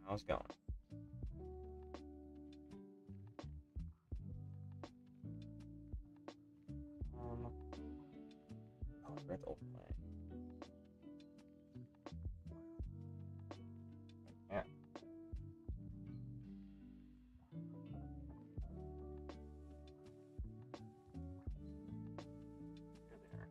How's it going? Oh, we're at the open plan. Yeah. Here they are.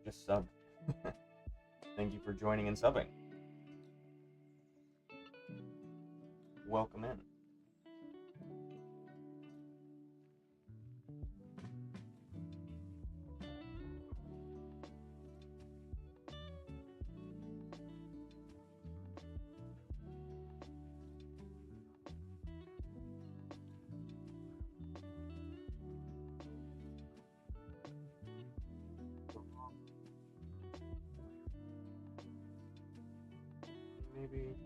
Just sub. Thank you for joining and subbing. Welcome in. Maybe.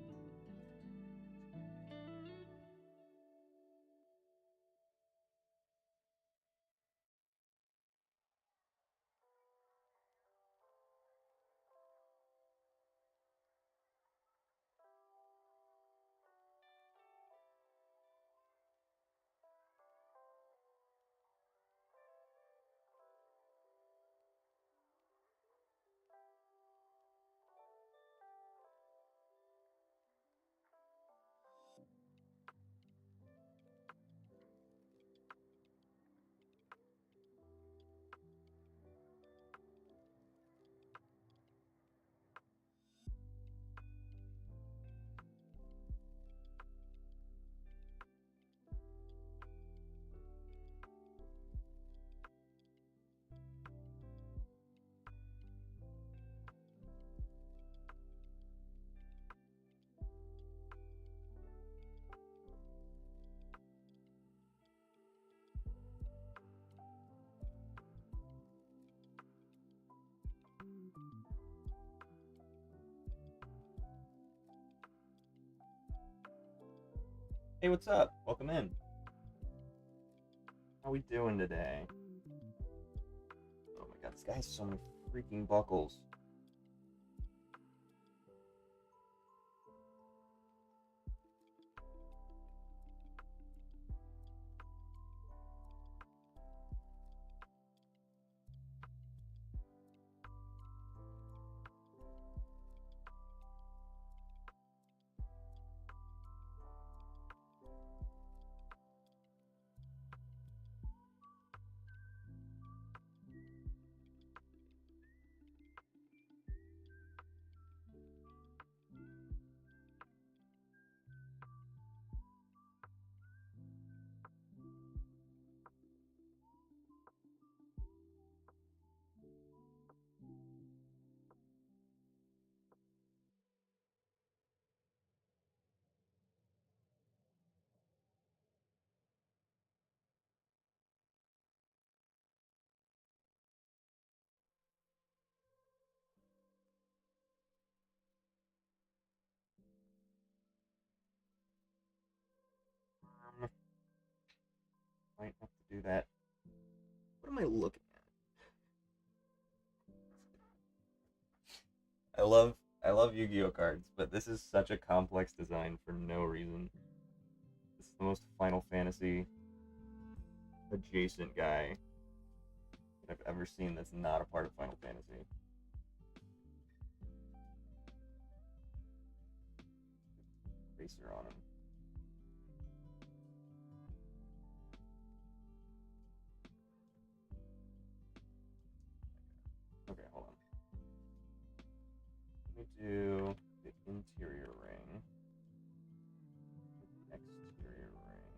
Hey, what's up? Welcome in. How we doing today? Oh my god, this guy has so many freaking buckles. Might have to do that. What am I looking at? I love Yu-Gi-Oh cards, but this is such a complex design for no reason. This is the most Final Fantasy adjacent guy that I've ever seen that's not a part of Final Fantasy. Racer on him. Okay, hold on. Let me do the interior ring. Exterior ring.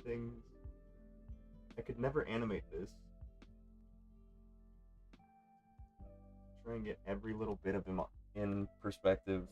things. I could never animate this. Try and get every little bit of him in perspective.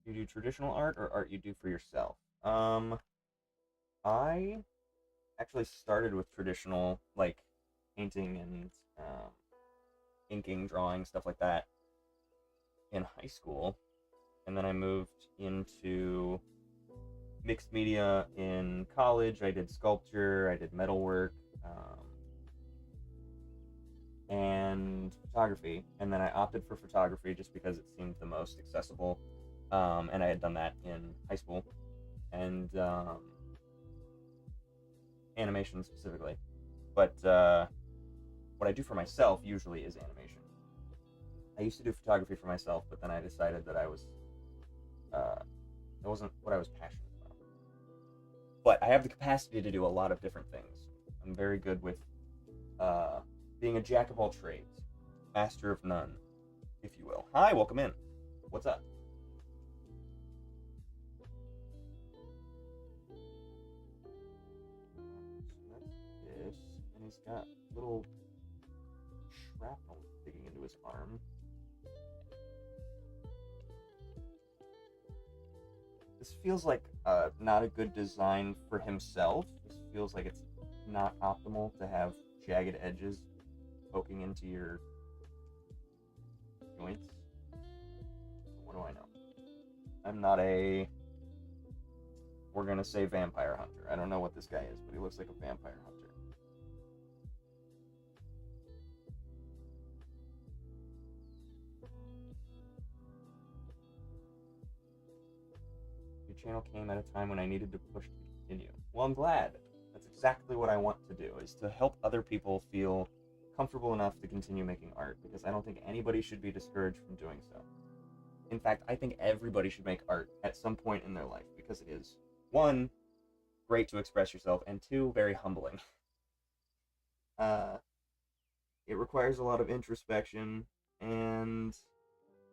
You do traditional art or art you do for yourself? I actually started with traditional, like painting and inking, drawing, stuff like that in high school, and then I moved into mixed media in college. I did sculpture, I did metalwork, and photography, and then I opted for photography just because it seemed the most accessible, and I had done that in high school, and animation specifically. But what I do for myself usually is animation. I used to do photography for myself, but then I decided that it wasn't what I was passionate about. But I have the capacity to do a lot of different things. I'm very good with being a jack of all trades, master of none, if you will. Hi, welcome in. What's up? So that's this, and he's got little shrapnel digging into his arm. This feels like not a good design for himself. This feels like it's not optimal to have jagged edges poking into your joints. What do I know? I'm not a, we're gonna say vampire hunter. I don't know what this guy is, but he looks like a vampire hunter. Your channel came at a time when I needed to push to continue. Well, I'm glad. That's exactly what I want to do, is to help other people feel comfortable enough to continue making art, because I don't think anybody should be discouraged from doing so. In fact, I think everybody should make art at some point in their life, because it is, one, great to express yourself, and two, very humbling. It requires a lot of introspection, and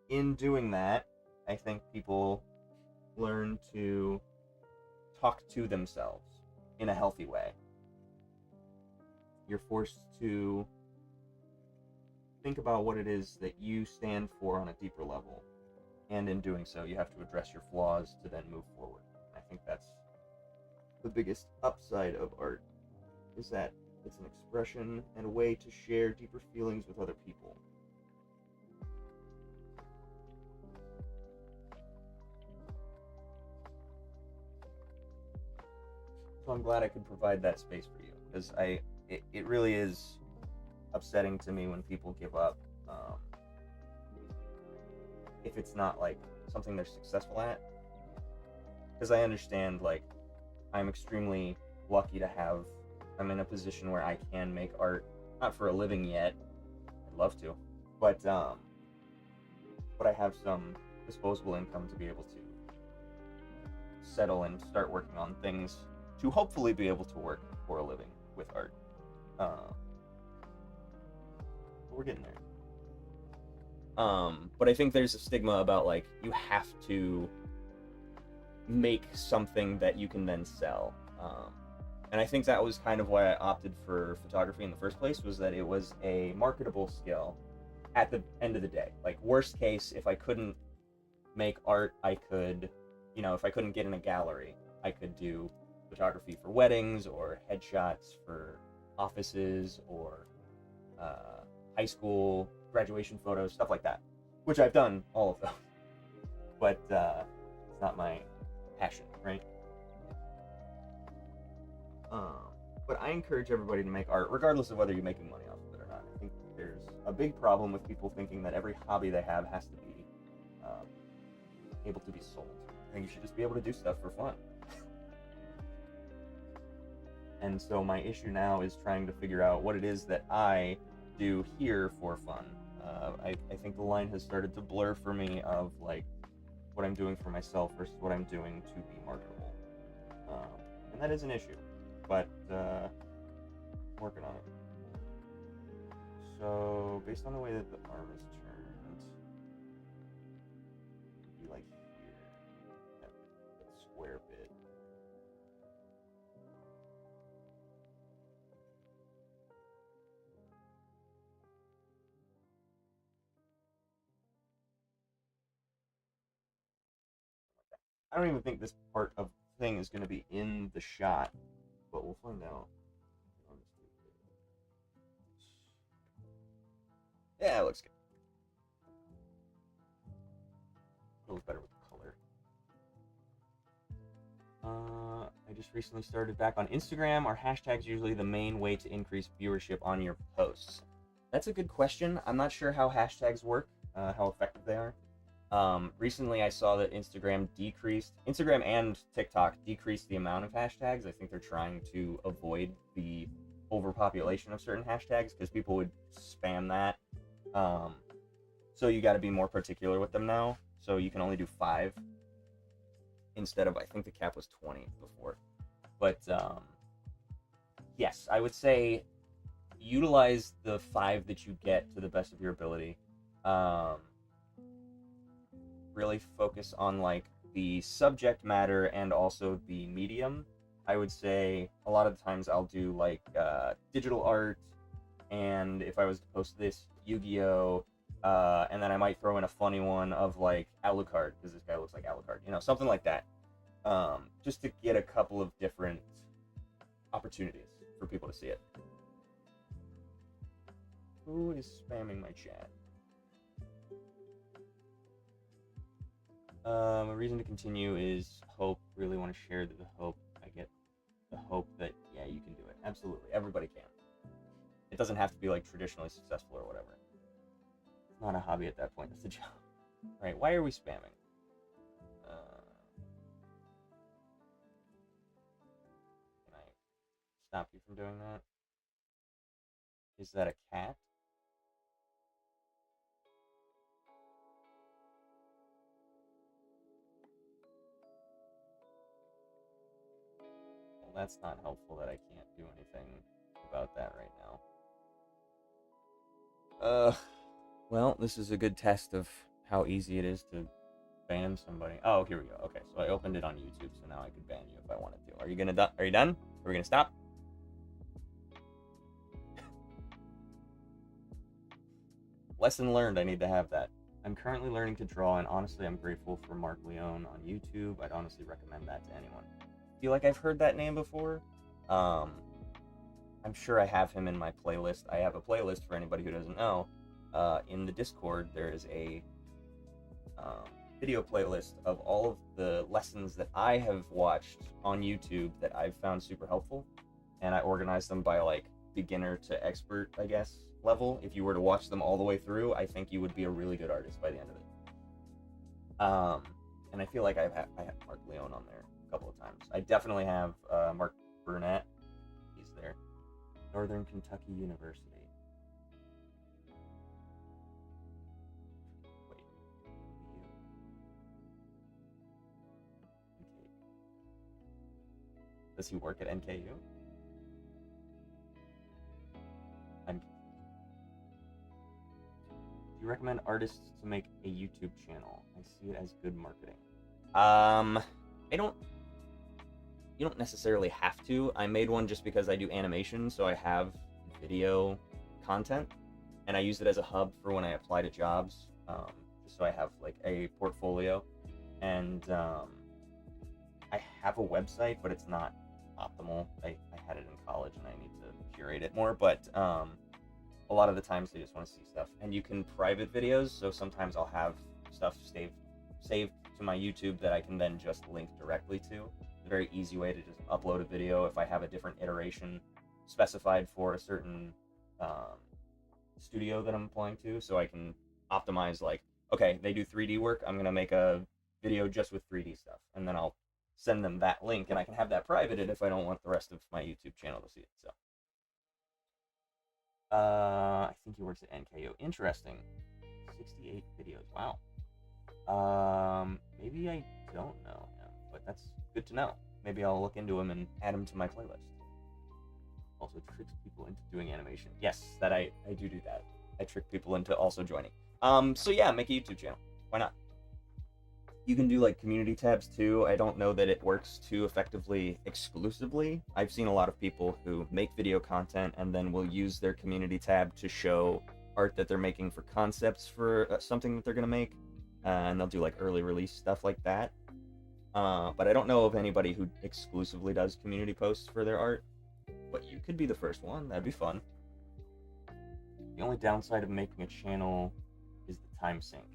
in doing that, I think people learn to talk to themselves in a healthy way. You're forced to think about what it is that you stand for on a deeper level, and in doing so, you have to address your flaws to then move forward. I think that's the biggest upside of art, is that it's an expression and a way to share deeper feelings with other people. So I'm glad I could provide that space for you, because it really is upsetting to me when people give up, if it's not like something they're successful at. Because I understand, like, I'm extremely lucky to have, I'm in a position where I can make art, not for a living yet, I'd love to, but I have some disposable income to be able to settle and start working on things to hopefully be able to work for a living with art. But we're getting there. But I think there's a stigma about, like, you have to make something that you can then sell. And I think that was kind of why I opted for photography in the first place, was that it was a marketable skill at the end of the day. Like, worst case, if I couldn't make art, I could, if I couldn't get in a gallery, I could do photography for weddings or headshots for offices or high school graduation photos, stuff like that, which I've done all of those. But it's not my passion, right? But I encourage everybody to make art, regardless of whether you're making money off of it or not. I think there's a big problem with people thinking that every hobby they have has to be able to be sold. I think you should just be able to do stuff for fun. And so my issue now is trying to figure out what it is that I do here for fun. I think the line has started to blur for me of like what I'm doing for myself versus what I'm doing to be marketable. And that is an issue, but working on it. So based on the way that the arm is turned, it'd be like here, that square bit. I don't even think this part of the thing is going to be in the shot, but we'll find out. Yeah, it looks good. Feels better with color. I just recently started back on Instagram. Are hashtags usually the main way to increase viewership on your posts? That's a good question. I'm not sure how hashtags work, how effective they are. Recently I saw that Instagram and TikTok decreased the amount of hashtags. I think they're trying to avoid the overpopulation of certain hashtags because people would spam that. So you got to be more particular with them now. So you can only do 5 instead of, I think the cap was 20 before. But yes, I would say utilize the 5 that you get to the best of your ability. Really focus on like the subject matter and also the medium. I would say a lot of the times I'll do like digital art, and if I was to post this, Yu-Gi-Oh, and then I might throw in a funny one of like Alucard, because this guy looks like Alucard, something like that, just to get a couple of different opportunities for people to see it. Who is spamming my chat? A reason to continue is hope. Really want to share the hope. I get the hope that, yeah, you can do it. Absolutely. Everybody can. It doesn't have to be like traditionally successful or whatever. It's not a hobby at that point. It's a job. Right. Why are we spamming? Can I stop you from doing that? Is that a cat? Well, that's not helpful that I can't do anything about that right now. Well, this is a good test of how easy it is to ban somebody. Oh, here we go. Okay, so I opened it on YouTube, so now I could ban you if I wanted to. Are you done? Are we gonna stop? Lesson learned, I need to have that. I'm currently learning to draw, and honestly, I'm grateful for Mark Leone on YouTube. I'd honestly recommend that to anyone. I feel like I've heard that name before. I'm sure I have him in my playlist. I have a playlist for anybody who doesn't know. In the Discord, there is a video playlist of all of the lessons that I have watched on YouTube that I've found super helpful, and I organize them by like beginner to expert, I guess, level. If you were to watch them all the way through, I think you would be a really good artist by the end of it. And I feel like I have Mark Leone on there a couple of times. I definitely have Mark Burnett. He's there. Northern Kentucky University. Wait. Does he work at NKU? Do you recommend artists to make a YouTube channel? I see it as good marketing. I don't. You don't necessarily have to. I made one just because I do animation, so I have video content, and I use it as a hub for when I apply to jobs. So I have like a portfolio, and I have a website, but it's not optimal. I had it in college, and I need to curate it more. But a lot of the times they just want to see stuff, and you can private videos. So sometimes I'll have stuff saved to my YouTube that I can then just link directly to. It's a very easy way to just upload a video if I have a different iteration specified for a certain studio that I'm applying to, so I can optimize like, okay, they do 3D work, I'm gonna make a video just with 3D stuff, and then I'll send them that link, and I can have that privated if I don't want the rest of my YouTube channel to see it. So, I think he works at NKO. Interesting. 68 videos. Wow. Maybe I don't know him, but that's good to know. Maybe I'll look into him and add him to my playlist. Also tricks people into doing animation. Yes, that I do that. I trick people into also joining. So yeah, make a YouTube channel. Why not? You can do like community tabs too. I don't know that it works too effectively exclusively. I've seen a lot of people who make video content and then will use their community tab to show art that they're making for concepts for something that they're gonna make, and they'll do like early release stuff like that. But I don't know of anybody who exclusively does community posts for their art. But you could be the first one. That'd be fun. The only downside of making a channel is the time sink.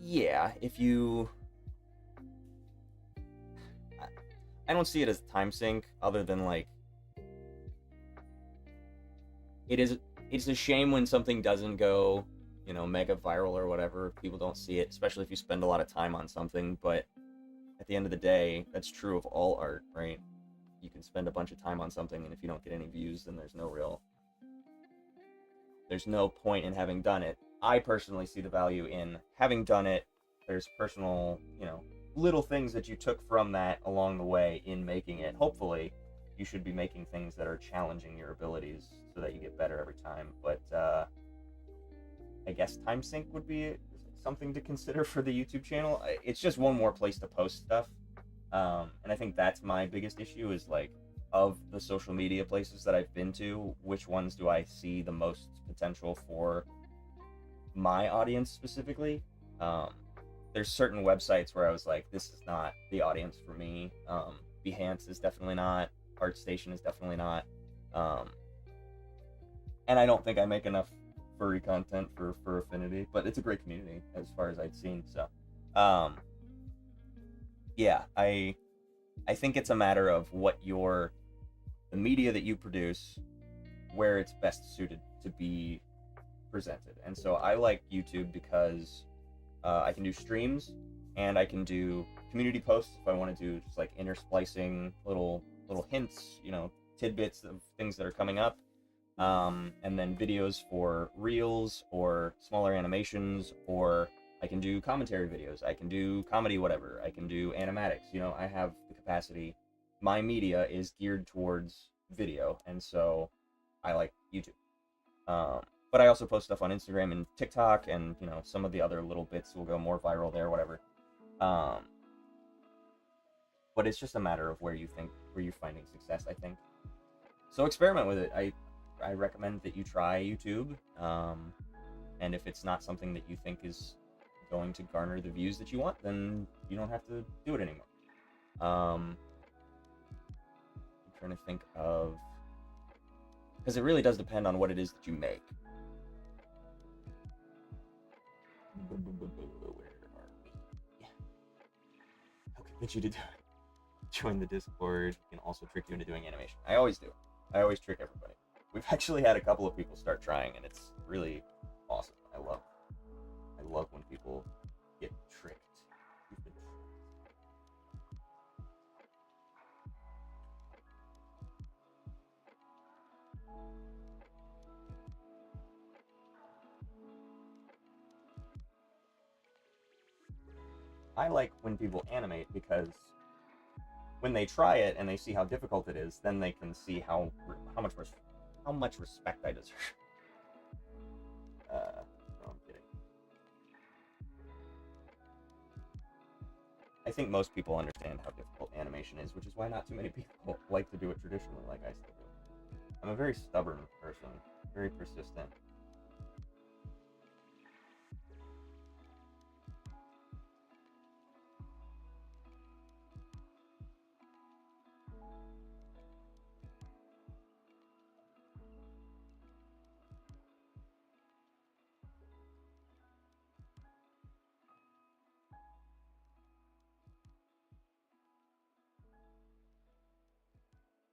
Yeah, if you... I don't see it as a time sink, other than, like... It's a shame when something doesn't go, you know, mega viral or whatever. People don't see it, especially if you spend a lot of time on something, but at the end of the day, that's true of all art, right? You can spend a bunch of time on something, and if you don't get any views, then there's no point in having done it. I personally see the value in having done it. There's personal, you know, little things that you took from that along the way in making it. Hopefully, you should be making things that are challenging your abilities so that you get better every time. But I guess time sink would be something to consider for the YouTube channel. It's just one more place to post stuff. And I think that's my biggest issue is, like, of the social media places that I've been to, which ones do I see the most potential for my audience specifically? There's certain websites where I was like, this is not the audience for me. Behance is definitely not. ArtStation is definitely not. And I don't think I make enough furry content for Affinity, but it's a great community as far as I've seen. So, yeah, I think it's a matter of what the media that you produce, where it's best suited to be presented. And so I like YouTube because I can do streams and I can do community posts if I want to do just like intersplicing little hints, you know, tidbits of things that are coming up, and then videos for reels or smaller animations, or I can do commentary videos, I can do comedy, whatever, I can do animatics. You know, I have the capacity. My media is geared towards video, and so I like YouTube. But I also post stuff on Instagram and TikTok, and, you know, some of the other little bits will go more viral there, whatever. But it's just a matter of where you're finding success, I think. So experiment with it. I recommend that you try YouTube, and if it's not something that you think is going to garner the views that you want, then you don't have to do it anymore. I'm trying to think of, because it really does depend on what it is that you make. Where are we? How convince you to join the Discord? Can also trick you into doing animation. I always do. I always trick everybody. We've actually had a couple of people start trying, and it's really awesome. I love when people get tricked. You've been tricked. I like when people animate, because when they try it and they see how difficult it is, then they can see how much respect I deserve. No, I'm kidding. I think most people understand how difficult animation is, which is why not too many people like to do it traditionally like I still do. I'm a very stubborn person, very persistent.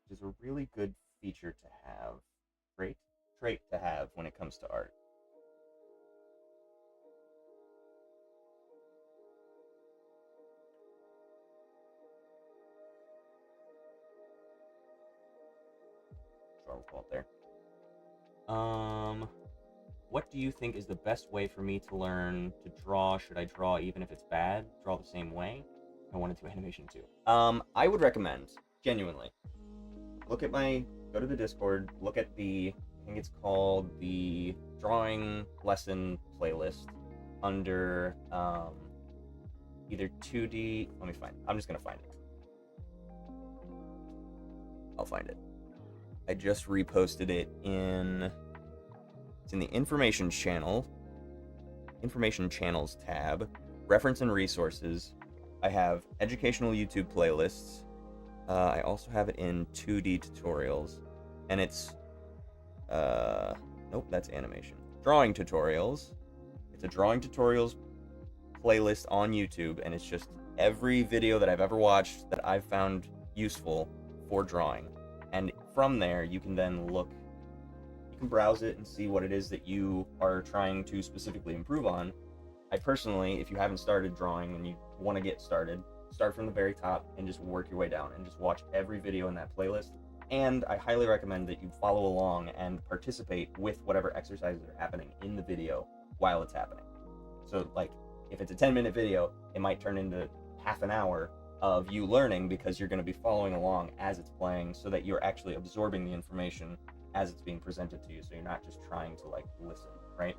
Which is a really good feature to have, trait to have when it comes to art. what do you think is the best way for me to learn to draw? Should I draw even if it's bad? Draw the same way? I want to do animation too. I would recommend, genuinely, go to the Discord, look at I think it's called the drawing lesson playlist under either 2D. Let me find it. I'm just gonna find it. I'll find it. I just reposted it it's in the information channels tab, reference and resources. I have educational YouTube playlists. I also have it in 2D tutorials, and it's nope, that's animation. Drawing tutorials. It's a drawing tutorials playlist on YouTube, and it's just every video that I've ever watched that I've found useful for drawing. And from there, you can then you can browse it and see what it is that you are trying to specifically improve on. I personally, if you haven't started drawing and you want to get started, start from the very top and just work your way down and just watch every video in that playlist. And I highly recommend that you follow along and participate with whatever exercises are happening in the video while it's happening. So, like, if it's a 10-minute video, it might turn into half an hour of you learning because you're going to be following along as it's playing, so that you're actually absorbing the information as it's being presented to you, so you're not just trying to, like, listen, right?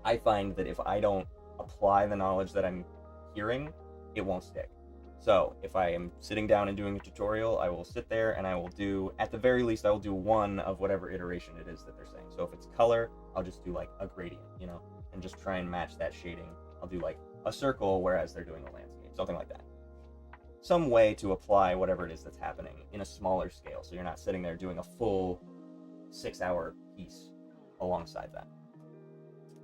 I find that if I don't apply the knowledge that I'm hearing, it won't stick. So if I am sitting down and doing a tutorial, I will sit there and I will do, at the very least, I will do one of whatever iteration it is that they're saying. So if it's color, I'll just do like a gradient, and just try and match that shading. I'll do like a circle, whereas they're doing a landscape, something like that. Some way to apply whatever it is that's happening in a smaller scale, so you're not sitting there doing a full 6-hour piece alongside that.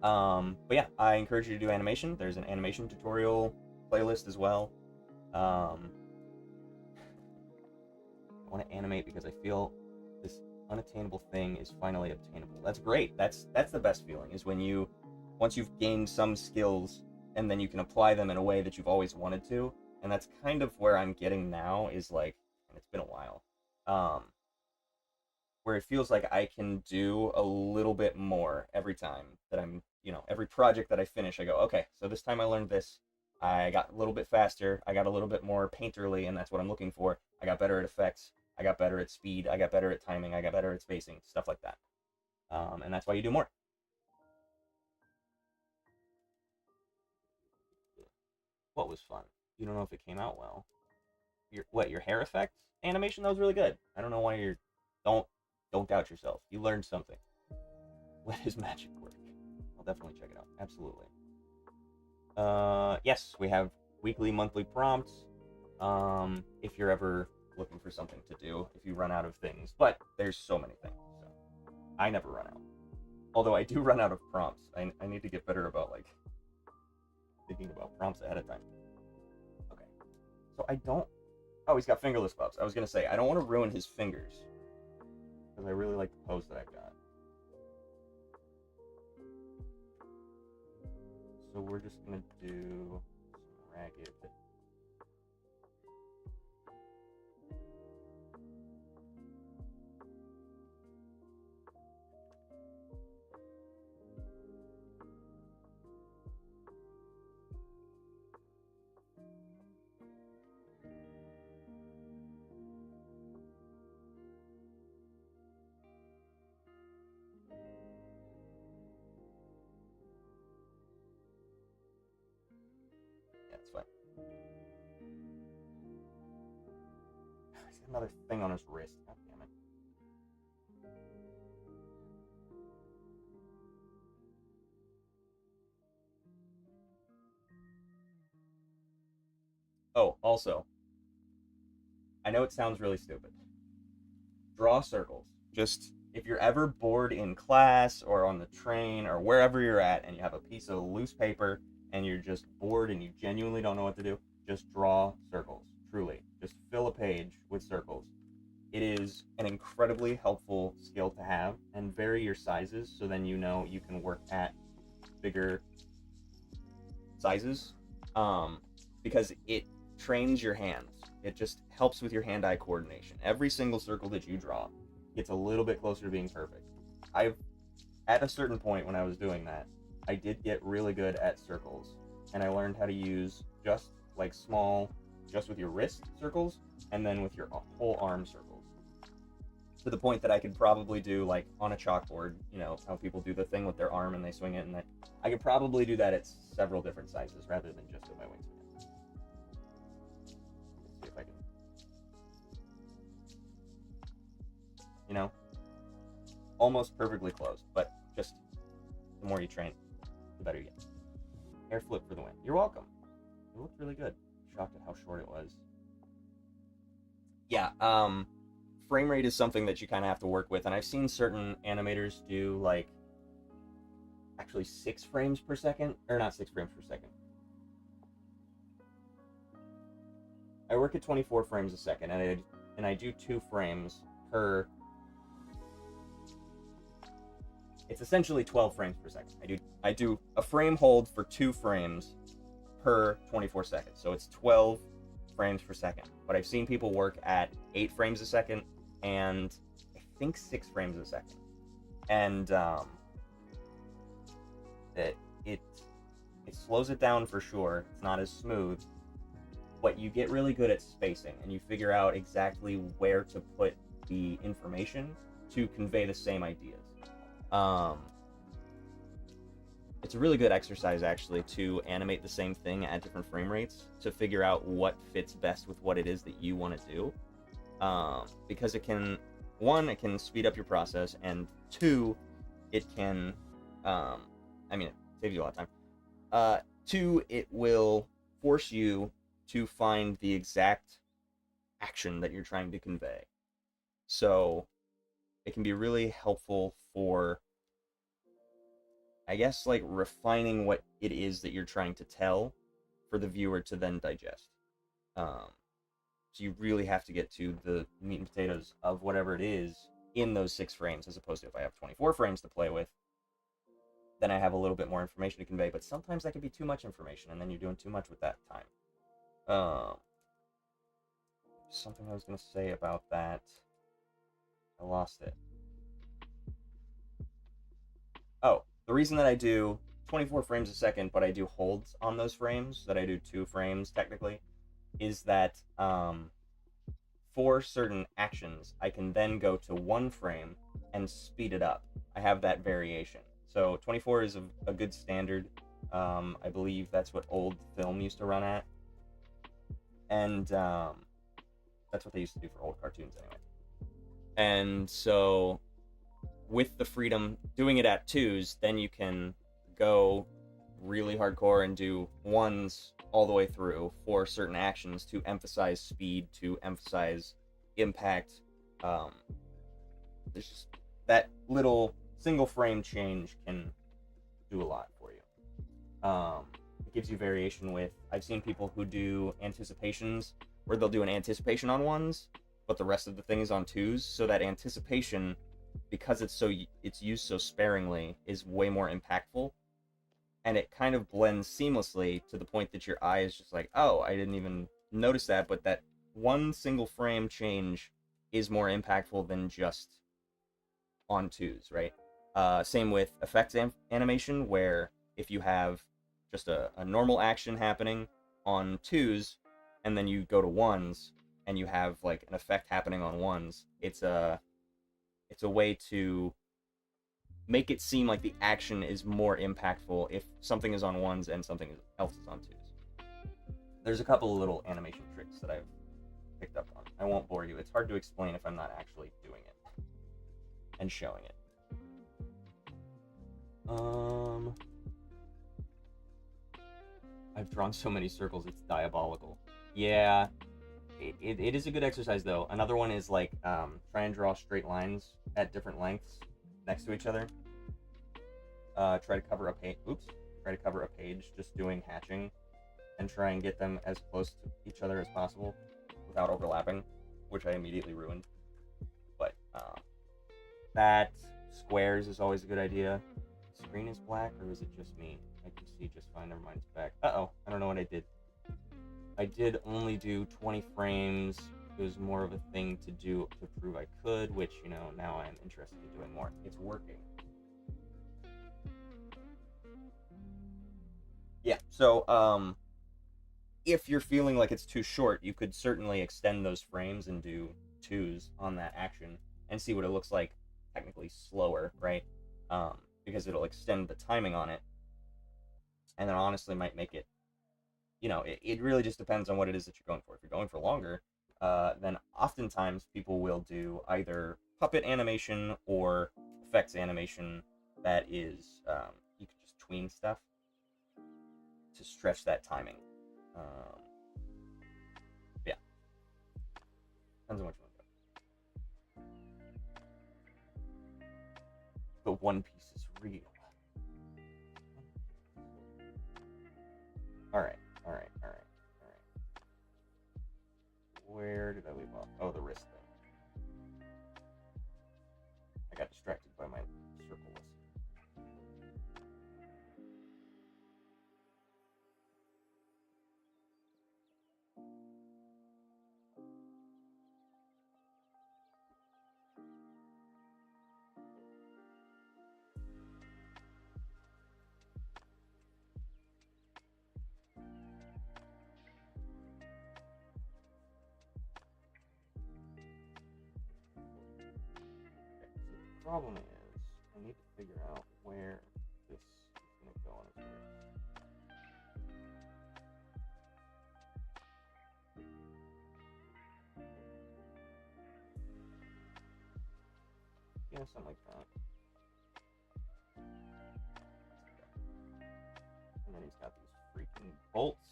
But yeah, I encourage you to do animation. There's an animation tutorial playlist as well. I want to animate because I feel this unattainable thing is finally obtainable. That's great. That's the best feeling, is when once you've gained some skills and then you can apply them in a way that you've always wanted to. And that's kind of where I'm getting now, is like, and it's been a while, where it feels like I can do a little bit more every time that I'm, every project that I finish, I go, okay, so this time I learned this. I got a little bit faster, I got a little bit more painterly, and that's what I'm looking for. I got better at effects, I got better at speed, I got better at timing, I got better at spacing, stuff like that. And that's why you do more. What was fun? You don't know if it came out well. Your hair effect animation? That was really good. I don't know why you're... Don't doubt yourself. You learned something. Let his magic work. I'll definitely check it out. Absolutely. Yes, we have weekly, monthly prompts. If you're ever looking for something to do, if you run out of things. But there's so many things, so I never run out. Although I do run out of prompts. I need to get better about, like, thinking about prompts ahead of time. Okay. So I don't... Oh, he's got fingerless gloves. I was going to say, I don't want to ruin his fingers, because I really like the pose that I've got. So we're just going to do some ragged... That's fine. He's got another thing on his wrist. God damn it. Oh, also, I know it sounds really stupid. Draw circles. Just, if you're ever bored in class or on the train or wherever you're at and you have a piece of loose paper and you're just bored and you genuinely don't know what to do, just draw circles. Truly. Just fill a page with circles. It is an incredibly helpful skill to have, and vary your sizes so then you know you can work at bigger sizes, because it trains your hands. It just helps with your hand-eye coordination. Every single circle that you draw gets a little bit closer to being perfect. I've at a certain point when I was doing that, I did get really good at circles, and I learned how to use just like small, just with your wrist circles, and then with your whole arm circles. To the point that I could probably do, like on a chalkboard, you know, how people do the thing with their arm and they swing it, and I could probably do that at several different sizes rather than just with my wingspan. Let's see if I can, you know, almost perfectly close, but just the more you train, the better you get. Air flip for the win. You're welcome. It looked really good. Shocked at how short it was. Yeah, frame rate is something that you kind of have to work with, and I've seen certain animators do like actually 6 frames per second, or not 6 frames per second. I work at 24 frames a second, and I do 2 frames per. It's essentially 12 frames per second. I do a frame hold for 2 frames per 24 seconds, so it's 12 frames per second. But I've seen people work at 8 frames a second and I think 6 frames a second, and it slows it down for sure. It's not as smooth, but you get really good at spacing, and you figure out exactly where to put the information to convey the same ideas. It's a really good exercise, actually, to animate the same thing at different frame rates to figure out what fits best with what it is that you want to do. Because it can, 1, it can speed up your process, and 2, it can, it saves you a lot of time. 2, it will force you to find the exact action that you're trying to convey. So it can be really helpful for, I guess, like refining what it is that you're trying to tell for the viewer to then digest. So you really have to get to the meat and potatoes of whatever it is in those 6 frames, as opposed to if I have 24 frames to play with, then I have a little bit more information to convey, but sometimes that can be too much information, and then you're doing too much with that time. Something I was going to say about that, I lost it. Oh, the reason that I do 24 frames a second, but I do holds on those frames, that I do 2 frames technically, is that for certain actions, I can then go to 1 frame and speed it up. I have that variation. So 24 is a good standard. I believe that's what old film used to run at. And that's what they used to do for old cartoons anyway. And so with the freedom doing it at 2s, then you can go really hardcore and do 1s all the way through for certain actions to emphasize speed, to emphasize impact. There's just that little single frame change can do a lot for you. It gives you variation with, I've seen people who do anticipations where they'll do an anticipation on 1s, but the rest of the thing is on 2s, so that anticipation, because it's used so sparingly, is way more impactful, and it kind of blends seamlessly to the point that your eye is just like, oh, I didn't even notice that, but that 1 single frame change is more impactful than just on 2s, right? Same with effects animation, where if you have just a normal action happening on 2s, and then you go to 1s, and you have like an effect happening on 1s, it's a way to make it seem like the action is more impactful if something is on 1s and something else is on 2s. There's a couple of little animation tricks that I've picked up on. I won't bore you. It's hard to explain if I'm not actually doing it and showing it. I've drawn so many circles, it's diabolical. Yeah, it is a good exercise, though. Another one is like try and draw straight lines at different lengths next to each other. Try to cover a page just doing hatching, and try and get them as close to each other as possible without overlapping, which I immediately ruined. But that squares is always a good idea. Screen is black, or is it just me? I can see just fine. Never mind, it's back. Uh-oh, I don't know what I did. I did only do 20 frames. It was more of a thing to do to prove I could, which, you know, now I'm interested in doing more. It's working. Yeah. So, if you're feeling like it's too short, you could certainly extend those frames and do twos on that action and see what it looks like technically slower, right? Because it'll extend the timing on it, and then honestly might make it, it really just depends on what it is that you're going for. If you're going for longer, then oftentimes people will do either puppet animation or effects animation that is, you can just tween stuff to stretch that timing. Um, yeah, depends on which one. But One Piece is real. Alright, alright, alright, alright. Where did I leave off? Oh, the wrist thing. I got distracted by my circle list. Okay, so the problem is, I need to figure out where this is going to go on its wrist. Yeah, something like that. And then he's got these freaking bolts.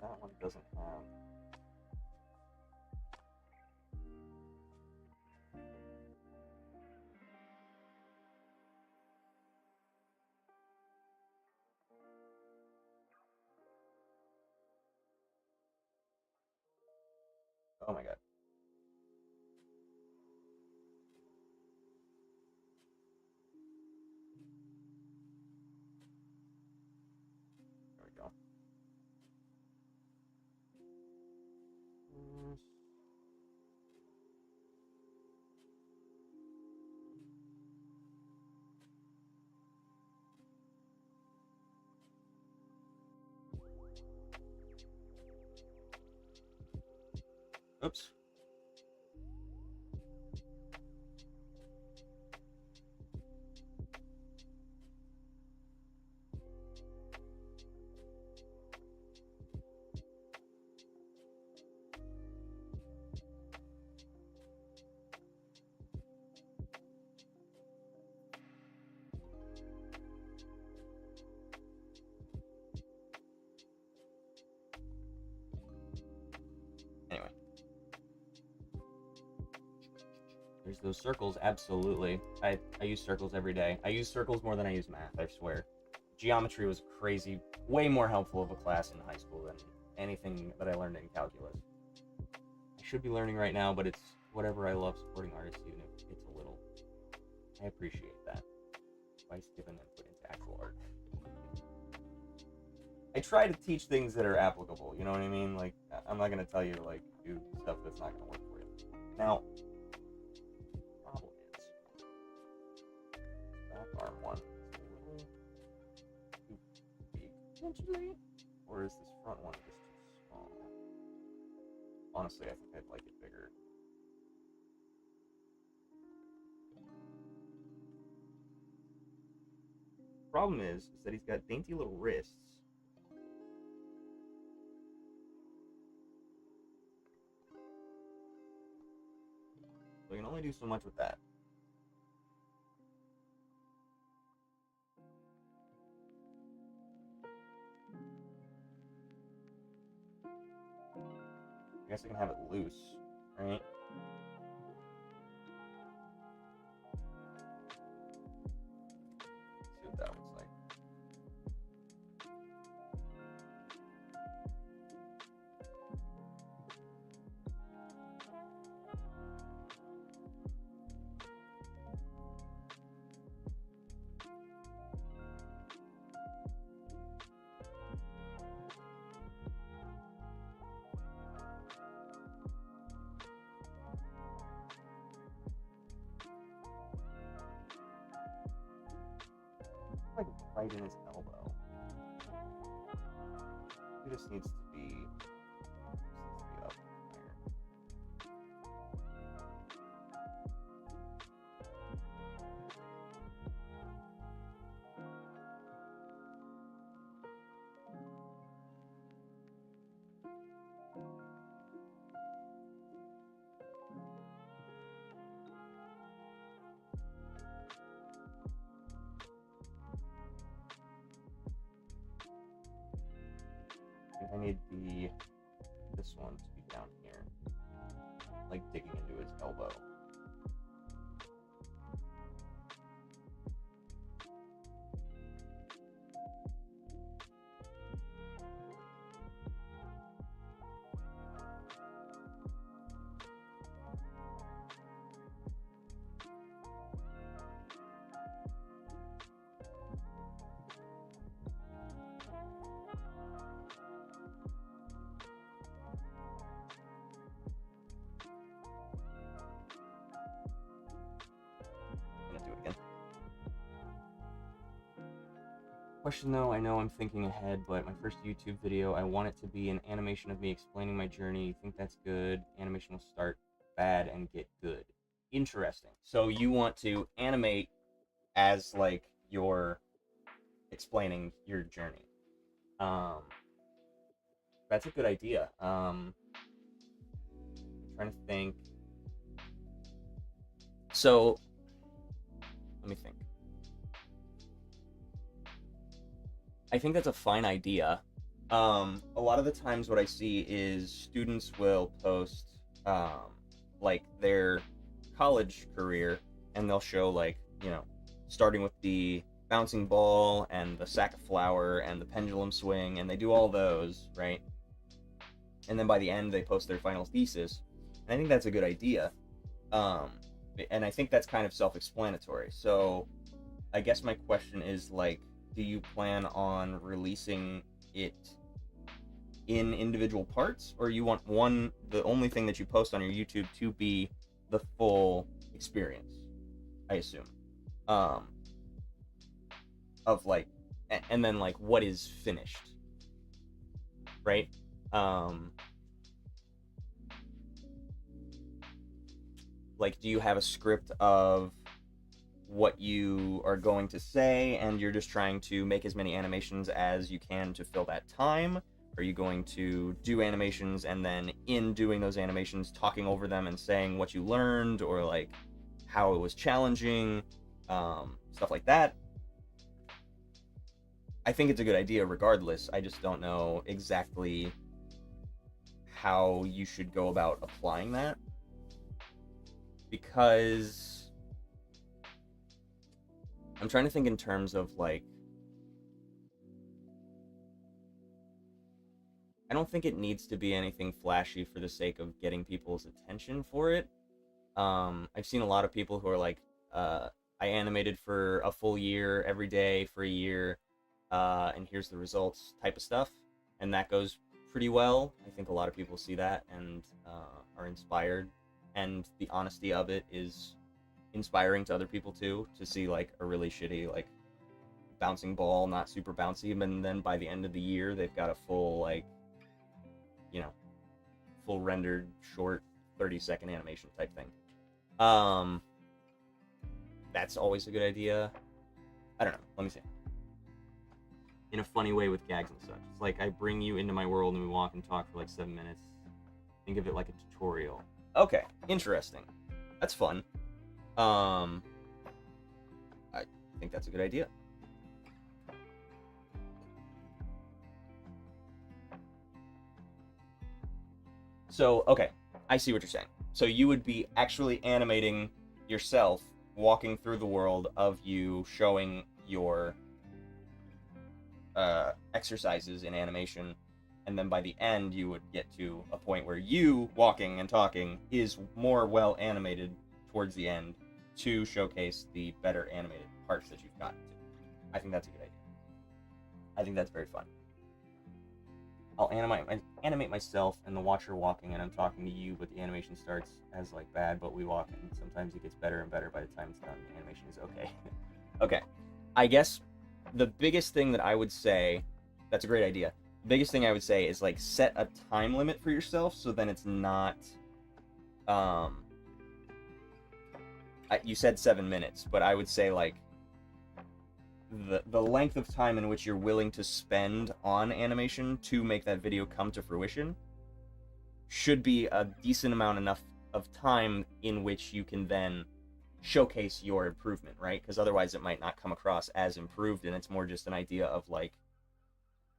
That one doesn't have. Oh my god. There we go. Oops. Anyway. There's those circles, absolutely. I use circles every day. I use circles more than I use math, I swear. Geometry was crazy, way more helpful of a class in high school than anything that I learned in calculus. I should be learning right now, but it's whatever I love supporting artists, even if it's a little. I appreciate that. Advice given and put into actual art. I try to teach things that are applicable, you know what I mean? Like, I'm not gonna tell you to, like, do stuff that's not gonna work for you. Now, problem is, back arm one is a little too big, potentially? Or is this front one just too small? Honestly, I think I'd like it bigger. Problem is that he's got dainty little wrists. So I can only do so much with that. I guess I can have it loose, right? Let's see what that looks like. right in his elbow. He just needs to be up there. I need this one to be down here, like digging into his elbow. Question though, I know I'm thinking ahead, but my first YouTube video, I want it to be an animation of me explaining my journey. You think that's good? Animation will start bad and get good. Interesting. So you want to animate as like you're explaining your journey. That's a good idea. I'm trying to think. So let me think. I think that's a fine idea. A lot of the times what I see is students will post like their college career, and they'll show like, you know, starting with the bouncing ball and the sack of flour and the pendulum swing, and they do all those, right? And then by the end they post their final thesis. And I think that's a good idea. And I think that's kind of self-explanatory. So I guess my question is like, do you plan on releasing it in individual parts, or you want the only thing that you post on your YouTube to be the full experience, I assume, of like, and then like what is finished, right? Like, do you have a script of what you are going to say, and you're just trying to make as many animations as you can to fill that time? Are you going to do animations and then in doing those animations talking over them and saying what you learned, or like how it was challenging, stuff like that? I think it's a good idea regardless. I just don't know exactly how you should go about applying that, because I'm trying to think in terms of like, I don't think it needs to be anything flashy for the sake of getting people's attention for it. I've seen a lot of people who are like, I animated for a full year every day for a year, and here's the results type of stuff, and that goes pretty well. I think a lot of people see that and are inspired, and the honesty of it is inspiring to other people too, to see like a really shitty like bouncing ball, not super bouncy, and then by the end of the year they've got a full like, you know, full rendered short 30-second animation type thing. That's always a good idea. I don't know, let me see. In a funny way with gags and such. It's like I bring you into my world and we walk and talk for like 7 minutes. Think of it like a tutorial. Okay, interesting. That's fun. I think that's a good idea. So, okay, I see what you're saying. So you would be actually animating yourself walking through the world of you showing your exercises in animation, and then by the end you would get to a point where you walking and talking is more well animated towards the end to showcase the better animated parts that you've gotten to. I think that's a good idea. I think that's very fun. I'll animate myself and the watcher walking, and I'm talking to you, but the animation starts as like bad, but we walk, and sometimes it gets better and better by the time it's done. The animation is okay. Okay, I guess the biggest thing that I would say, that's a great idea. The biggest thing I would say is like set a time limit for yourself, so then it's not um you said 7 minutes, but I would say like the length of time in which you're willing to spend on animation to make that video come to fruition should be a decent amount enough of time in which you can then showcase your improvement, right? Because otherwise it might not come across as improved, and it's more just an idea of like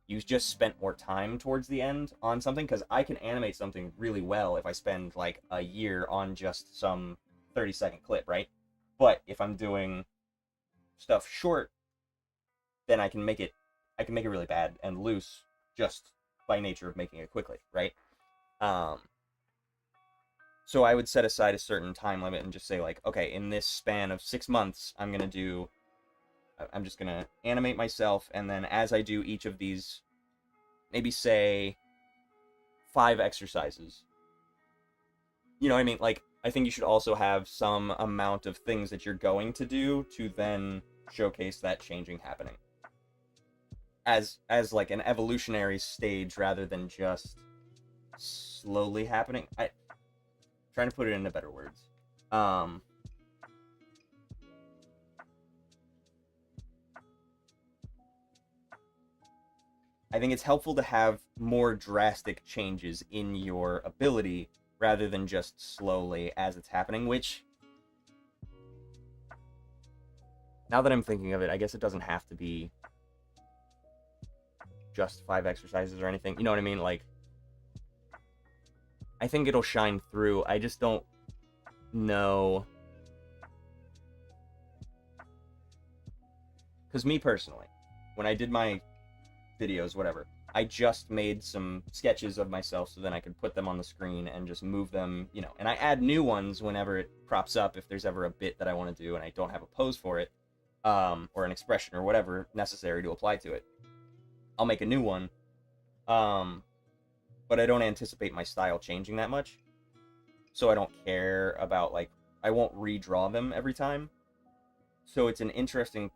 you just spent more time towards the end on something. Because I can animate something really well if I spend like a year on just some 30-second clip, right? But if I'm doing stuff short, then I can make it really bad and loose just by nature of making it quickly, right? So I would set aside a certain time limit and just say like, okay, in this span of 6 months, I'm just gonna animate myself, and then as I do each of these, maybe say 5 exercises. You know what I mean? Like, I think you should also have some amount of things that you're going to do to then showcase that changing happening. As like an evolutionary stage rather than just slowly happening. Trying to put it into better words. I think it's helpful to have more drastic changes in your ability rather than just slowly as it's happening, which, now that I'm thinking of it, I guess it doesn't have to be just 5 exercises or anything. You know what I mean? Like, I think it'll shine through. I just don't know. Because me personally, when I did my videos, whatever, I just made some sketches of myself so then I could put them on the screen and just move them, you know. And I add new ones whenever it crops up, if there's ever a bit that I want to do and I don't have a pose for it, or an expression or whatever necessary to apply to it. I'll make a new one. But I don't anticipate my style changing that much. So I don't care about, like, I won't redraw them every time. So it's an interesting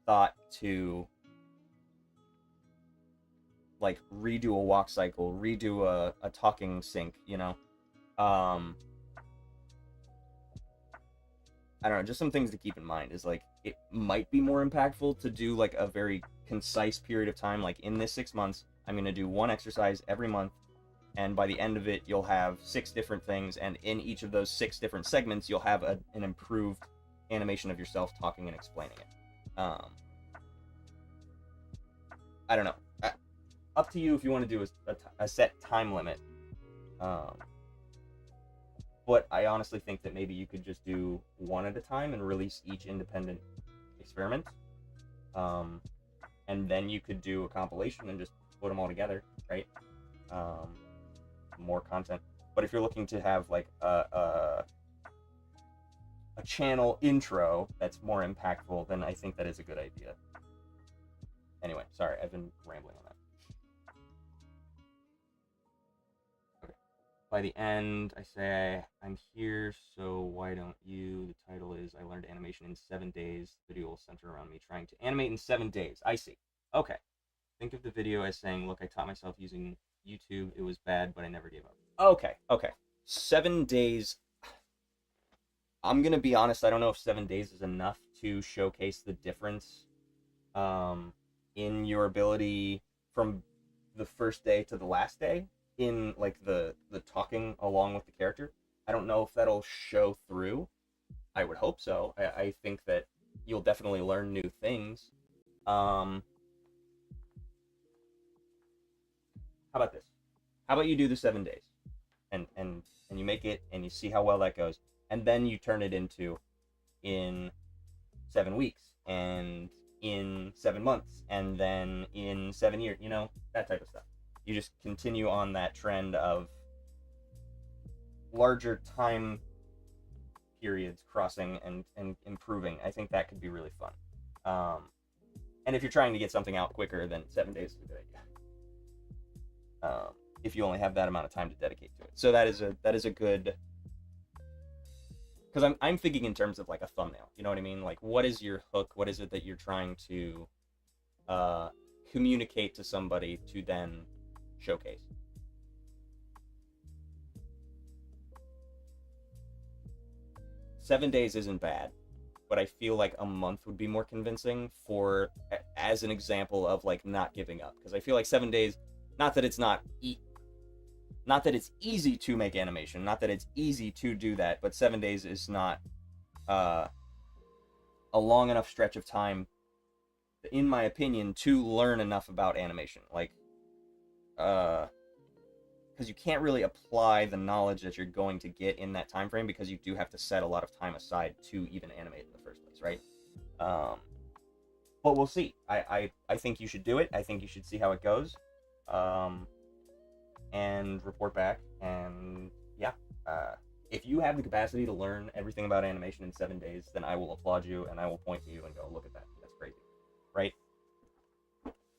thought to, like, redo a walk cycle, redo a talking sync, you know? I don't know, just some things to keep in mind is, like, it might be more impactful to do, like, a very concise period of time. Like, in this 6 months, I'm going to do 1 exercise every month, and by the end of it, you'll have 6 different things, and in each of those 6 different segments, you'll have an improved animation of yourself talking and explaining it. I don't know. Up to you if you want to do a set time limit. But I honestly think that maybe you could just do 1 at a time and release each independent experiment. And then you could do a compilation and just put them all together, right? More content. But if you're looking to have like a channel intro that's more impactful, then I think that is a good idea. Anyway, sorry, I've been rambling on that. Okay. By the end, I say I'm here, so why don't you? The title is I learned animation in 7 days. The video will center around me trying to animate in 7 days. I see. Okay. Think of the video as saying, look, I taught myself using YouTube. It was bad, but I never gave up. Okay. 7 days. I'm going to be honest, I don't know if 7 days is enough to showcase the difference in your ability from the first day to the last day in like the talking along with the character. I don't know if that'll show through. I would hope so. I think that you'll definitely learn new things. How about this? How about you do the 7 days, and you make it, and you see how well that goes, and then you turn it into in 7 weeks, and in 7 months, and then in 7 years. You know, that type of stuff. You just continue on that trend of larger time periods crossing and improving. I think that could be really fun. And if you're trying to get something out quicker, then 7 days is a good idea. If you only have that amount of time to dedicate to it. So that is a good, because I'm thinking in terms of like a thumbnail. You know what I mean? Like, what is your hook? What is it that you're trying to uh, communicate to somebody to then showcase. Seven days isn't bad, but I feel like a month would be more convincing for as an example of like not giving up, because I feel like 7 days, not that it's not that it's easy to make animation, not that it's easy to do that, but 7 days is not uh, a long enough stretch of time, in my opinion, to learn enough about animation. Like, because you can't really apply the knowledge that you're going to get in that time frame, because you do have to set a lot of time aside to even animate in the first place, right? Um, but we'll see. I think you should do it. I think you should see how it goes, um, and report back. And yeah, if you have the capacity to learn everything about animation in 7 days, then I will applaud you and I will point to you and go, look at that. That's crazy, right?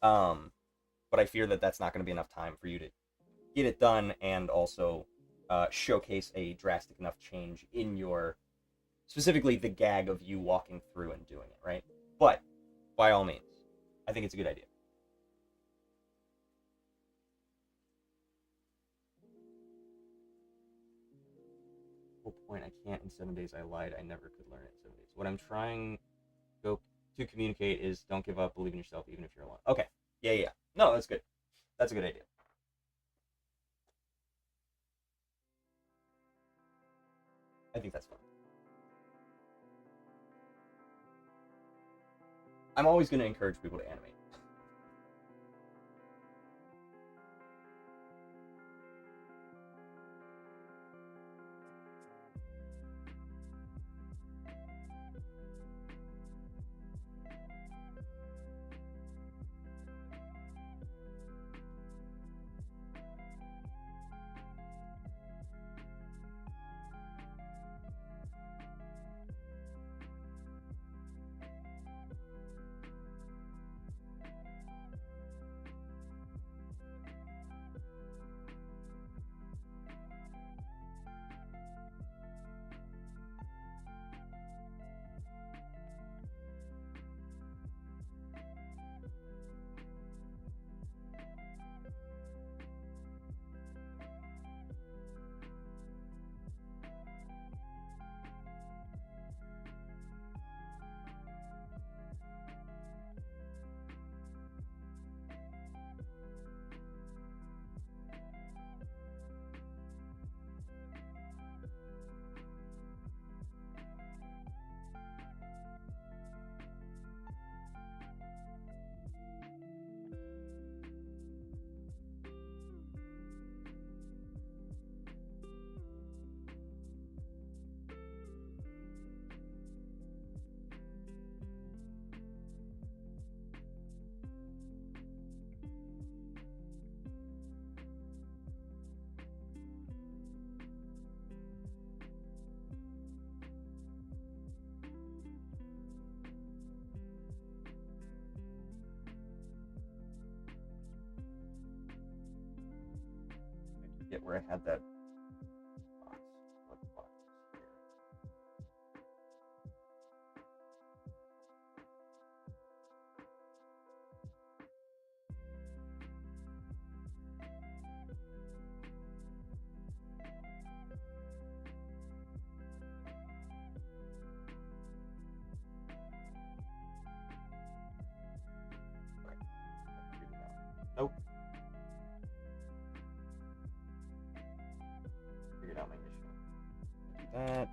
But I fear that that's not going to be enough time for you to get it done and also showcase a drastic enough change in your, specifically the gag of you walking through and doing it, right? But by all means, I think it's a good idea. Whole point, I can't in 7 days. I lied. I never could learn it in 7 days. What I'm trying go to communicate is don't give up, believe in yourself, even if you're alone. Okay. Yeah, yeah. No, that's good. That's a good idea. I think that's fun. I'm always going to encourage people to animate. I forget where I had that box. What box is here? Okay. I figured it out. Nope. Figured out my issue. Do that.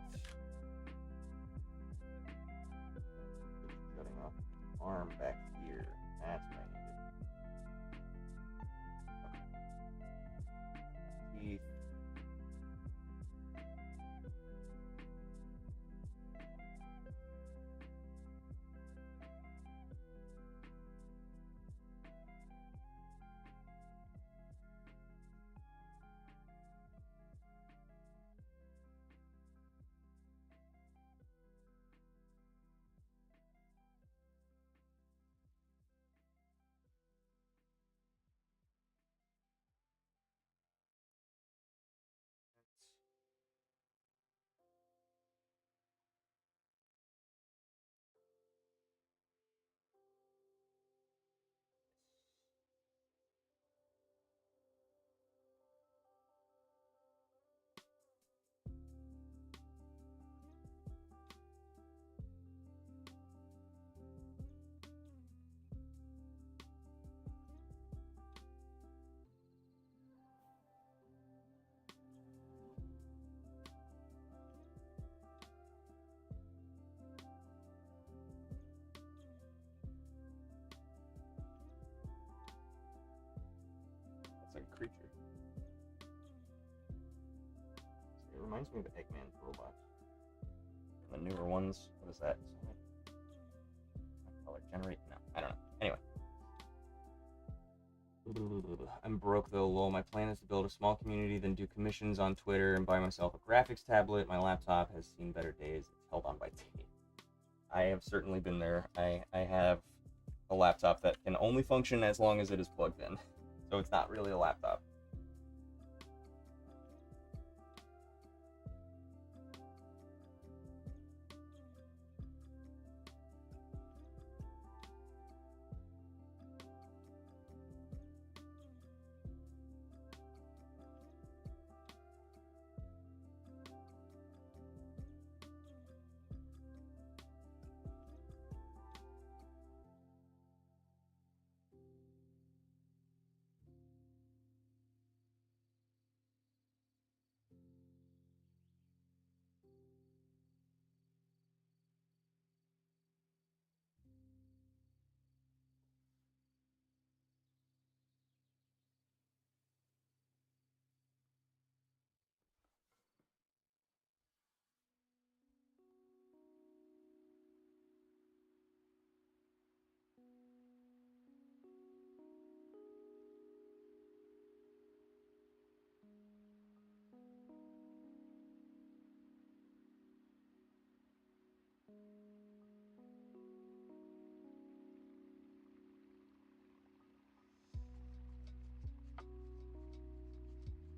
Cutting off the arm back here. That's what I needed. Teeth. reminds me of Eggman's robot. The newer ones, what is that? Color generate? No, I don't know. Anyway. I'm broke though, lol. My plan is to build a small community, then do commissions on Twitter and buy myself a graphics tablet. My laptop has seen better days. It's held on by tape. I have certainly been there. I have a laptop that can only function as long as it is plugged in. So it's not really a laptop.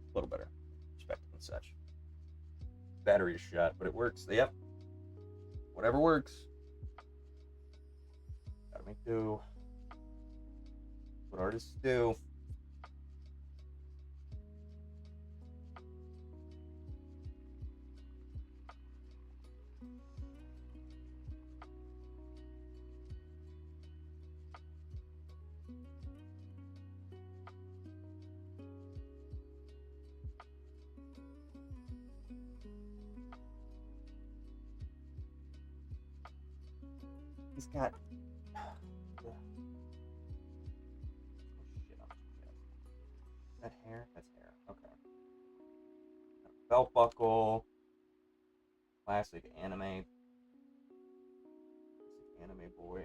A little better perspective and such. Battery is shot, but it works. Yep. Whatever works. Gotta make do. What artists do. He's got. Oh, shit. That hair? That's hair. Okay. Belt buckle. Classic anime. Anime boy.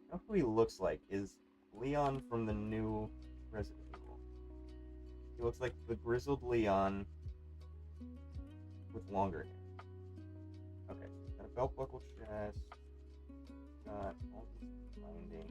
You know who he looks like is Leon from the new Resident Evil. He looks like the grizzled Leon with longer hair. Okay, got a belt buckle chest. Got all these bindings.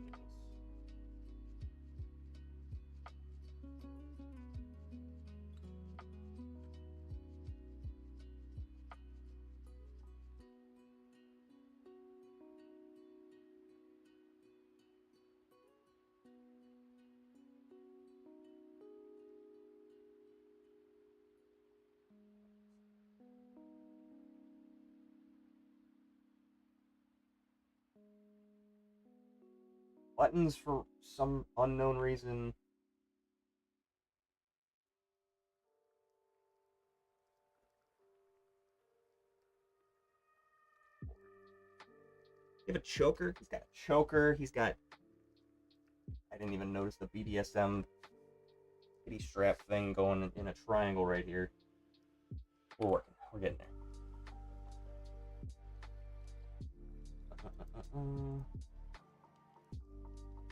Buttons for some unknown reason. You have a choker? He's got a choker. He's got. I didn't even notice the BDSM kitty strap thing going in a triangle right here. We're working. We're getting there.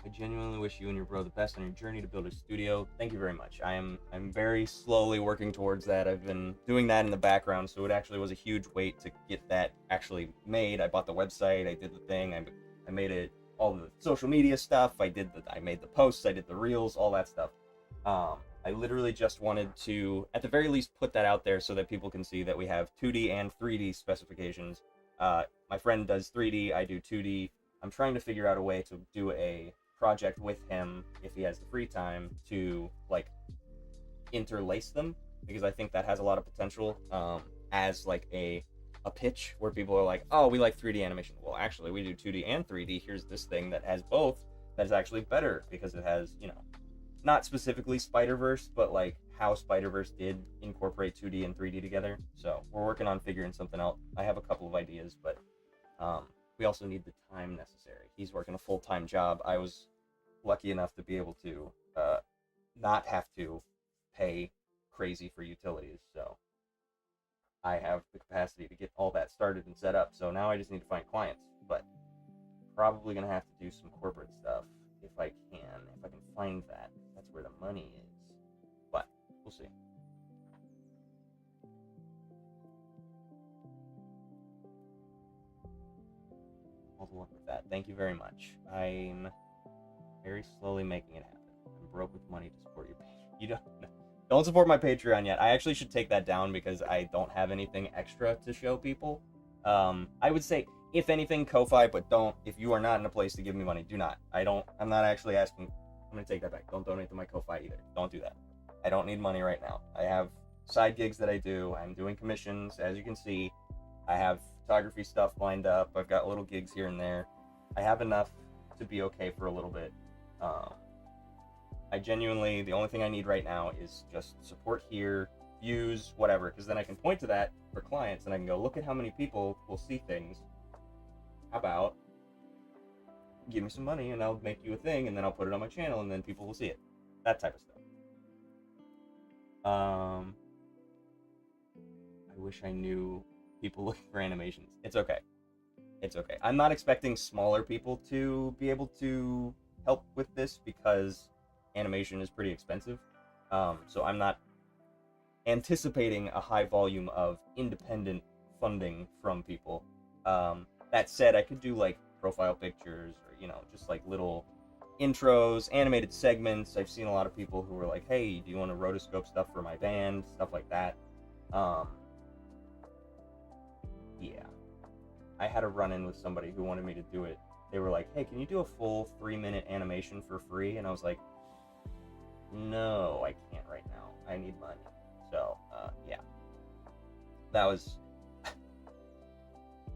I genuinely wish you and your bro the best on your journey to build a studio. Thank you very much. I'm very slowly working towards that. I've been doing that in the background, so it actually was a huge wait to get that actually made. I bought the website, I did the thing, I made it, all the social media stuff. I made the posts, I did the reels, all that stuff. I literally just wanted to, at the very least, put that out there so that people can see that we have 2D and 3D specifications. My friend does 3D, I do 2D. I'm trying to figure out a way to do a project with him, if he has the free time, to like interlace them, because I think that has a lot of potential as like a pitch where people are like, oh, we like 3D animation. Well, actually, we do 2D and 3D. Here's this thing that has both that is actually better because it has, you know, not specifically Spider-Verse, but like how Spider-Verse did incorporate 2D and 3D together. So we're working on figuring something out. I have a couple of ideas, but we also need the time necessary. He's working a full-time job. I was lucky enough to be able to not have to pay crazy for utilities, so I have the capacity to get all that started and set up. So now I just need to find clients, but probably gonna have to do some corporate stuff if I can find that. That's where the money is, but we'll see. All the luck with that. Thank you very much. I'm very slowly making it happen. I'm broke with money to support your page. You don't support my Patreon yet. I actually should take that down because I don't have anything extra to show people. I would say, if anything, Ko-Fi, but don't. If you are not in a place to give me money, do not. I'm not actually asking. I'm gonna take that back. Don't donate to my Ko-Fi either. Don't do that. I don't need money right now. I have side gigs that I do. I'm doing commissions, as you can see. I have photography stuff lined up. I've got little gigs here and there. I have enough to be okay for a little bit. I genuinely, the only thing I need right now is just support here, views, whatever, because then I can point to that for clients and I can go, look at how many people will see things. How about give me some money and I'll make you a thing and then I'll put it on my channel and then people will see it. That type of stuff. I wish I knew people looking for animations. It's okay. It's okay. I'm not expecting smaller people to be able to help with this because animation is pretty expensive. So I'm not anticipating a high volume of independent funding from people. That said, I could do like profile pictures or, just like little intros, animated segments. I've seen a lot of people who were like, hey, do you want to rotoscope stuff for my band? Stuff like that. Yeah. I had a run-in with somebody who wanted me to do it. They were like, hey, can you do a full 3-minute animation for free? And I was like, no, I can't right now. I need money. So, yeah. That was...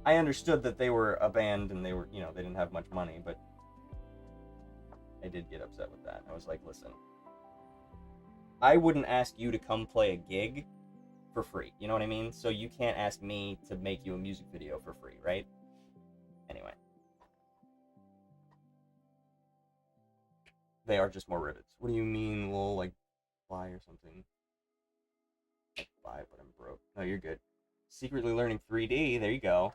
I understood that they were a band and they were, they didn't have much money, but I did get upset with that. I was like, listen, I wouldn't ask you to come play a gig for free. You know what I mean? So you can't ask me to make you a music video for free, right? Anyway. They are just more rivets. What do you mean, lol, like fly or something? Like fly, but I'm broke. No, you're good. Secretly learning 3D, there you go.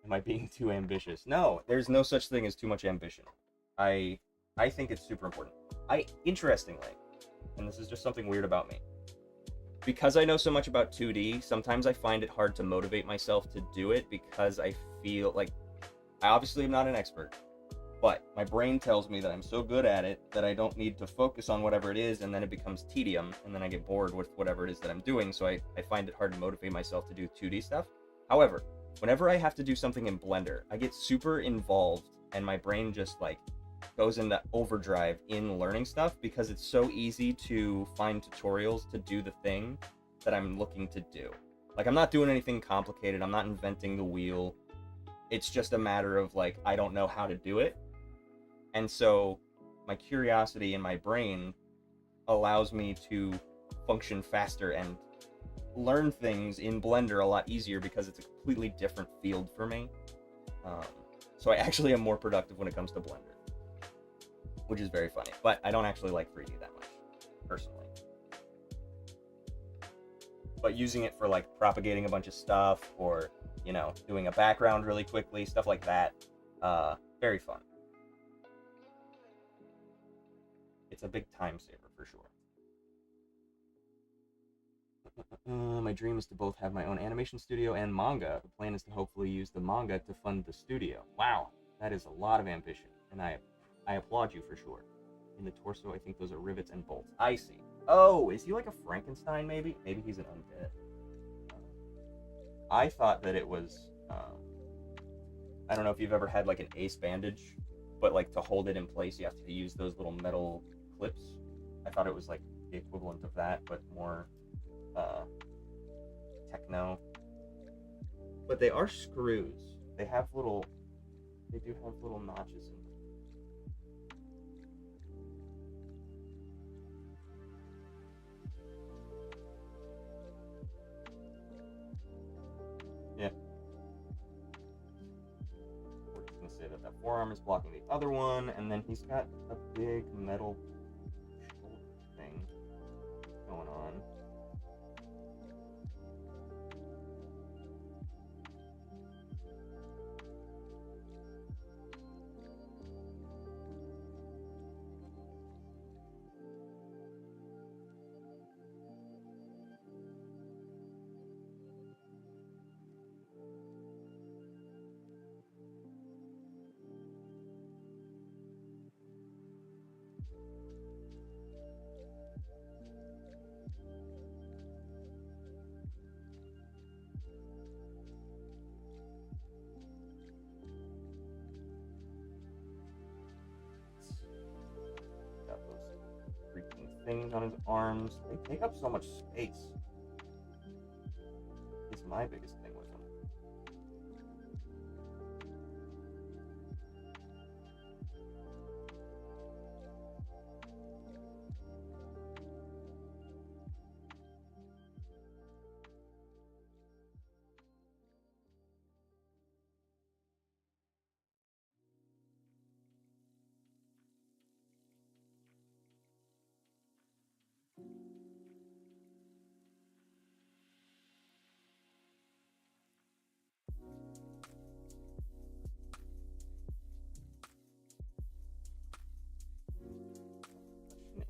Am I being too ambitious? No, there's no such thing as too much ambition. I think it's super important. Interestingly, and this is just something weird about me, because I know so much about 2D, sometimes I find it hard to motivate myself to do it because I feel like, I obviously am not an expert, but my brain tells me that I'm so good at it that I don't need to focus on whatever it is, and then it becomes tedium, and then I get bored with whatever it is that I'm doing, so I find it hard to motivate myself to do 2D stuff. However, whenever I have to do something in Blender, I get super involved, and my brain just, goes into overdrive in learning stuff because it's so easy to find tutorials to do the thing that I'm looking to do. I'm not doing anything complicated, I'm not inventing the wheel. It's just a matter of, I don't know how to do it. And so my curiosity in my brain allows me to function faster and learn things in Blender a lot easier because it's a completely different field for me. So I actually am more productive when it comes to Blender, which is very funny. But I don't actually like 3D that much, personally. But using it for propagating a bunch of stuff or, doing a background really quickly, stuff like that, very fun. It's a big time saver for sure. My dream is to both have my own animation studio and manga. The plan is to hopefully use the manga to fund the studio. Wow, that is a lot of ambition, and I applaud you for sure. In the torso, I think those are rivets and bolts. I see. Oh, is he like a Frankenstein, maybe? Maybe he's an undead. I thought that it was, I don't know if you've ever had an ace bandage, but to hold it in place, you have to use those little metal clips. I thought it was the equivalent of that, but more, techno. But they are screws. They do have little notches in them. Yeah. arm is blocking the other one, and then he's got a big metal shoulder thing going on. Got those freaking things on his arms. They take up so much space. It's my biggest thing with them.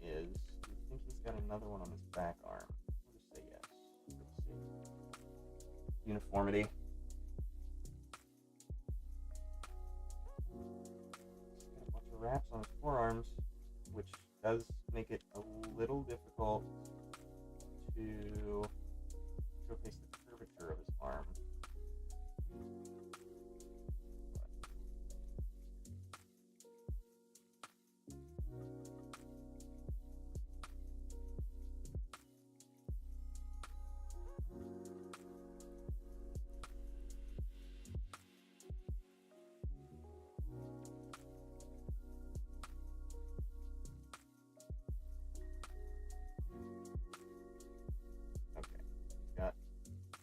Is, do you think he's got another one on his back arm? I'll just say yes. Uniformity. He's got a bunch of wraps on his forearms, which does make it a little difficult to showcase the curvature of his arm.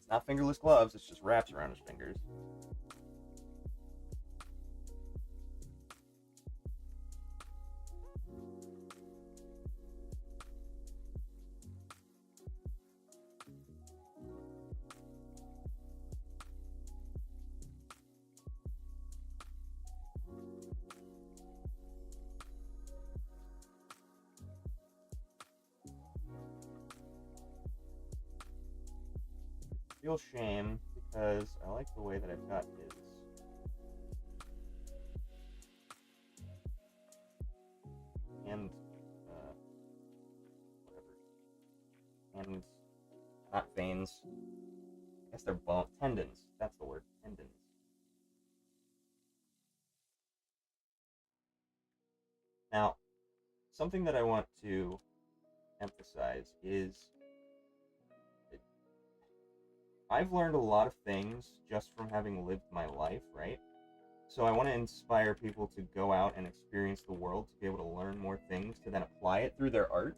Not fingerless gloves, it's just wraps around his fingers. Real shame because I like the way that I've got his and whatever, and not veins. I guess they're bone tendons. That's the word, tendons. Now, something that I want to emphasize is I've learned a lot of things just from having lived my life, right? So I want to inspire people to go out and experience the world, to be able to learn more things, to then apply it through their art.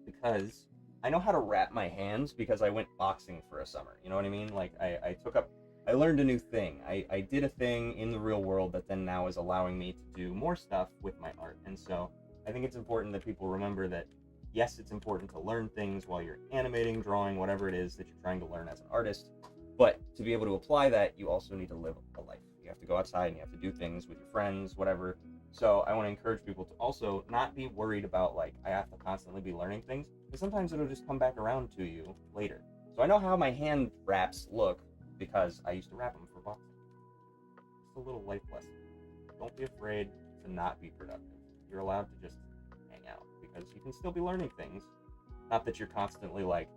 Because I know how to wrap my hands because I went boxing for a summer. You know what I mean? Like, I learned a new thing. I did a thing in the real world that then now is allowing me to do more stuff with my art. And so I think it's important that people remember that yes, it's important to learn things while you're animating, drawing, whatever it is that you're trying to learn as an artist. But to be able to apply that, you also need to live a life. You have to go outside and you have to do things with your friends, whatever. So I want to encourage people to also not be worried about, like, I have to constantly be learning things, because sometimes it'll just come back around to you later. So I know how my hand wraps look because I used to wrap them for boxing. Just a little life lesson. Don't be afraid to not be productive. You're allowed to just hang out, because you can still be learning things. Not that you're constantly like,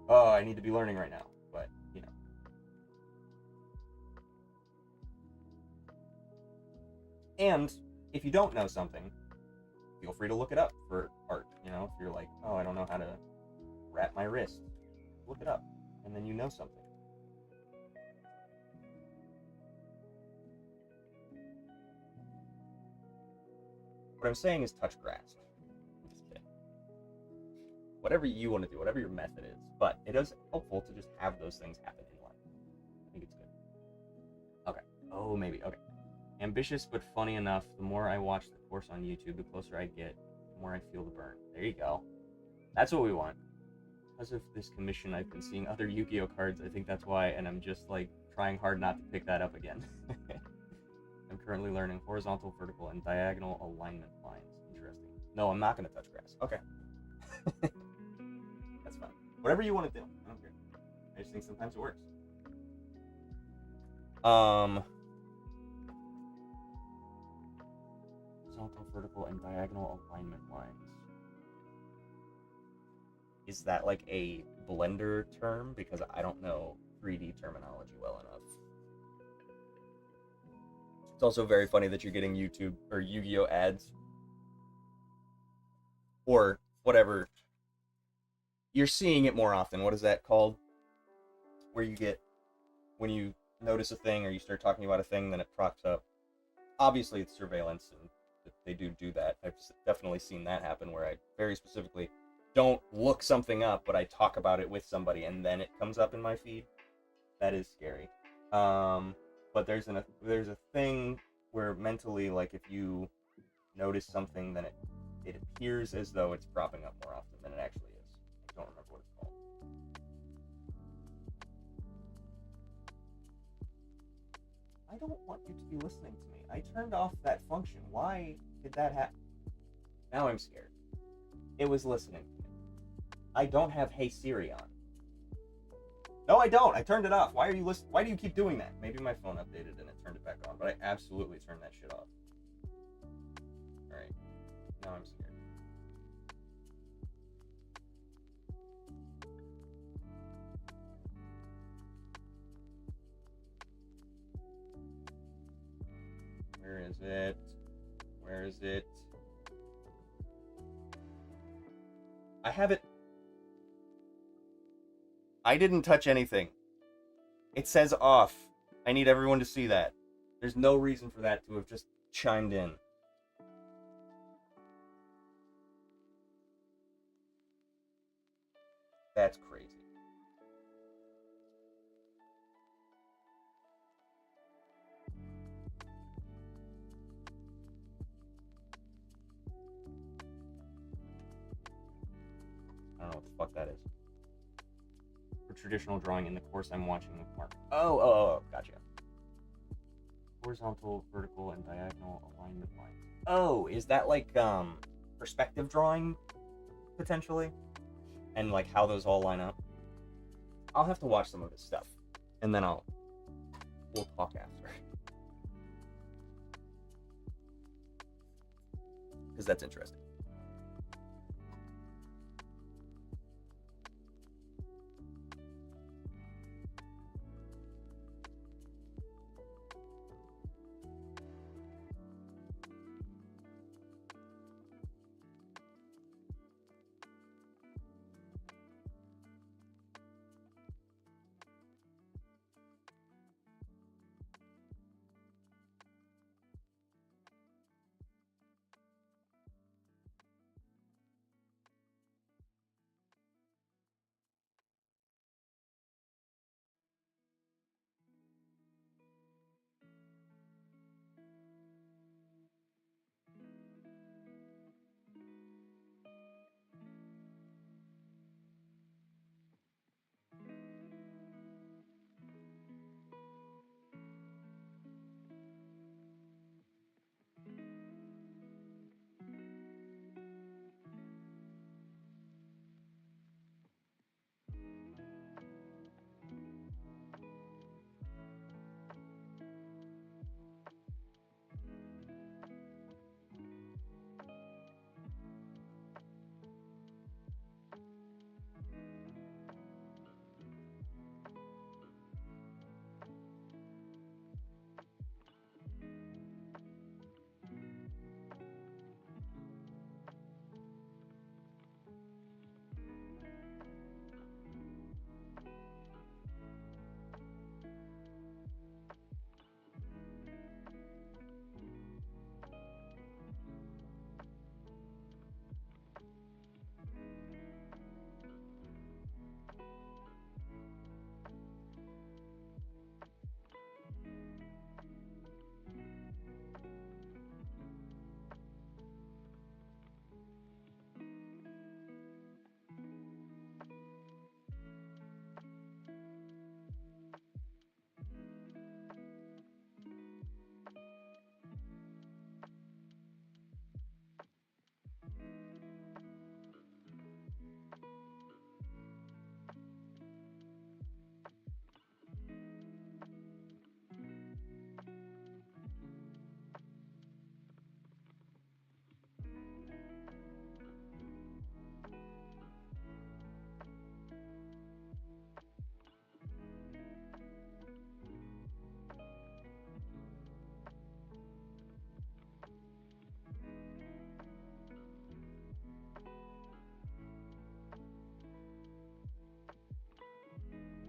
oh, I need to be learning right now, but, you know. And if you don't know something, feel free to look it up for art. You know, if you're like, oh, I don't know how to wrap my wrist, look it up, and then you know something. What I'm saying is touch grass. Just kidding. Whatever you want to do, whatever your method is, but it is helpful to just have those things happen in life. I think it's good. Okay. Oh, maybe. Okay. Ambitious but funny enough. The more I watch the course on YouTube, the closer I get, the more I feel the burn. There you go. That's what we want. Because of this commission, I've been seeing other Yu-Gi-Oh cards. I think that's why, and I'm just like trying hard not to pick that up again. I'm currently learning horizontal, vertical, and diagonal alignment lines. Interesting. No, I'm not going to touch grass. Okay. That's fine. Whatever you want to do. I don't care. I just think sometimes it works. Horizontal, vertical, and diagonal alignment lines. Is that like a Blender term? Because I don't know 3D terminology well enough. It's also very funny that you're getting YouTube or Yu-Gi-Oh ads. Or whatever. You're seeing it more often. What is that called? Where you get, when you notice a thing or you start talking about a thing, then it props up. Obviously, it's surveillance, and they do that. I've definitely seen that happen where I very specifically don't look something up, but I talk about it with somebody, and then it comes up in my feed. That is scary. But there's a thing where mentally, like, if you notice something, then it appears as though it's propping up more often than it actually is. I don't remember what it's called. I don't want you to be listening to me. I turned off that function. Why did that happen? Now I'm scared. It was listening to me. I don't have Hey Siri on. No, I don't. I turned it off. Why are you listening? Why do you keep doing that? Maybe my phone updated and it turned it back on, but I absolutely turned that shit off. Alright. Now I'm scared. Where is it? Where is it? I have it. I didn't touch anything. It says off. I need everyone to see that. There's no reason for that to have just chimed in. That's crazy. I don't know what the fuck that is. For traditional drawing in the course I'm watching with Mark. Oh, gotcha. Horizontal, vertical, and diagonal alignment lines. Oh, is that like perspective drawing potentially? And like how those all line up? I'll have to watch some of his stuff. And then we'll talk after. Because that's interesting.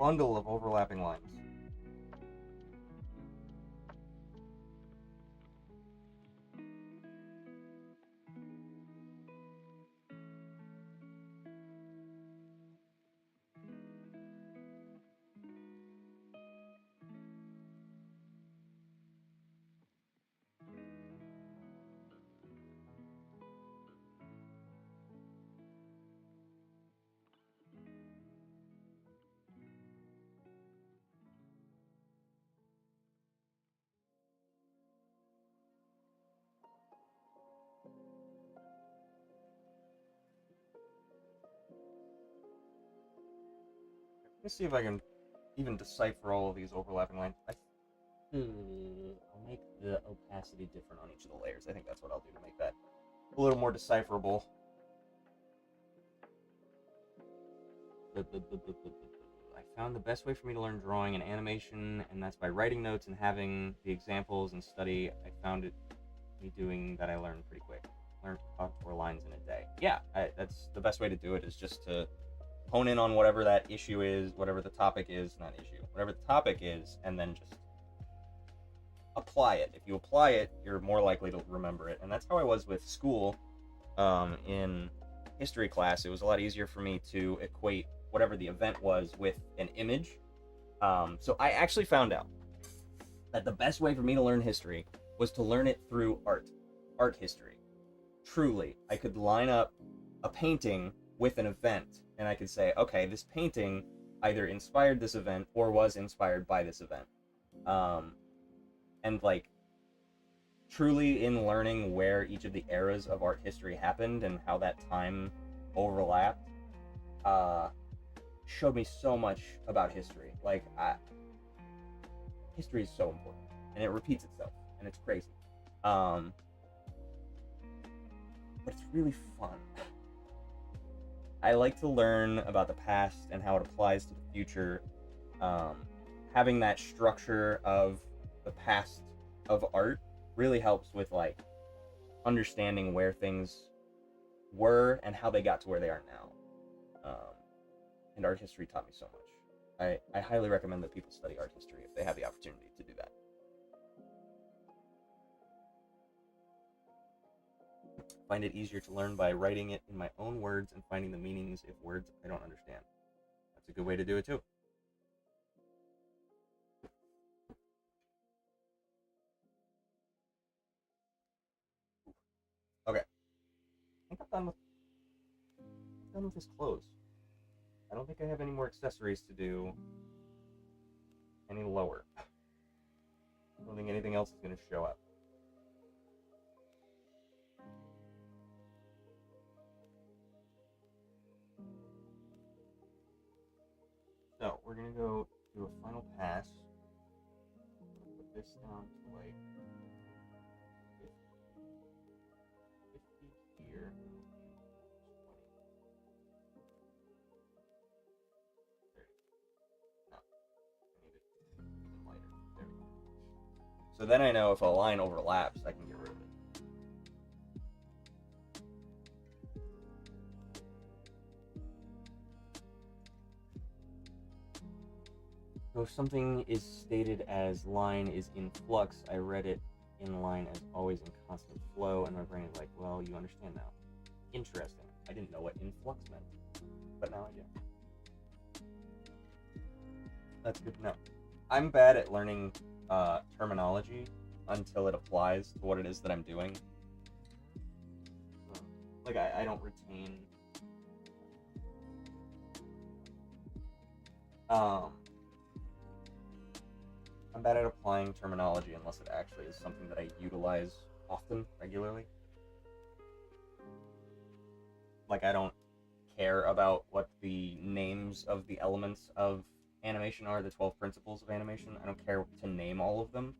bundle of overlapping lines. Let's see if I can even decipher all of these overlapping lines. I'll make the opacity different on each of the layers. I think that's what I'll do to make that a little more decipherable. I found the best way for me to learn drawing and animation, and that's by writing notes and having the examples and study. I found it me doing that. I learned pretty quick. Learned to talk 4 lines in a day. Yeah, that's the best way to do it, is just to hone in on whatever that issue is, whatever the topic is, not issue, whatever the topic is, and then just apply it. If you apply it, you're more likely to remember it. And that's how I was with school. In history class, it was a lot easier for me to equate whatever the event was with an image. So I actually found out that the best way for me to learn history was to learn it through art history. Truly, I could line up a painting with an event, and I could say, okay, this painting either inspired this event or was inspired by this event. And like, truly in learning where each of the eras of art history happened and how that time overlapped, showed me so much about history. Like, history is so important, and it repeats itself, and it's crazy. But it's really fun. I like to learn about the past and how it applies to the future. Having that structure of the past of art really helps with like understanding where things were and how they got to where they are now. And art history taught me so much. I highly recommend that people study art history if they have the opportunity to do that. Find it easier to learn by writing it in my own words and finding the meanings if words I don't understand. That's a good way to do it too. Okay. I think I'm done with this close. I don't think I have any more accessories to do any lower. I don't think anything else is going to show up. So we're gonna go do a final pass. Put this down to like 50 here. 20. There. No, I need it even lighter. There we go. So then I know if a line overlaps, I can get rid of it. So if something is stated as line is in flux, I read it in line as always in constant flow, and my brain is like, well, you understand now. Interesting. I didn't know what influx meant, but now I do. That's good to know. I'm bad at learning terminology until it applies to what it is that I'm doing. Like, I don't retain... I'm bad at applying terminology unless it actually is something that I utilize often, regularly. Like, I don't care about what the names of the elements of animation are, the 12 principles of animation. I don't care to name all of them,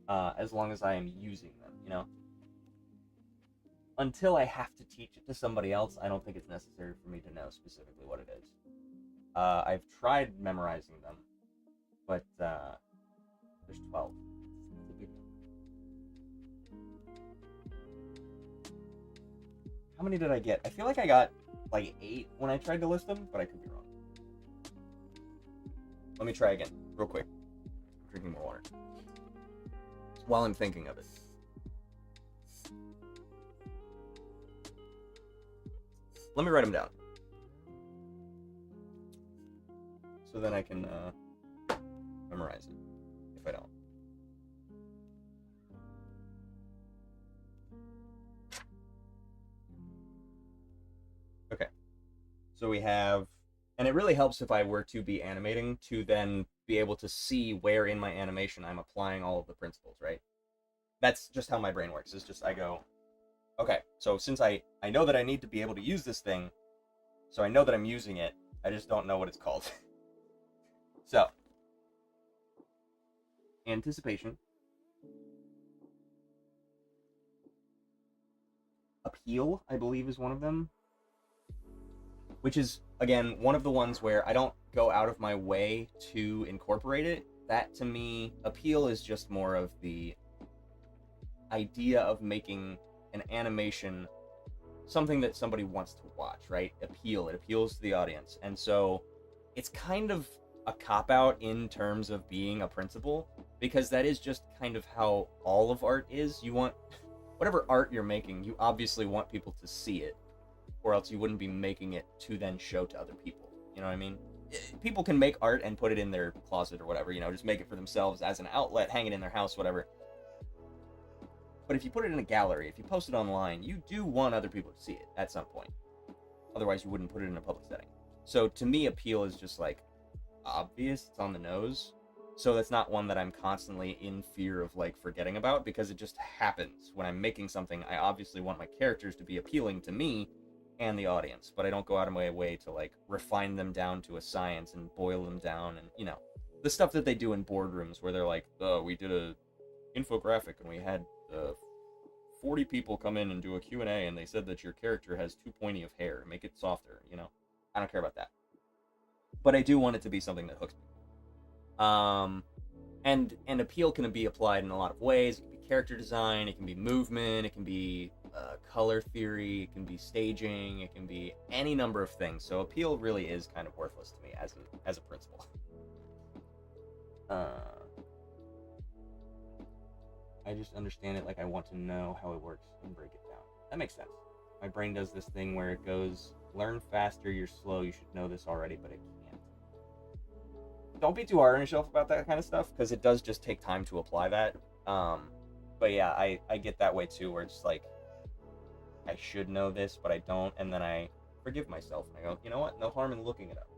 as long as I am using them, you know? Until I have to teach it to somebody else, I don't think it's necessary for me to know specifically what it is. I've tried memorizing them, but, there's 12. That's a big one. How many did I get? I feel like I got like 8 when I tried to list them, but I could be wrong. Let me try again, real quick. I'm drinking more water. While I'm thinking of it. Let me write them down. So then I can memorize it, if I don't. Okay. So we have, and it really helps if I were to be animating to then be able to see where in my animation I'm applying all of the principles, right? That's just how my brain works. It's just I go, okay, so since I know that I need to be able to use this thing, so I know that I'm using it, I just don't know what it's called. So, anticipation, appeal, I believe, is one of them, which is, again, one of the ones where I don't go out of my way to incorporate it. That, to me, appeal is just more of the idea of making an animation something that somebody wants to watch, right? Appeal, it appeals to the audience. And so it's kind of a cop-out in terms of being a principle, because that is just kind of how all of art is. You want, whatever art you're making, you obviously want people to see it, or else you wouldn't be making it to then show to other people. You know what I mean? People can make art and put it in their closet or whatever, you know, just make it for themselves as an outlet, hang it in their house, whatever. But if you put it in a gallery, if you post it online, you do want other people to see it at some point. Otherwise, you wouldn't put it in a public setting. So to me, appeal is just like obvious, it's on the nose. So that's not one that I'm constantly in fear of like forgetting about, because it just happens. When I'm making something, I obviously want my characters to be appealing to me and the audience, but I don't go out of my way to like refine them down to a science and boil them down, and you know, the stuff that they do in boardrooms where they're like, oh, we did a infographic and we had 40 people come in and do a Q&A and they said that your character has too pointy of hair, make it softer, you know. I don't care about that. But I do want it to be something that hooks people. And appeal can be applied in a lot of ways. It can be character design, it can be movement, it can be color theory, it can be staging, it can be any number of things. So appeal really is kind of worthless to me as a principle. I just understand it like I want to know how it works and break it down. That makes sense. My brain does this thing where it goes, learn faster, you're slow, you should know this already, but it can't. Don't be too hard on yourself about that kind of stuff, because it does just take time to apply that. But yeah, I get that way too, where it's like, I should know this, but I don't, and then I forgive myself, and I go, you know what, no harm in looking it up.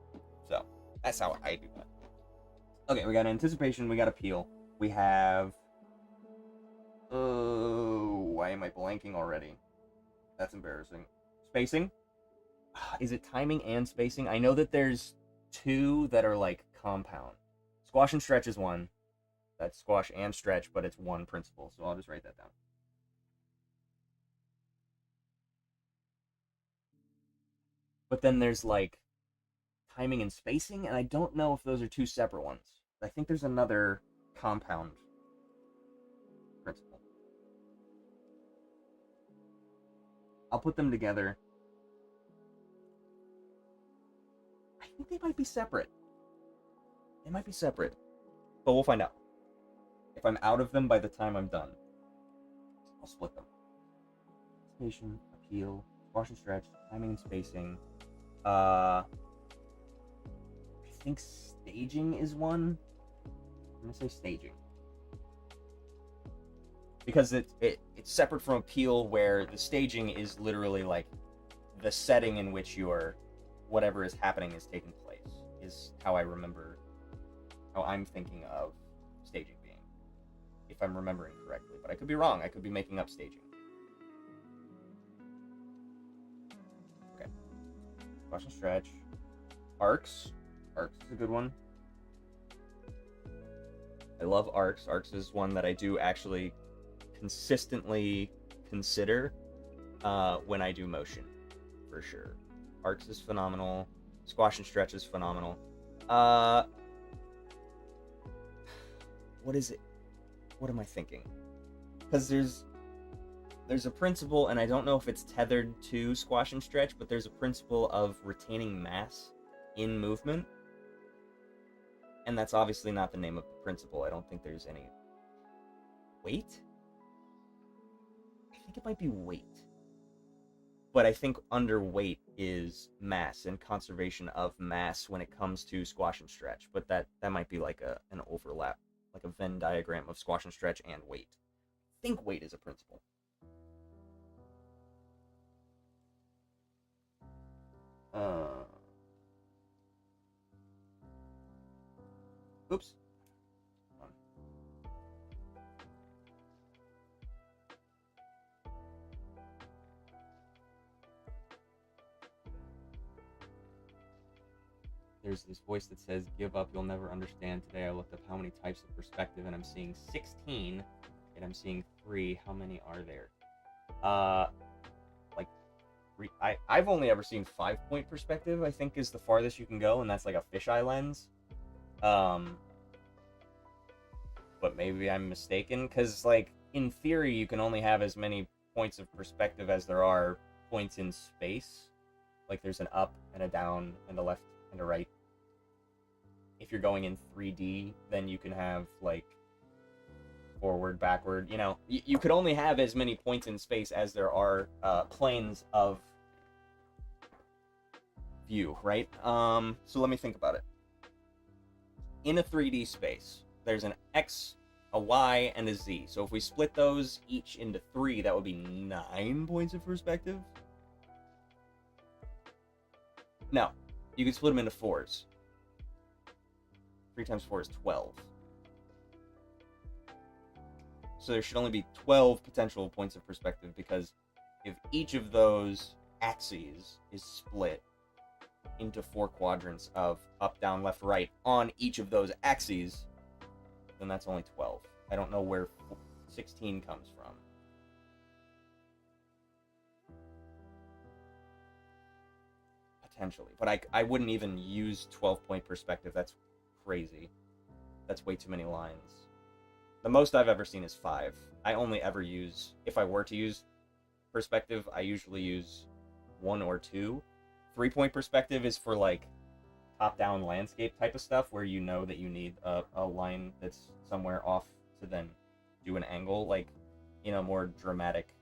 So, that's how I do that. Okay, we got anticipation, we got appeal, we have... why am I blanking already? That's embarrassing. Spacing? Is it timing and spacing? I know that there's two that are like compound. Squash and stretch is one. That's squash and stretch, but it's one principle, so I'll just write that down. But then there's like timing and spacing, and I don't know if those are two separate ones. I think there's another compound principle. I'll put them together. I think they might be separate. They might be separate. But we'll find out. If I'm out of them by the time I'm done, I'll split them. Anticipation, appeal, squash and stretch, timing and spacing. I think staging is one. I'm gonna say staging. Because it's separate from appeal, where the staging is literally like the setting in which your whatever is happening is taking place, is how I remember, how I'm thinking of staging being, if I'm remembering correctly. But I could be wrong, I could be making up staging. Okay. Squash and stretch. Arcs. Arcs is a good one. I love arcs. Arcs is one that I do actually consistently consider when I do motion, for sure. Arcs is phenomenal. Squash and stretch is phenomenal. What is it? What am I thinking? Because there's a principle, and I don't know if it's tethered to squash and stretch, but there's a principle of retaining mass in movement. And that's obviously not the name of the principle. I don't think there's any weight. I think it might be weight. But I think underweight is mass and conservation of mass when it comes to squash and stretch. But that might be like an overlap, like a Venn diagram of squash and stretch and weight. I think weight is a principle. Oops. There's this voice that says, give up, you'll never understand. Today I looked up how many types of perspective, and I'm seeing 16, and I'm seeing 3. How many are there? I've only ever seen 5-point perspective, I think is the farthest you can go, and that's like a fisheye lens. But maybe I'm mistaken, because, like, in theory, you can only have as many points of perspective as there are points in space. Like, there's an up and a down and a left and a right. If you're going in 3D, then you can have, like, forward, backward, you know. You could only have as many points in space as there are planes of view, right? So let me think about it. In a 3D space, there's an X, a Y, and a Z. So if we split those each into 3, that would be 9 points of perspective. No, you could split them into 4s. 3 times 4 is 12. So there should only be 12 potential points of perspective, because if each of those axes is split into 4 quadrants of up, down, left, right on each of those axes, then that's only 12. I don't know where 16 comes from. Potentially. But I wouldn't even use 12-point perspective. That's crazy. That's way too many lines. The most I've ever seen is 5. I only ever use, if I were to use perspective, I usually use 1 or 2. 3-point perspective is for, like, top-down landscape type of stuff, where you know that you need a line that's somewhere off to then do an angle, like, you know, more dramatic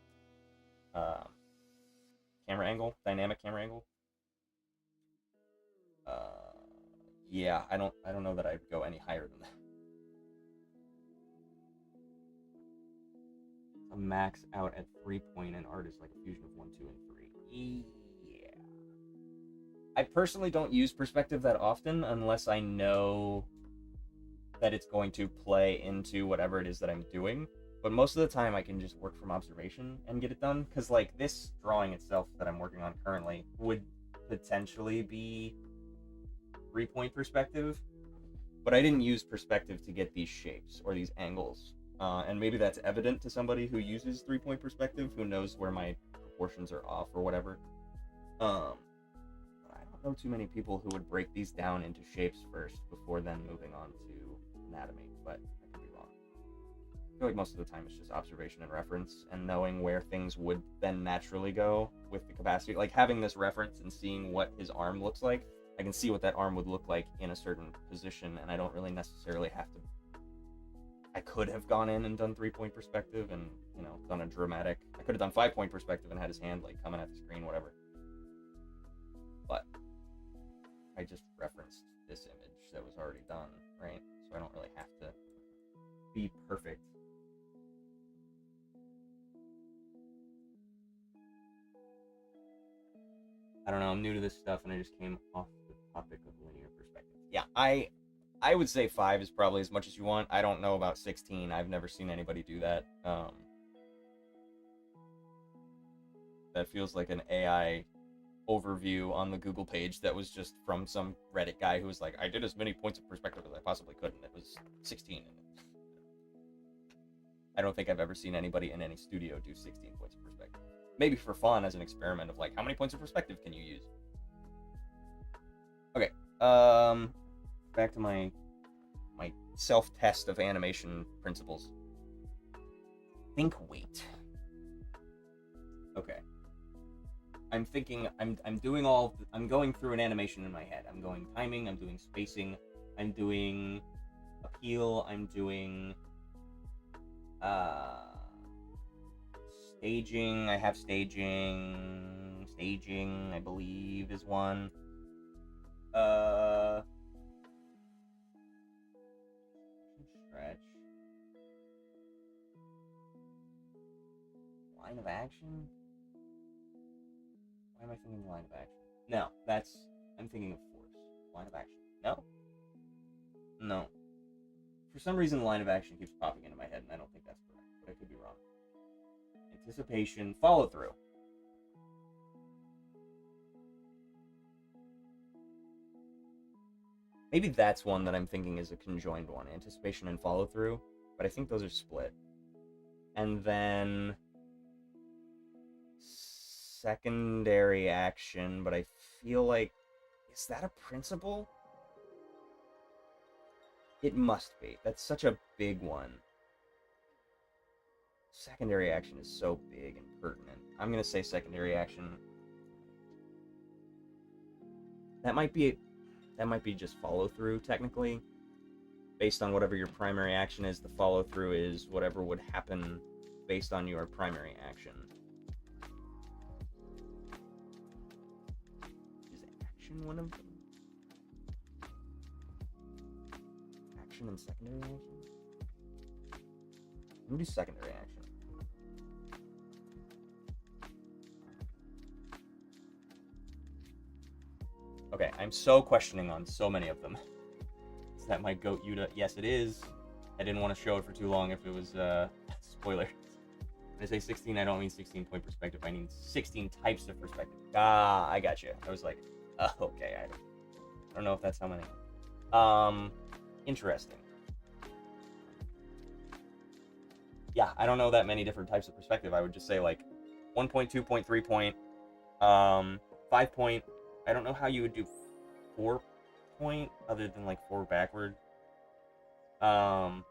camera angle, dynamic camera angle. Yeah, I don't know that I'd go any higher than that. A max out at 3-point and art is like a fusion of 1, 2, and 3. Yeah. I personally don't use perspective that often unless I know that it's going to play into whatever it is that I'm doing. But most of the time I can just work from observation and get it done. Because, like, this drawing itself that I'm working on currently would potentially be 3-point perspective. But I didn't use perspective to get these shapes or these angles. And maybe that's evident to somebody who uses 3-point perspective, who knows where my proportions are off or whatever. I don't know too many people who would break these down into shapes first before then moving on to anatomy, but I could be wrong. I feel like most of the time it's just observation and reference, and knowing where things would then naturally go with the capacity. Like, having this reference and seeing what his arm looks like, I can see what that arm would look like in a certain position, and I don't really necessarily have to. I could have gone in and done 3-point perspective and, you know, done a dramatic. I could have done 5-point perspective and had his hand, like, coming at the screen, whatever. But I just referenced this image that was already done, right? So I don't really have to be perfect. I don't know, I'm new to this stuff and I just came off the topic of linear perspective. Yeah, I would say 5 is probably as much as you want. I don't know about 16. I've never seen anybody do that. That feels like an AI overview on the Google page that was just from some Reddit guy who was like, I did as many points of perspective as I possibly could, and it was 16. I don't think I've ever seen anybody in any studio do 16 points of perspective. Maybe for fun, as an experiment of, like, how many points of perspective can you use? Okay, back to my self-test of animation principles. Think weight. Okay. I'm thinking, I'm doing I'm going through an animation in my head. I'm going timing, I'm doing spacing, I'm doing appeal, I'm doing staging. I have staging. Staging, I believe, is one. Stretch. Line of action? Why am I thinking line of action? No, I'm thinking of force. Line of action. No? No. For some reason, line of action keeps popping into my head, and I don't think that's correct, but I could be wrong. Anticipation, follow through. Maybe that's one that I'm thinking is a conjoined one, anticipation and follow through, but I think those are split. And then secondary action, but I feel like, is that a principle? It must be. That's such a big one. Secondary action is so big and pertinent. I'm gonna say secondary action. That might be just follow through technically. Based on whatever your primary action is, the follow through is whatever would happen based on your primary action. Is action one of them? Action and secondary action? I'm gonna do secondary action. Okay, I'm so questioning on so many of them. Is that my goat Yuta? Yes, it is. I didn't want to show it for too long if it was, spoilers. When I say 16, I don't mean 16-point perspective. I mean 16 types of perspective. Ah, I got you. I was like, okay, I don't know if that's how many. Interesting. Yeah, I don't know that many different types of perspective. I would just say, like, 1 point, 2 point, 3 point, 5 point. I don't know how you would do 4 point other than, like, 4 backward. And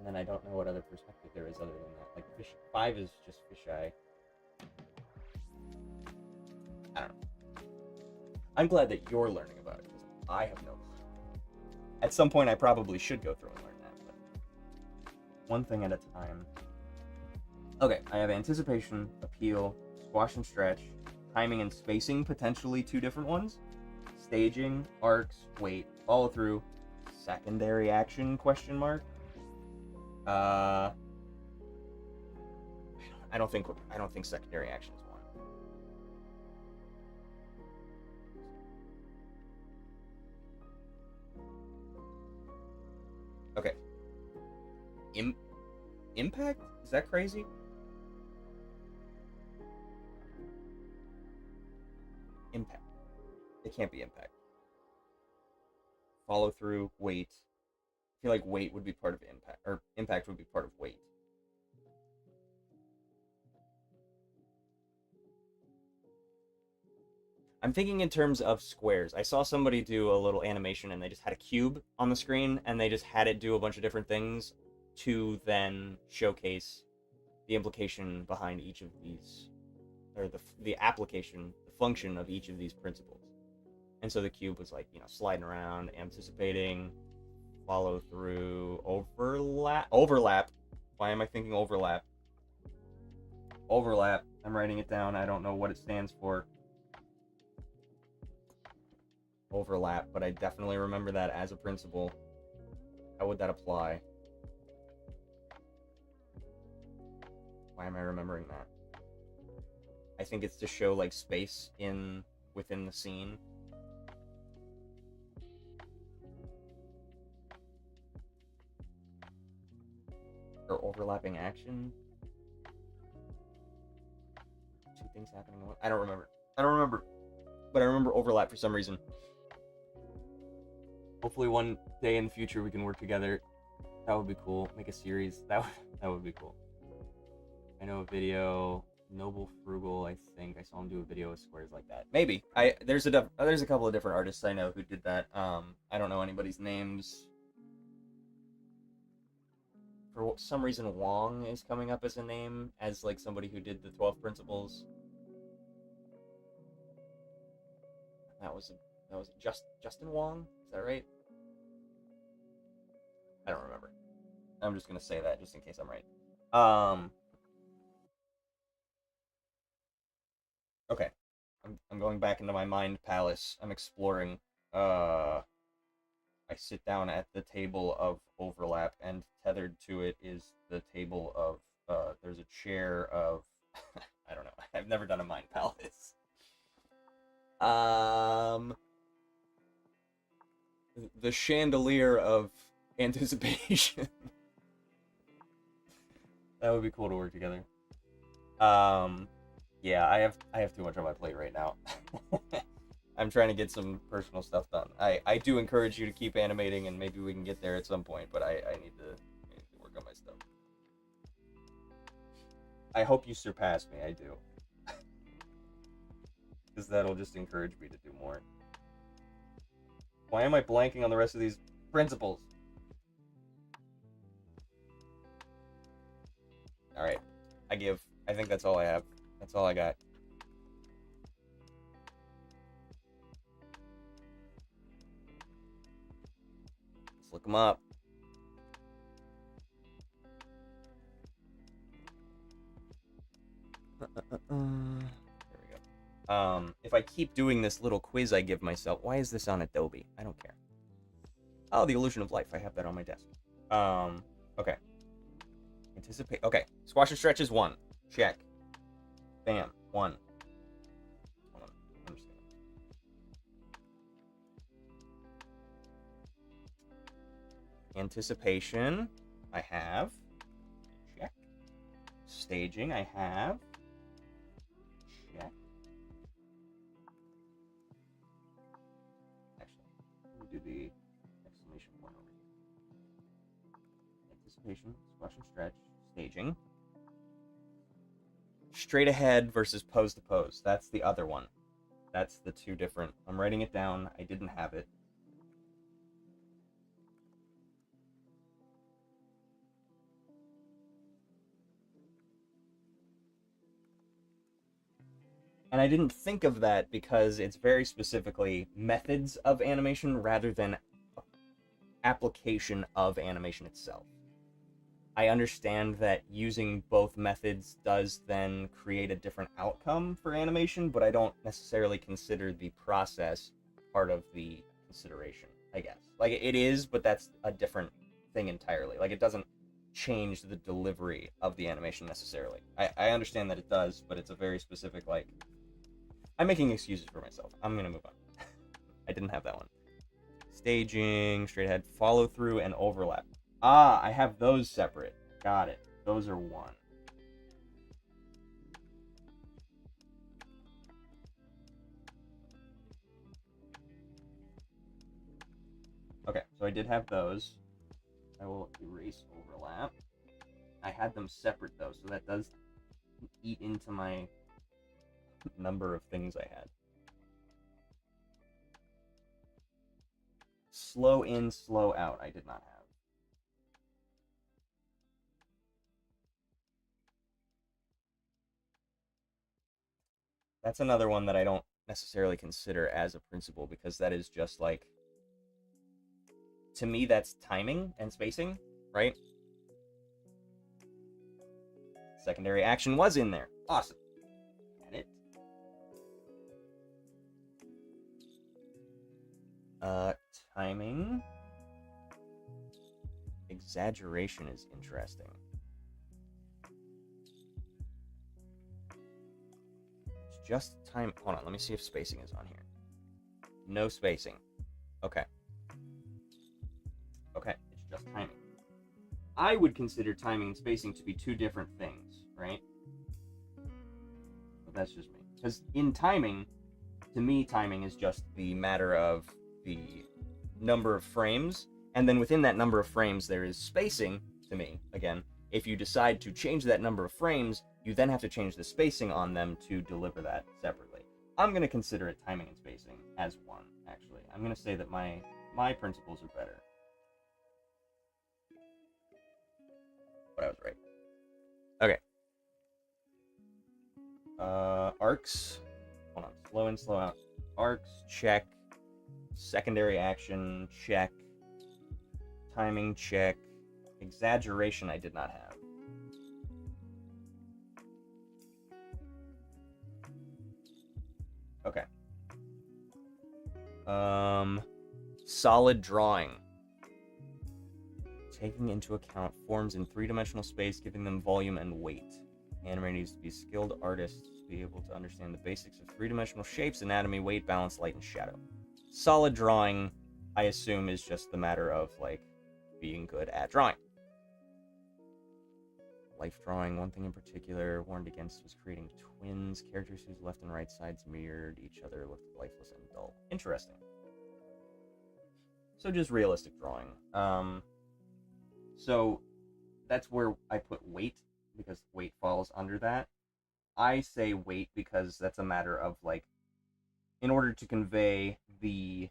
then I don't know what other perspective there is other than that. Like, 5 is just fisheye. I don't know. I'm glad that you're learning about it, because I have no clue. At some point, I probably should go through and learn that, but one thing at a time. Okay, I have anticipation, appeal, squash and stretch, timing and spacing, potentially 2 different ones, staging, arcs, wait, follow through, secondary action, question mark. I don't think secondary action is one. Okay. Impact? Is that crazy? Impact. It can't be impact. Follow through, wait. I feel like wait would be part of impact, or impact would be part of wait. I'm thinking in terms of squares. I saw somebody do a little animation and they just had a cube on the screen and they just had it do a bunch of different things to then showcase the implication behind each of these, or the application, the function of each of these principles. And so the cube was like, sliding around, anticipating, follow through, overlap. Why am I thinking overlap? Overlap. I'm writing it down. I don't know what it stands for. Overlap, but I definitely remember that as a principle. How would that apply? Why am I remembering that? I think it's to show like space within the scene. Or overlapping action. 2 things happening at once. I don't remember. But I remember overlap for some reason. Hopefully one day in the future we can work together. That would be cool. Make a series. That would be cool. I know a video, Noble Frugal, I think. I saw him do a video with squares like that. Maybe. There's a couple of different artists I know who did that. I don't know anybody's names. For some reason, Wong is coming up as a name, as like somebody who did the 12 principles. That was Justin Wong. Is that right? I don't remember. I'm just gonna say that just in case I'm right. Okay. I'm going back into my mind palace. I'm exploring. I sit down at the table of overlap, and tethered to it is the table of. There's a chair of. I don't know. I've never done a mind palace. The chandelier of anticipation. That would be cool to work together. Yeah, I have too much on my plate right now. I'm trying to get some personal stuff done. I do encourage you to keep animating, and maybe we can get there at some point, but I need to work on my stuff. I hope you surpass me, I do. Because that'll just encourage me to do more. Why am I blanking on the rest of these principles? Alright, I think that's all I have. That's all I got. Let's look them up. There we go. If I keep doing this little quiz I give myself, why is this on Adobe? I don't care. Oh, the illusion of life. I have that on my desk. Okay. Anticipate. Okay. Squash and stretch is 1. Check. Bam. 1. Hold on. I'm just gonna... Anticipation. I have. Check. Staging. I have. Check. Actually, let me do the exclamation point over here. Anticipation. Squash and stretch. Staging. Straight ahead versus pose to pose. That's the other one. That's the two different. I'm writing it down. I didn't have it. And I didn't think of that because it's very specifically methods of animation rather than application of animation itself. I understand that using both methods does then create a different outcome for animation, but I don't necessarily consider the process part of the consideration, I guess. Like, it is, but that's a different thing entirely. Like, it doesn't change the delivery of the animation necessarily. I understand that it does, but it's a very specific, like... I'm making excuses for myself. I'm gonna move on. I didn't have that one. Staging, straight ahead, follow through, and overlap. Ah, I have those separate. Got it. Those are 1. Okay, so I did have those. I will erase overlap. I had them separate though, so that does eat into my number of things I had. Slow in, slow out, I did not have. That's another one that I don't necessarily consider as a principle because that is just like, to me, that's timing and spacing, right? Secondary action was in there. Awesome. Edit. Timing. Exaggeration is interesting. It's just time. Hold on, let me see if spacing is on here. No spacing. Okay. Okay, it's just timing. I would consider timing and spacing to be two different things, right? But that's just me. Because in timing, to me, timing is just the matter of the number of frames, and then within that number of frames, there is spacing, to me, again. If you decide to change that number of frames, you then have to change the spacing on them to deliver that separately. I'm going to consider it timing and spacing as one, actually. I'm going to say that my principles are better. But I was right. Okay. Arcs. Hold on. Slow in, slow out. Arcs, check. Secondary action, check. Timing, check. Exaggeration, I did not have. Okay. Solid drawing. Taking into account forms in three-dimensional space, giving them volume and weight. Animator needs to be skilled artists to be able to understand the basics of three-dimensional shapes, anatomy, weight, balance, light, and shadow. Solid drawing, I assume, is just the matter of, like, being good at drawing. Life drawing, one thing in particular warned against was creating twins, characters whose left and right sides mirrored each other, looked lifeless and dull. Interesting. So just realistic drawing. So that's where I put weight, because weight falls under that. I say weight because that's a matter of, like, in order to convey the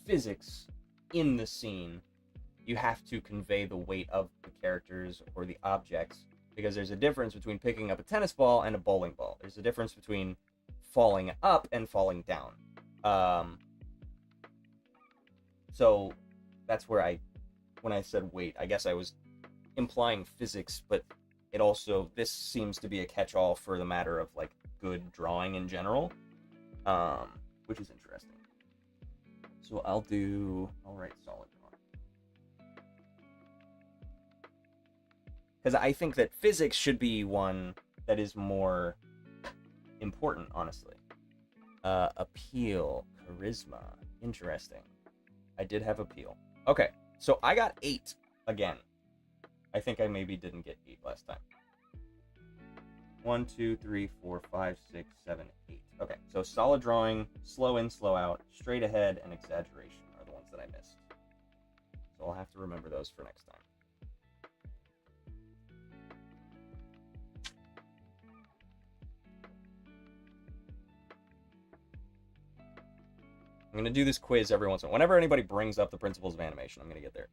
physics in the scene, you have to convey the weight of the characters or the objects, because there's a difference between picking up a tennis ball and a bowling ball. There's a difference between falling up and falling down. So that's where when I said weight, I guess I was implying physics, but it also, this seems to be a catch-all for the matter of, like, good drawing in general, which is interesting. So I'll write solid drawing. Because I think that physics should be one that is more important, honestly. Appeal, charisma, interesting. I did have appeal. Okay, so I got 8 again. I think I maybe didn't get 8 last time. 1, 2, 3, 4, 5, 6, 7, 8. Okay, so solid drawing, slow in, slow out, straight ahead, and exaggeration are the ones that I missed. So I'll have to remember those for next time. I'm going to do this quiz every once in a while. Whenever anybody brings up the principles of animation, I'm going to get there.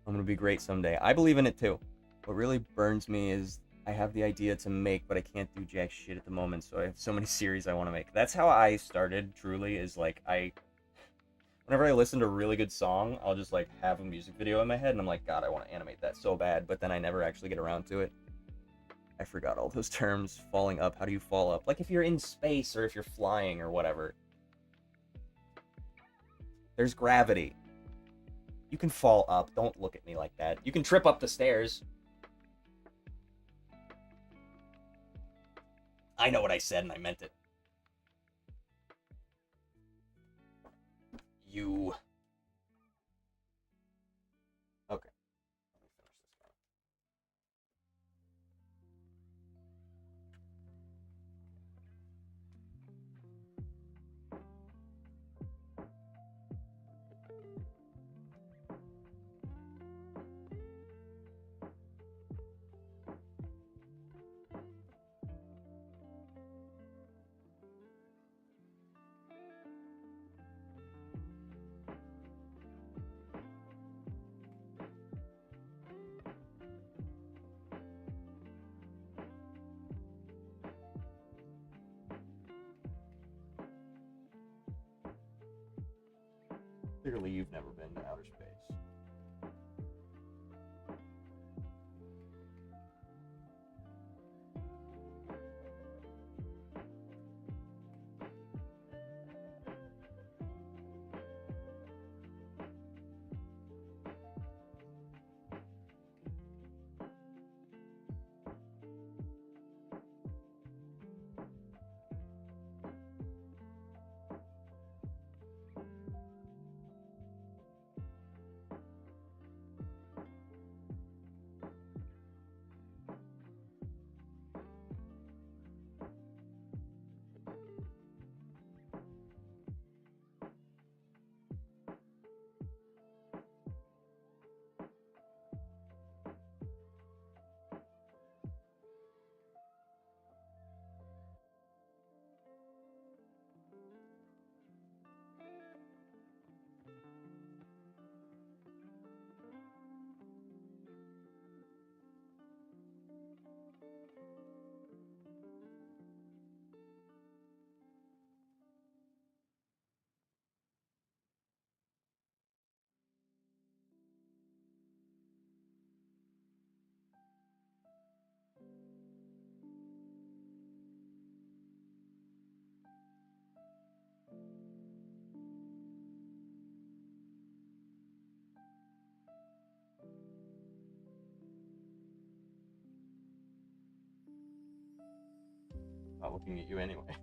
I'm going to be great someday. I believe in it too. What really burns me is I have the idea to make, but I can't do jack shit at the moment, so I have so many series I want to make. That's how I started, truly, is like, whenever I listen to a really good song, I'll just, like, have a music video in my head, and I'm like, God, I want to animate that so bad, but then I never actually get around to it. I forgot all those terms. Falling up, how do you fall up? Like, if you're in space, or if you're flying, or whatever. There's gravity. You can fall up. Don't look at me like that. You can trip up the stairs. I know what I said and I meant it. You. Okay. Let me finish this one. Clearly, you've never been to outer space. Not looking at you anyway.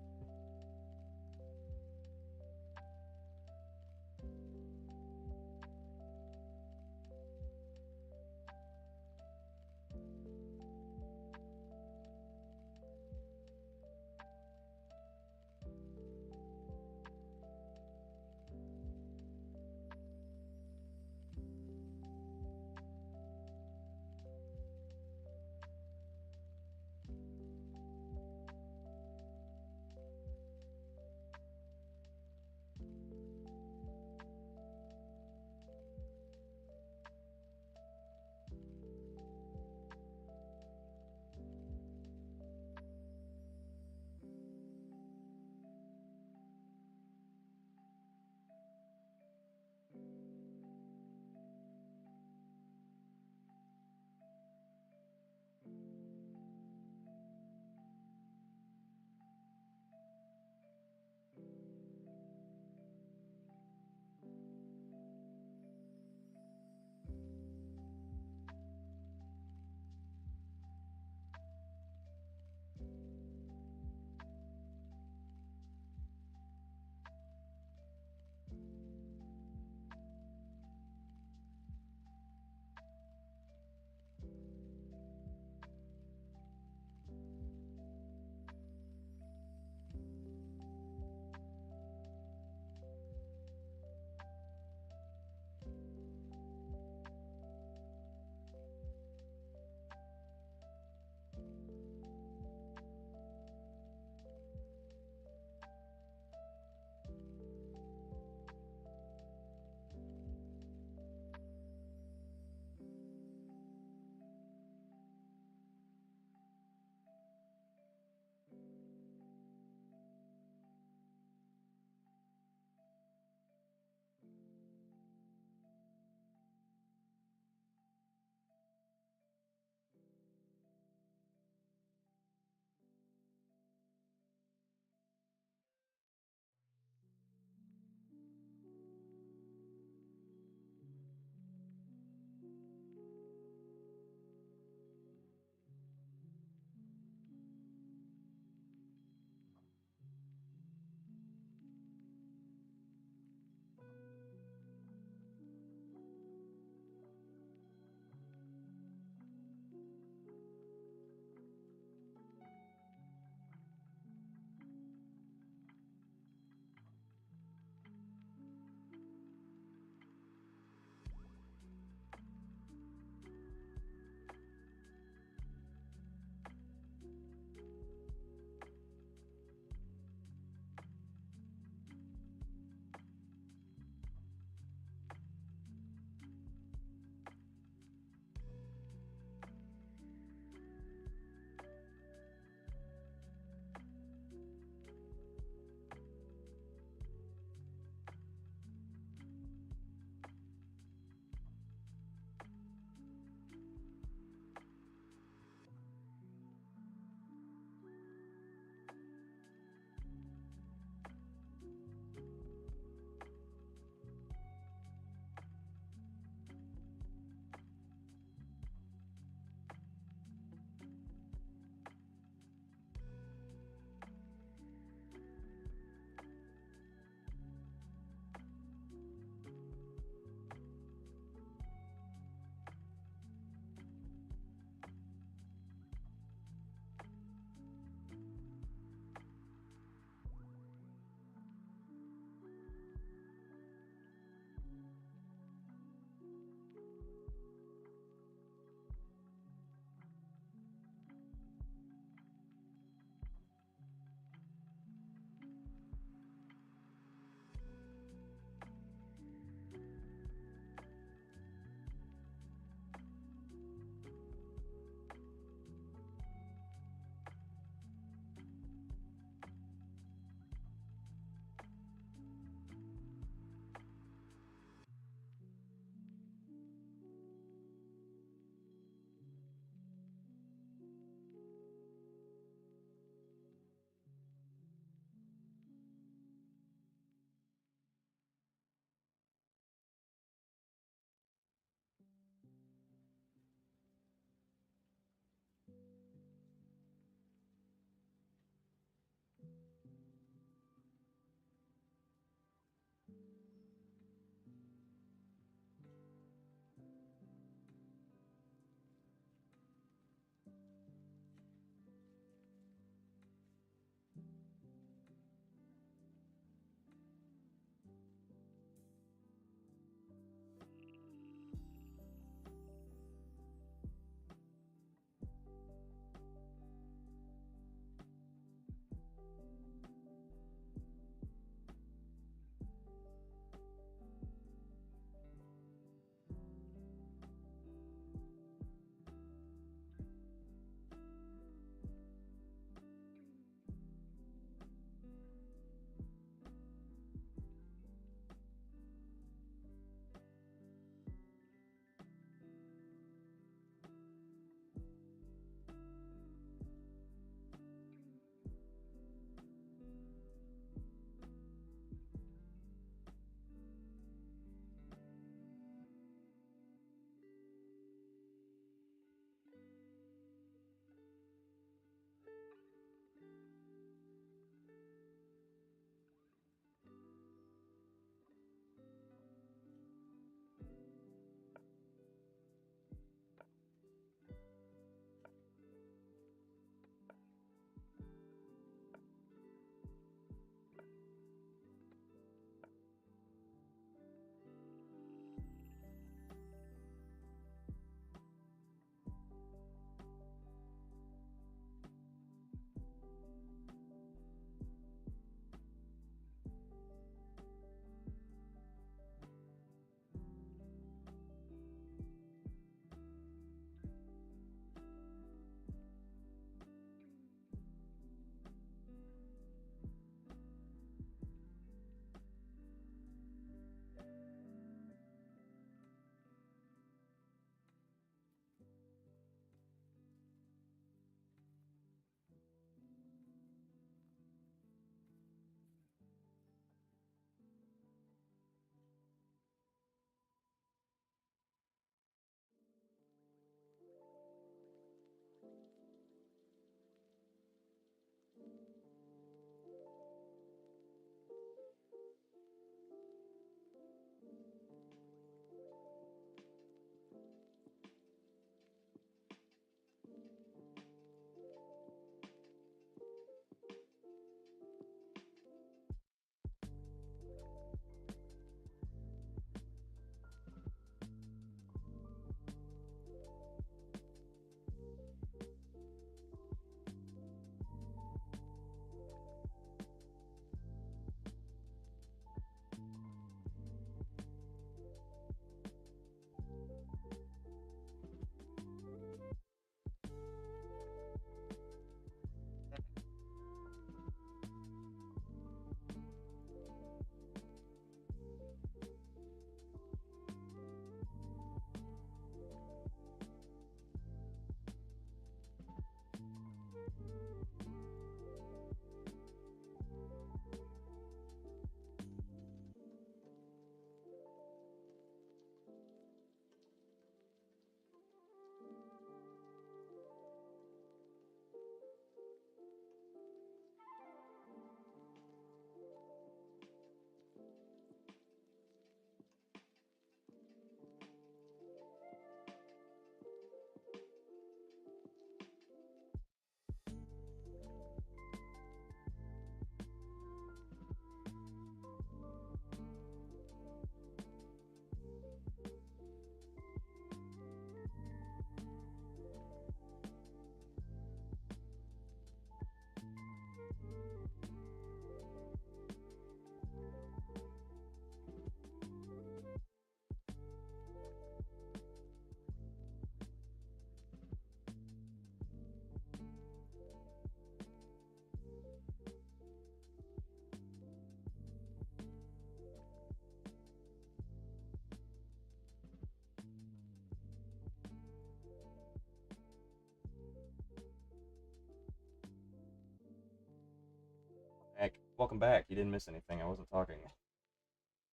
Welcome back. You didn't miss anything. I wasn't talking.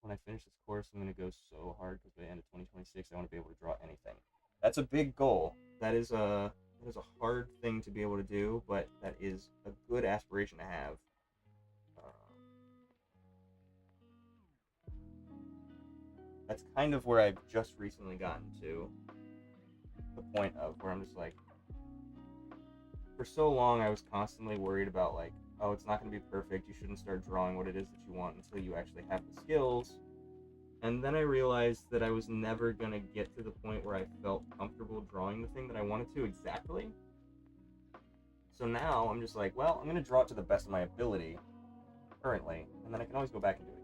When I finish this course, I'm going to go so hard because by the end of 2026, I want to be able to draw anything. That's a big goal. That is a hard thing to be able to do, but that is a good aspiration to have. That's kind of where I've just recently gotten to. The point of where I'm just like, for so long I was constantly worried about like, oh, it's not going to be perfect, you shouldn't start drawing what it is that you want until you actually have the skills. And then I realized that I was never going to get to the point where I felt comfortable drawing the thing that I wanted to exactly. So now I'm just like, well, I'm going to draw it to the best of my ability currently, and then I can always go back and do it again.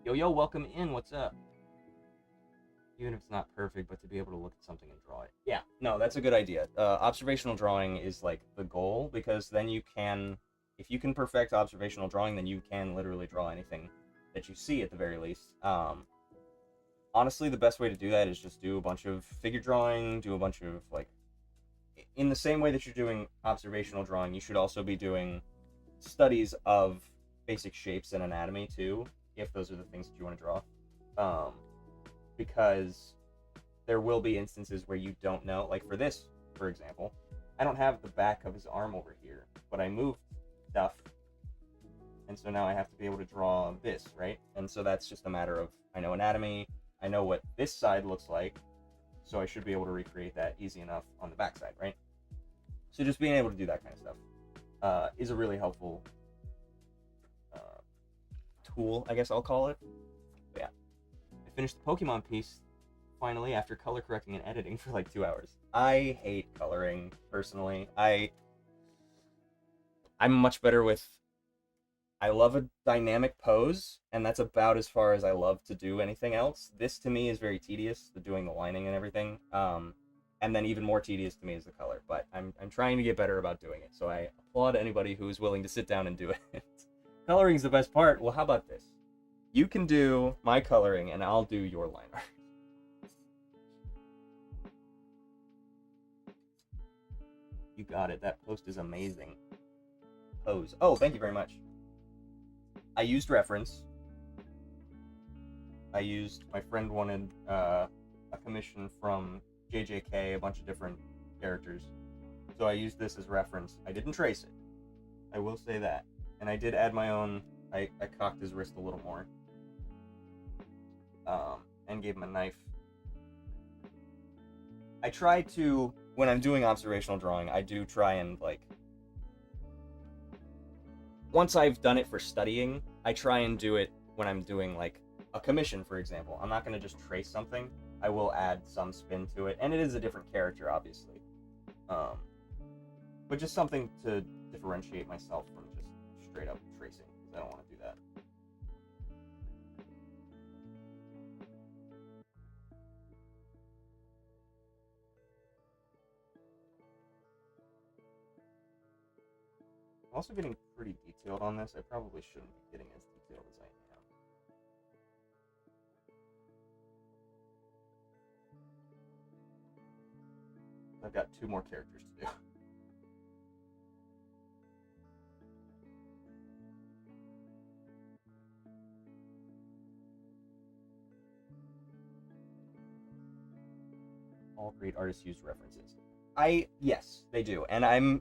Yo, welcome in. What's up? Even if it's not perfect, but to be able to look at something and draw it. Yeah, no, that's a good idea. Observational drawing is like the goal, because then you can, if you can perfect observational drawing, then you can literally draw anything that you see at the very least. Honestly, the best way to do that is just do a bunch of figure drawing, do a bunch of like, in the same way that you're doing observational drawing, you should also be doing studies of basic shapes and anatomy too, if those are the things that you want to draw. Because there will be instances where you don't know, like for this, for example, I don't have the back of his arm over here, but I moved stuff, and so now I have to be able to draw this, right? And so that's just a matter of, I know anatomy, I know what this side looks like, so I should be able to recreate that easy enough on the back side, right? So just being able to do that kind of stuff is a really helpful tool, I guess I'll call it. But yeah. I finished the Pokemon piece finally after color correcting and editing for like 2 hours. I hate coloring, personally. I'm much better with, I love a dynamic pose, and that's about as far as I love to do anything else. This to me is very tedious, the doing the lining and everything. and then even more tedious to me is the color. But I'm trying to get better about doing it, so I applaud anybody who is willing to sit down and do it. Coloring is the best part. Well, how about this? You can do my coloring, and I'll do your line art. You got it. That post is amazing. Pose. Oh, thank you very much. I used reference. My friend wanted a commission from JJK, a bunch of different characters. So I used this as reference. I didn't trace it. I will say that. And I did add my own. I cocked his wrist a little more. And gave him a knife. I try to, when I'm doing observational drawing, I do try and, like, once I've done it for studying, I try and do it when I'm doing, like, a commission, for example. I'm not going to just trace something. I will add some spin to it, and it is a different character, obviously. But just something to differentiate myself from just straight up tracing, because I don't want to do that. I'm also getting pretty detailed on this. I probably shouldn't be getting as detailed as I am. I've got 2 more characters to do. All great artists use references. Yes, they do. And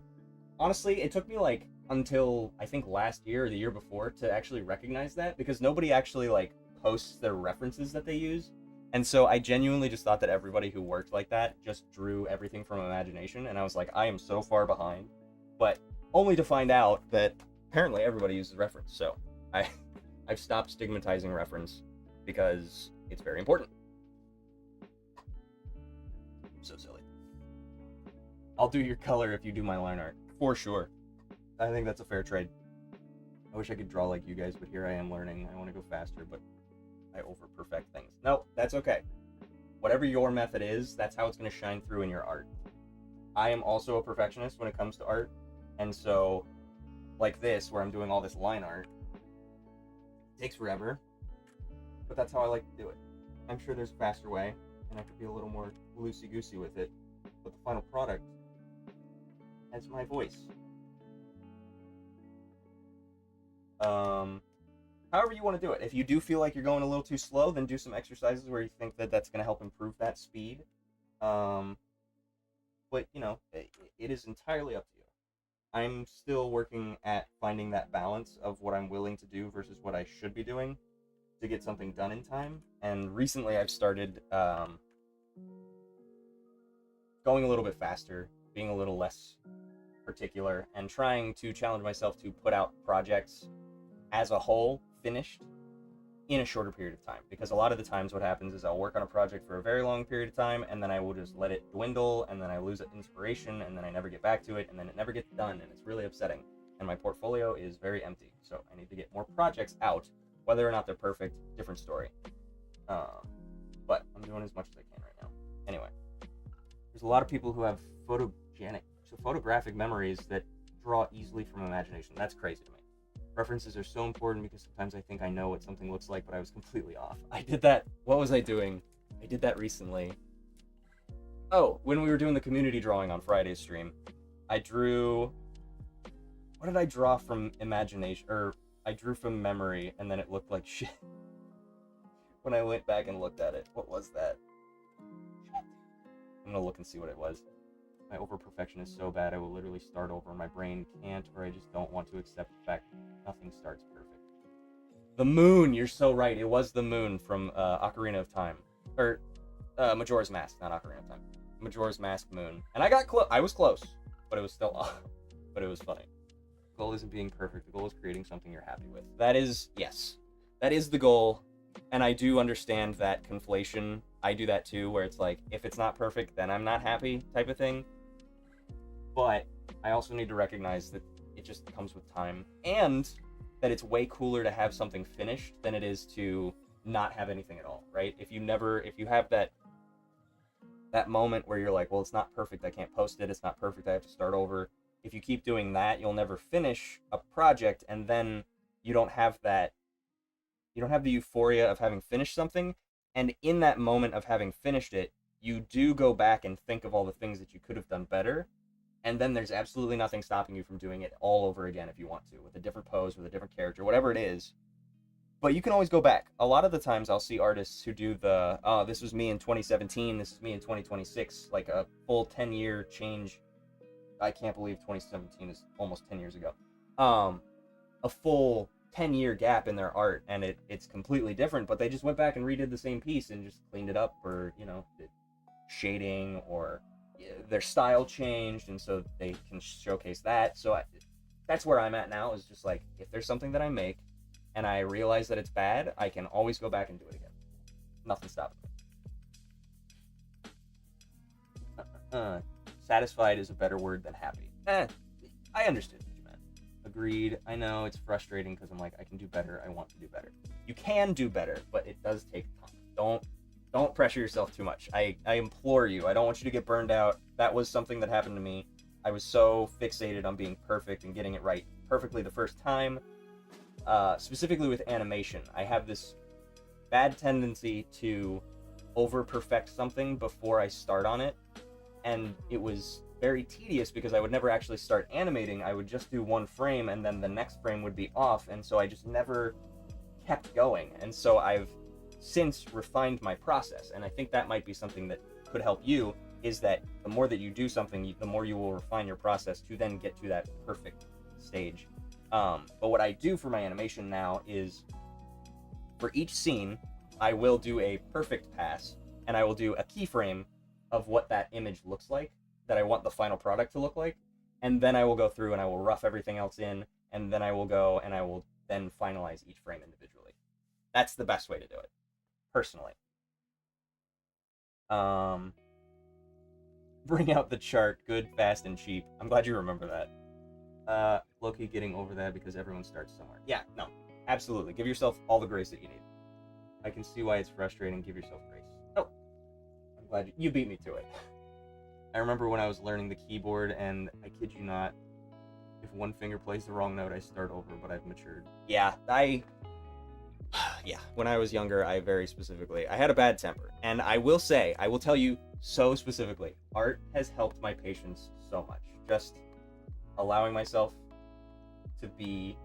honestly, it took me like until I think last year or the year before to actually recognize that, because nobody actually like posts their references that they use. And so I genuinely just thought that everybody who worked like that just drew everything from imagination, and I was like, I am so far behind. But only to find out that apparently everybody uses reference. So I've stopped stigmatizing reference because it's very important. So silly. I'll do your color if you do my line art. For sure. I think that's a fair trade. I wish I could draw like you guys, but here I am learning. I want to go faster, but I over-perfect things. No, that's okay. Whatever your method is, that's how it's going to shine through in your art. I am also a perfectionist when it comes to art, and so, like this, where I'm doing all this line art, it takes forever, but that's how I like to do it. I'm sure there's a faster way, and I could be a little more loosey-goosey with it, but the final product has my voice. However you want to do it. If you do feel like you're going a little too slow, then do some exercises where you think that that's going to help improve that speed. But, you know, it is entirely up to you. I'm still working at finding that balance of what I'm willing to do versus what I should be doing to get something done in time. And recently I've started going a little bit faster, being a little less particular, and trying to challenge myself to put out projects as a whole finished in a shorter period of time. Because a lot of the times what happens is I'll work on a project for a very long period of time, and then I will just let it dwindle, and then I lose inspiration, and then I never get back to it, and then it never gets done, and it's really upsetting. And my portfolio is very empty, so I need to get more projects out. Whether or not they're perfect, different story. But I'm doing as much as I can right now. Anyway, there's a lot of people who have photographic memories that draw easily from imagination. That's crazy to me. References are so important because sometimes I think I know what something looks like, but I was completely off. I did that. What was I doing? I did that recently. Oh, when we were doing the community drawing on Friday's stream, I drew. What did I draw from imagination? Or I drew from memory, and then it looked like shit. When I went back and looked at it, what was that? I'm gonna look and see what it was. My over-perfection is so bad, I will literally start over. My brain can't, or I just don't want to accept the fact nothing starts perfect. The moon! You're so right. It was the moon from Ocarina of Time. Or, Majora's Mask, not Ocarina of Time. Majora's Mask moon. And I got close. I was close, but it was still off. But it was funny. The goal isn't being perfect. The goal is creating something you're happy with. That is, yes. That is the goal. And I do understand that conflation. I do that too, where it's like, if it's not perfect, then I'm not happy type of thing. But I also need to recognize that it just comes with time, and that it's way cooler to have something finished than it is to not have anything at all, right? If you have that, that moment where you're like, well, it's not perfect, I can't post it, it's not perfect, I have to start over. If you keep doing that, you'll never finish a project, and then you don't have that, you don't have the euphoria of having finished something. And in that moment of having finished it, you do go back and think of all the things that you could have done better. And then there's absolutely nothing stopping you from doing it all over again if you want to, with a different pose, with a different character, whatever it is. But you can always go back. A lot of the times I'll see artists who do the, oh, this was me in 2017, this is me in 2026, like a full 10-year change. I can't believe 2017 is almost 10 years ago. A full 10-year gap in their art, and it's completely different, but they just went back and redid the same piece and just cleaned it up, or, you know, shading, or their style changed, and so they can showcase that. So that's where I'm at now, is just like, if there's something that I make and I realize that it's bad, I can always go back and do it again. Nothing stopping me. Satisfied is a better word than happy. I understood what you meant. Agreed. I know it's frustrating because I'm like, I can do better. I want to do better. You can do better, but it does take time. Don't pressure yourself too much. I implore you. I don't want you to get burned out. That was something that happened to me. I was so fixated on being perfect and getting it right perfectly the first time. Specifically with animation, I have this bad tendency to over-perfect something before I start on it. And it was very tedious because I would never actually start animating. I would just do one frame and then the next frame would be off, and so I just never kept going. And so I've since refined my process, and I think that might be something that could help you, is that the more that you do something, the more you will refine your process to then get to that perfect stage. But what I do for my animation now is, for each scene, I will do a perfect pass, and I will do a keyframe of what that image looks like, that I want the final product to look like, and then I will go through and I will rough everything else in, and then I will go and I will then finalize each frame individually. That's the best way to do it, personally. Bring out the chart, good, fast, and cheap. I'm glad you remember that. Low-key getting over that because everyone starts somewhere. Yeah, no, absolutely. Give yourself all the grace that you need. I can see why it's frustrating. Give yourself grace. Oh, I'm glad you beat me to it. I remember when I was learning the keyboard, and I kid you not, if one finger plays the wrong note, I start over, but I've matured. Yeah, when I was younger, I had a bad temper. And I will tell you so specifically, art has helped my patience so much. Just allowing myself to be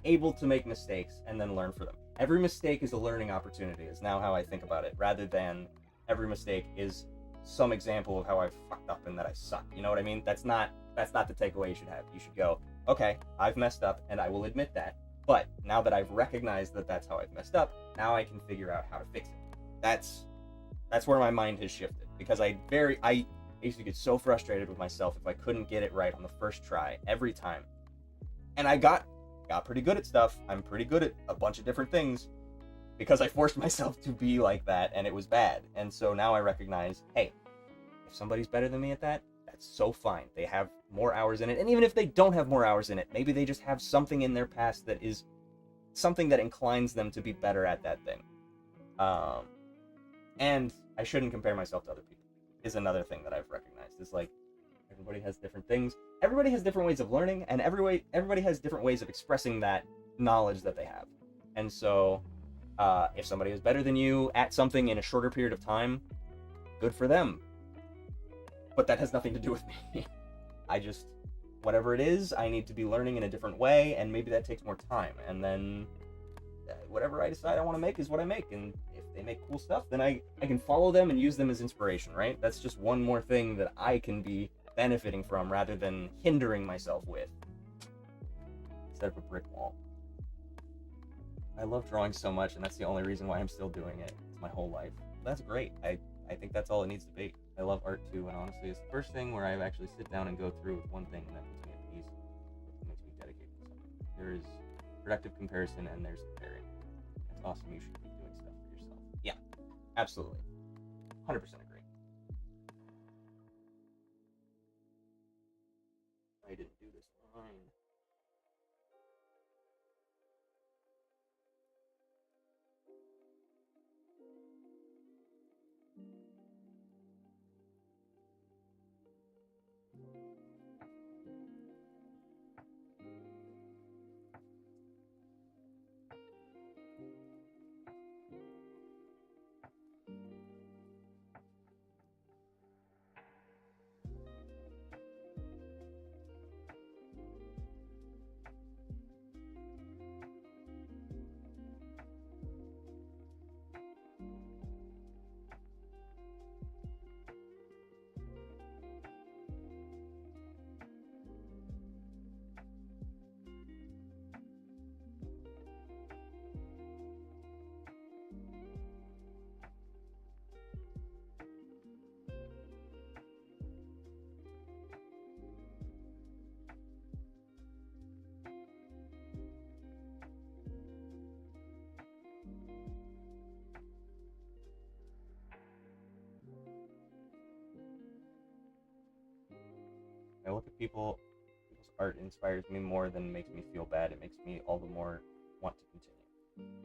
able to make mistakes and then learn from them. Every mistake is a learning opportunity, is now how I think about it, rather than every mistake is some example of how I fucked up and that I suck. You know what I mean? That's not the takeaway you should have. You should go, okay, I've messed up and I will admit that. But now that I've recognized that that's how I've messed up, now I can figure out how to fix it. That's where my mind has shifted, because I used to get so frustrated with myself if I couldn't get it right on the first try every time. And I got pretty good at stuff. I'm pretty good at a bunch of different things because I forced myself to be like that, and it was bad. And so now I recognize, hey, if somebody's better than me at that, that's so fine. They have more hours in it. And even if they don't have more hours in it, maybe they just have something in their past that is something that inclines them to be better at that thing. And I shouldn't compare myself to other people, is another thing that I've recognized. Is like, everybody has different things. Everybody has different ways of learning, and everybody has different ways of expressing that knowledge that they have. And so, if somebody is better than you at something in a shorter period of time, good for them. But that has nothing to do with me. Whatever it is, I need to be learning in a different way, and maybe that takes more time. And then whatever I decide I want to make is what I make. And if they make cool stuff, then I can follow them and use them as inspiration, right? That's just one more thing that I can be benefiting from rather than hindering myself with, instead of a brick wall. I love drawing so much, and that's the only reason why I'm still doing it. It's my whole life. That's great. I think that's all it needs to be. I love art too, and honestly, it's the first thing where I actually sit down and go through with one thing, and that puts me at peace. It makes me dedicate to something. There is productive comparison, and there's comparing. That's awesome. You should keep doing stuff for yourself. Yeah, absolutely. 100% agree. I didn't do this line. look at people's art, inspires me more than makes me feel bad. It makes me all the more want to continue.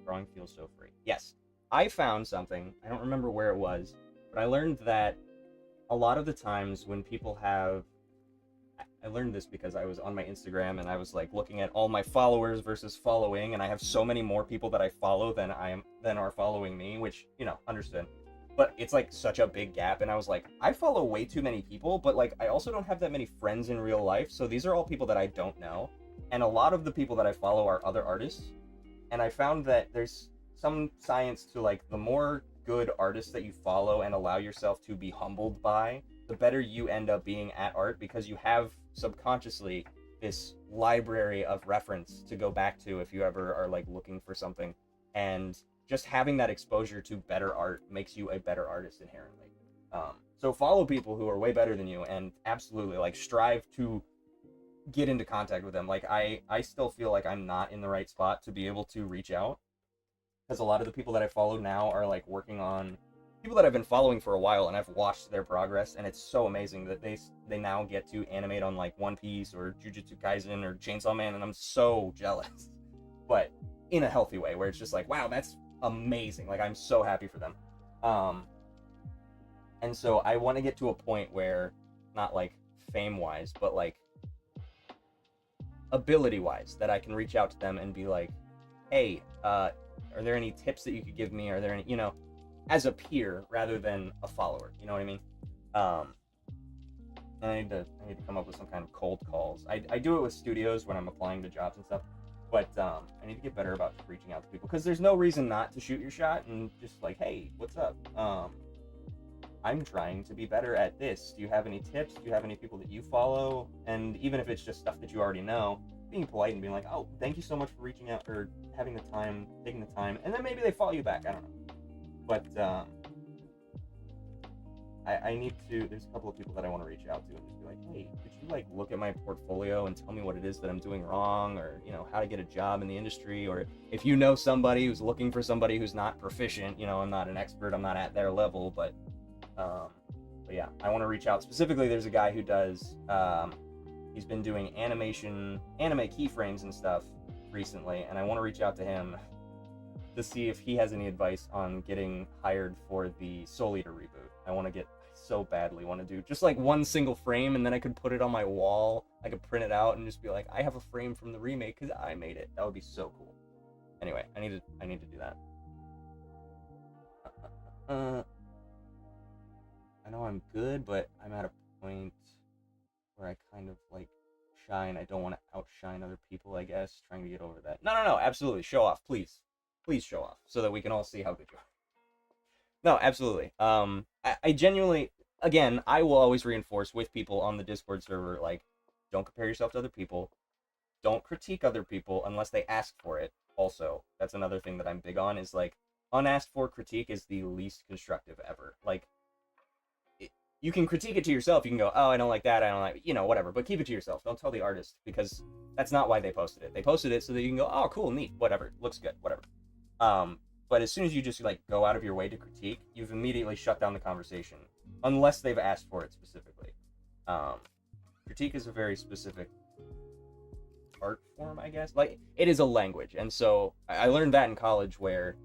Drawing feels so free. Yes, I found something. I don't remember where it was, but I learned that a lot of the times when people have, I learned this because I was on my Instagram and I was like looking at all my followers versus following, and I have so many more people that I follow than are following me, which, you know, understood. But it's like such a big gap, and I was like, I follow way too many people, but like I also don't have that many friends in real life, so these are all people that I don't know. And a lot of the people that I follow are other artists, and I found that there's some science to like the more good artists that you follow and allow yourself to be humbled by, the better you end up being at art, because you have subconsciously this library of reference to go back to if you ever are like looking for something. And just having that exposure to better art makes you a better artist inherently. So follow people who are way better than you, and absolutely like strive to get into contact with them. Like I still feel like I'm not in the right spot to be able to reach out, because a lot of the people that I follow now are like working on people that I've been following for a while, and I've watched their progress, and it's so amazing that they now get to animate on like One Piece or Jujutsu Kaisen or Chainsaw Man, and I'm so jealous, but in a healthy way, where it's just like, wow, that's amazing. Like I'm so happy for them. And so I want to get to a point where, not like fame wise, but like ability wise, that I can reach out to them and be like, hey, are there any tips that you could give me? Are there any, you know, as a peer rather than a follower, you know what I mean? And I need to come up with some kind of cold calls. I do it with studios when I'm applying to jobs and stuff, but I need to get better about reaching out to people, because there's no reason not to shoot your shot and just like, hey, what's up? I'm trying to be better at this. Do you have any tips? Do you have any people that you follow? And even if it's just stuff that you already know, being polite and being like, oh, thank you so much for reaching out, or having the time, taking the time, and then maybe they follow you back. I don't know. But I need to, there's a couple of people that I want to reach out to and just be like, hey, could you like look at my portfolio and tell me what it is that I'm doing wrong, or, you know, how to get a job in the industry, or if you know somebody who's looking for somebody who's not proficient, you know, I'm not an expert, I'm not at their level, but yeah, I want to reach out. Specifically, there's a guy who does, he's been doing anime keyframes and stuff recently, and I want to reach out to him to see if he has any advice on getting hired for the Soul Eater reboot. I so badly want to do just like one single frame, and then I could put it on my wall. I could print it out and just be like, I have a frame from the remake because I made it. That would be so cool. Anyway, I need to do that. I know I'm good, but I'm at a point where I kind of like shine. I don't want to outshine other people, I guess. Trying to get over that. No, absolutely. Show off, please. Please show off so that we can all see how good you are. No, absolutely. I genuinely, again, I will always reinforce with people on the Discord server, like, don't compare yourself to other people. Don't critique other people unless they ask for it. Also, that's another thing that I'm big on, is like, unasked for critique is the least constructive ever. Like, you can critique it to yourself. You can go, oh, I don't like that, I don't like, you know, whatever. But keep it to yourself. Don't tell the artist, because that's not why they posted it. They posted it so that you can go, oh, cool, neat, whatever, looks good, whatever. But as soon as you just like go out of your way to critique, you've immediately shut down the conversation, unless they've asked for it specifically. Critique is a very specific art form, I guess. Like, it is a language, and so I learned that in college, where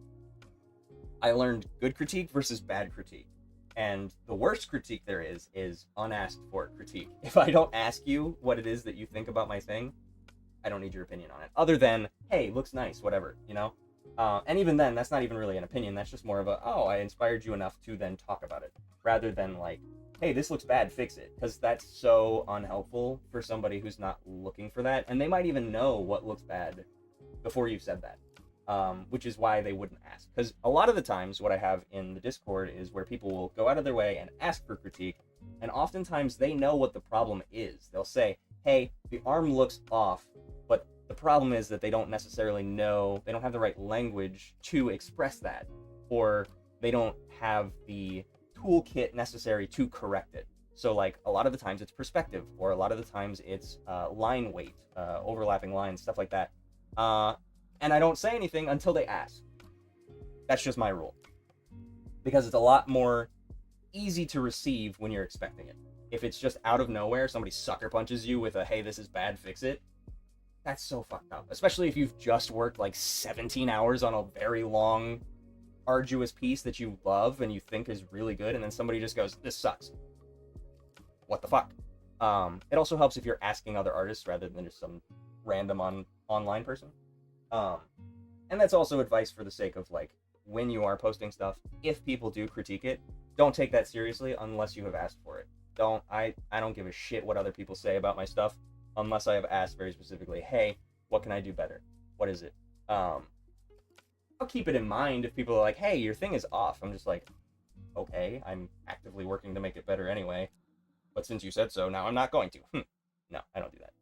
I learned good critique versus bad critique. And the worst critique there is unasked for critique. If I don't ask you what it is that you think about my thing, I don't need your opinion on it. Other than, hey, looks nice, whatever, you know? And even then, that's not even really an opinion. That's just more of a, oh, I inspired you enough to then talk about it. Rather than like, hey, this looks bad, fix it. Because that's so unhelpful for somebody who's not looking for that. And they might even know what looks bad before you've said that. Which is why they wouldn't ask. Because a lot of the times what I have in the Discord is where people will go out of their way and ask for critique, and oftentimes they know what the problem is. They'll say, hey, the arm looks off, but the problem is that they don't necessarily know, they don't have the right language to express that, or they don't have the toolkit necessary to correct it. So like a lot of the times it's perspective, or a lot of the times it's line weight, overlapping lines, stuff like that. And I don't say anything until they ask. That's just my rule. Because it's a lot more easy to receive when you're expecting it. if it's just out of nowhere, somebody sucker punches you with a, hey, this is bad, fix it, that's so fucked up. Especially if you've just worked like 17 hours on a very long, arduous piece that you love and you think is really good, and then somebody just goes, this sucks. What the fuck? It also helps if you're asking other artists rather than just some random online person. And that's also advice for the sake of, like, when you are posting stuff, if people do critique it, don't take that seriously unless you have asked for it. I don't give a shit what other people say about my stuff unless I have asked very specifically, hey, what can I do better? What is it? I'll keep it in mind if people are like, hey, your thing is off. I'm just like, okay, I'm actively working to make it better anyway. But since you said so, now I'm not going to. No, I don't do that.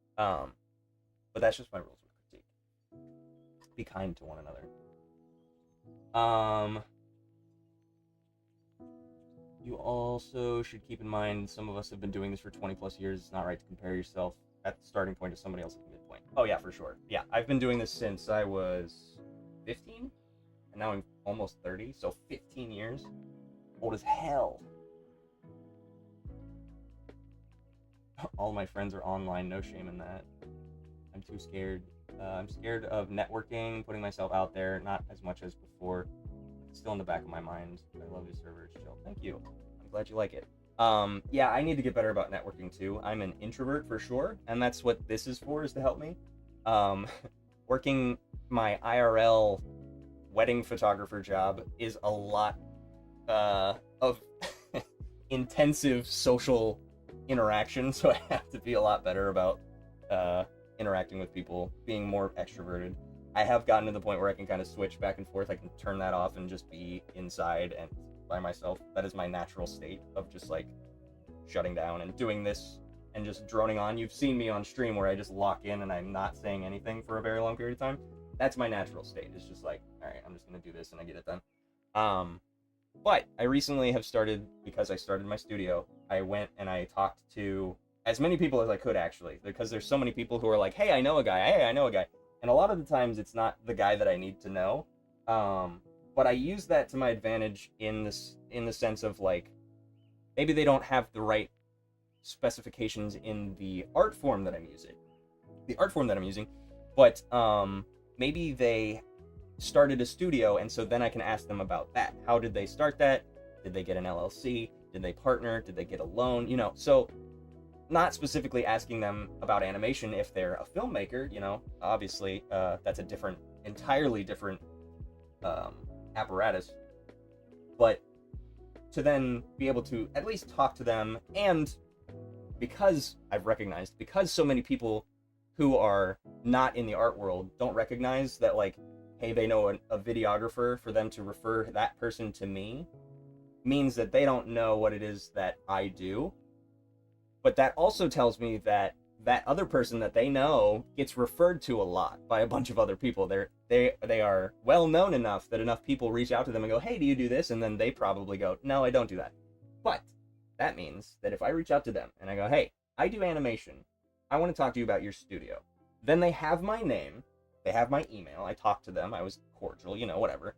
But that's just my rules with critique. Be kind to one another. You also should keep in mind, some of us have been doing this for 20 plus years. It's not right to compare yourself at the starting point to somebody else at the midpoint. Oh yeah, for sure. Yeah, I've been doing this since I was 15, and now I'm almost 30, so 15 years. Old as hell. All my friends are online, no shame in that. I'm too scared. I'm scared of networking, putting myself out there, not as much as before. It's still in the back of my mind. I love your server, it's chill. Thank you. I'm glad you like it. Yeah, I need to get better about networking too. I'm an introvert for sure, and that's what this is for, is to help me. Working my IRL wedding photographer job is a lot of intensive social interaction, so I have to be a lot better about interacting with people, being more extroverted. I have gotten to the point where I can kind of switch back and forth. I can turn that off and just be inside and by myself. That is my natural state of just like shutting down and doing this and just droning on. You've seen me on stream where I just lock in and I'm not saying anything for a very long period of time. That's my natural state. It's just like, all right, I'm just gonna do this and I get it done. But I recently have started, because I started my studio, I went and I talked to as many people as I could, actually, because there's so many people who are like, hey, I know a guy. And a lot of the times it's not the guy that I need to know. But I use that to my advantage in the sense of, like, maybe they don't have the right specifications in the art form that I'm using. But maybe they started a studio, and so then I can ask them about that. How did they start that? Did they get an LLC? Did they partner? Did they get a loan? You know, so not specifically asking them about animation if they're a filmmaker, you know, obviously that's a entirely different apparatus, but to then be able to at least talk to them. And because so many people who are not in the art world don't recognize that, like, hey, they know a videographer, for them to refer that person to me means that they don't know what it is that I do. But that also tells me that that other person that they know gets referred to a lot by a bunch of other people. They are well known enough that enough people reach out to them and go, hey, do you do this? And then they probably go, no, I don't do that. But that means that if I reach out to them and I go, hey, I do animation, I want to talk to you about your studio. Then they have my name, they have my email, I talked to them, I was cordial, you know, whatever.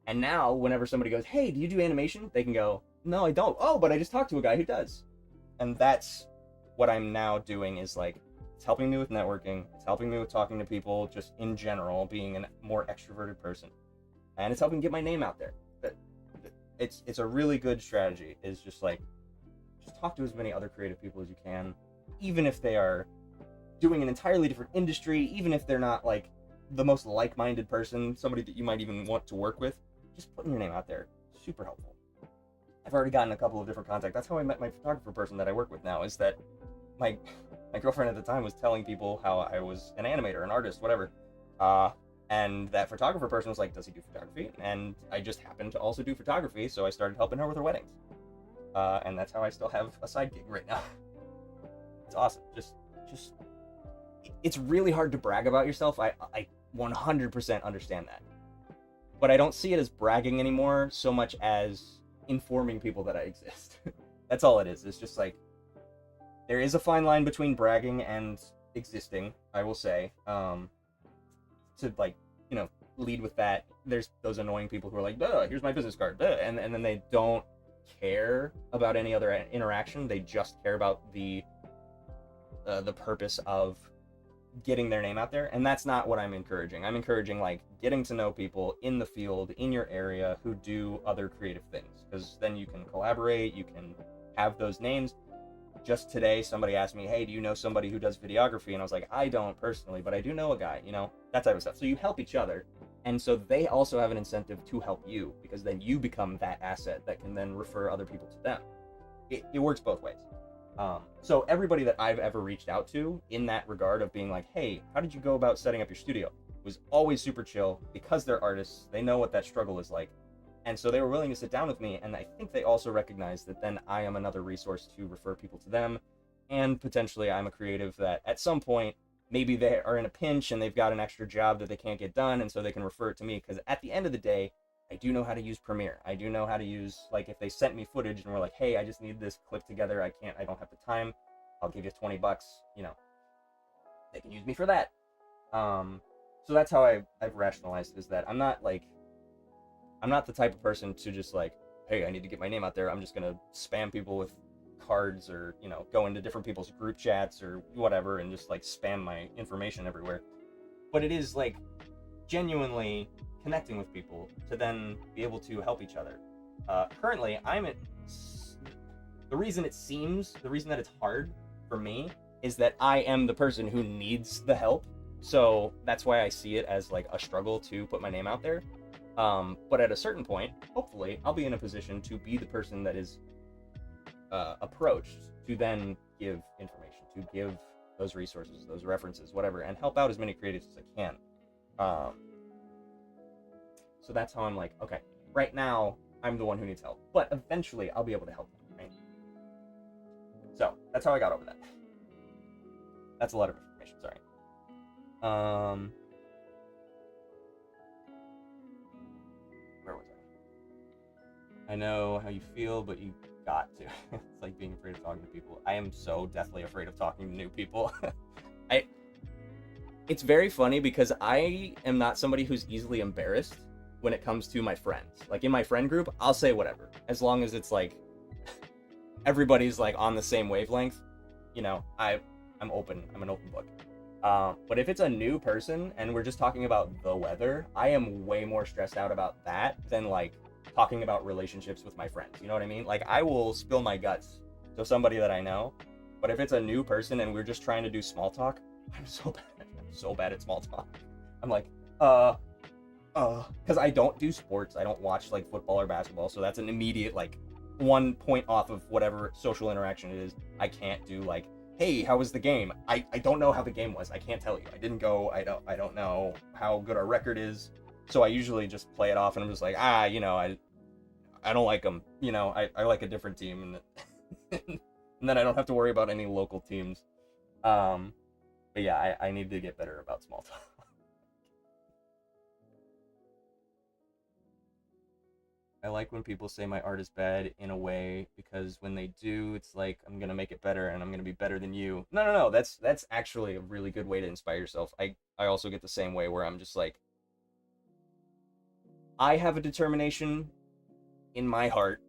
And now whenever somebody goes, hey, do you do animation? They can go, no, I don't. Oh, but I just talked to a guy who does. And that's what I'm now doing, is like, it's helping me with networking, it's helping me with talking to people just in general, being a more extroverted person. And it's helping get my name out there. It's a really good strategy, is just like, just talk to as many other creative people as you can, even if they are doing an entirely different industry, even if they're not like the most like-minded person, somebody that you might even want to work with. Just putting your name out there, super helpful. I've already gotten a couple of different contacts. That's how I met my photographer person that I work with now, is that my girlfriend at the time was telling people how I was an animator, an artist, whatever. And that photographer person was like, does he do photography? And I just happened to also do photography, so I started helping her with her weddings. And that's how I still have a side gig right now. It's awesome. Just it's really hard to brag about yourself. I 100% understand that. But I don't see it as bragging anymore so much as informing people that I exist. That's all it is. It's just like, there is a fine line between bragging and existing, I will say. To, like, you know, lead with that, there's those annoying people who are like, duh, here's my business card, duh, and then they don't care about any other interaction. They just care about the purpose of getting their name out there, and that's not what I'm encouraging. I'm encouraging like getting to know people in the field, in your area, who do other creative things, because then you can collaborate, you can have those names. Just today, somebody asked me, hey, do you know somebody who does videography? And I was like, I don't personally, but I do know a guy, you know, that type of stuff. So you help each other. And so they also have an incentive to help you, because then you become that asset that can then refer other people to them. It works both ways. So everybody that I've ever reached out to in that regard of being like, hey, how did you go about setting up your studio, was always super chill, because they're artists. They know what that struggle is like. And so they were willing to sit down with me, and I think they also recognize that then I am another resource to refer people to them, and potentially I'm a creative that at some point, maybe they are in a pinch and they've got an extra job that they can't get done, and so they can refer it to me, because at the end of the day, I do know how to use Premiere. I do know how to use, like, if they sent me footage and were like, hey, I just need this clip together, I don't have the time, I'll give you $20, you know, they can use me for that. So that's how I've rationalized, is that I'm not the type of person to just like, hey, I need to get my name out there. I'm just gonna spam people with cards, or, you know, go into different people's group chats or whatever and just like spam my information everywhere. But it is like genuinely connecting with people to then be able to help each other. Currently, the reason that it's hard for me is that I am the person who needs the help. So that's why I see it as like a struggle to put my name out there. But at a certain point, hopefully, I'll be in a position to be the person that is approached to then give information, to give those resources, those references, whatever, and help out as many creatives as I can. So that's how I'm like, okay, right now, I'm the one who needs help. But eventually, I'll be able to help them, right? So, that's how I got over that. That's a lot of information, sorry. Where was I know how you feel, but you got to. It's like being afraid of talking to people. I am so deathly afraid of talking to new people. It's very funny because I am not somebody who's easily embarrassed when it comes to my friends. Like in my friend group, I'll say whatever, as long as it's like everybody's like on the same wavelength. You know, I'm open. I'm an open book. But if it's a new person and we're just talking about the weather, I am way more stressed out about that than like talking about relationships with my friends. You know what I mean? Like I will spill my guts to somebody that I know, but if it's a new person and we're just trying to do small talk, I'm so bad at small talk. I'm like, because I don't do sports. I don't watch like football or basketball, so that's an immediate like 1 point off of whatever social interaction it is. I can't do like, hey, how was the game? I don't know how the game was. I can't tell you. I didn't go. I don't know how good our record is. So I usually just play it off, and I'm just like, you know, I don't like them. You know, I like a different team, and and then I don't have to worry about any local teams. But yeah, I need to get better about small talk. I like when people say my art is bad in a way, because when they do, it's like, I'm gonna make it better and I'm gonna be better than you. No, that's actually a really good way to inspire yourself. I also get the same way, where I'm just like, I have a determination in my heart.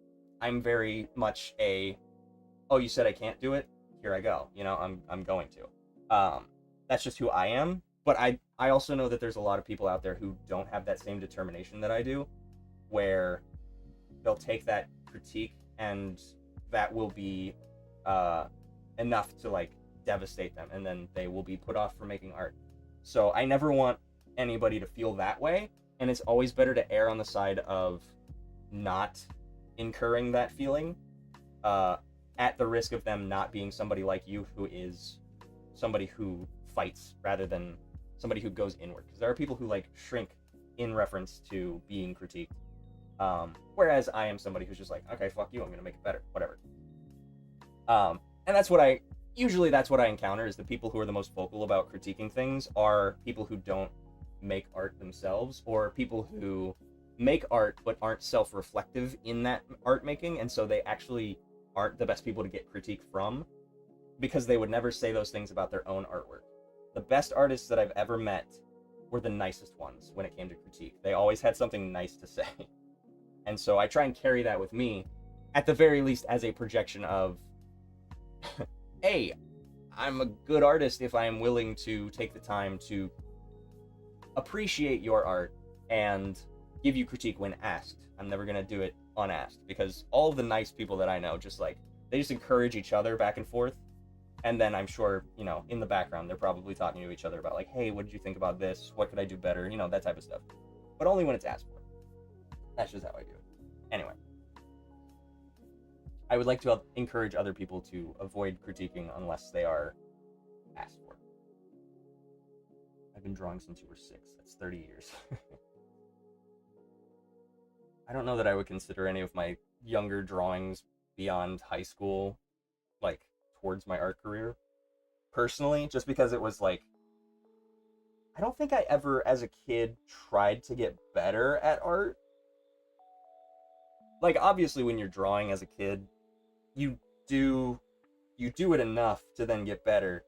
I'm very much oh, you said I can't do it? Here I go. You know, I'm going to. That's just who I am. But I also know that there's a lot of people out there who don't have that same determination that I do, where they'll take that critique and that will be enough to like devastate them, and then they will be put off from making art. So I never want anybody to feel that way, and it's always better to err on the side of not incurring that feeling, at the risk of them not being somebody like you, who is somebody who fights rather than somebody who goes inward. Because there are people who like shrink in reference to being critiqued. Whereas I am somebody who's just like, okay, fuck you, I'm gonna make it better, whatever. And that's what I encounter, is the people who are the most vocal about critiquing things are people who don't make art themselves, or people who make art but aren't self-reflective in that art making, and so they actually aren't the best people to get critique from, because they would never say those things about their own artwork. The best artists that I've ever met were the nicest ones when it came to critique. They always had something nice to say. And so I try and carry that with me, at the very least as a projection of, hey, I'm a good artist if I am willing to take the time to appreciate your art and give you critique when asked. I'm never gonna do it unasked, because all the nice people that I know just like, they just encourage each other back and forth, and then I'm sure, you know, in the background they're probably talking to each other about like, hey, what did you think about this, what could I do better, you know, that type of stuff, but only when it's asked for. That's just how I do it. Anyway, I would like to encourage other people to avoid critiquing unless they are asked for. I've been drawing since you were 6. That's 30 years. I don't know that I would consider any of my younger drawings beyond high school, like, towards my art career, personally, just because it was like, I don't think I ever, as a kid, tried to get better at art. Like, obviously, when you're drawing as a kid, you do it enough to then get better,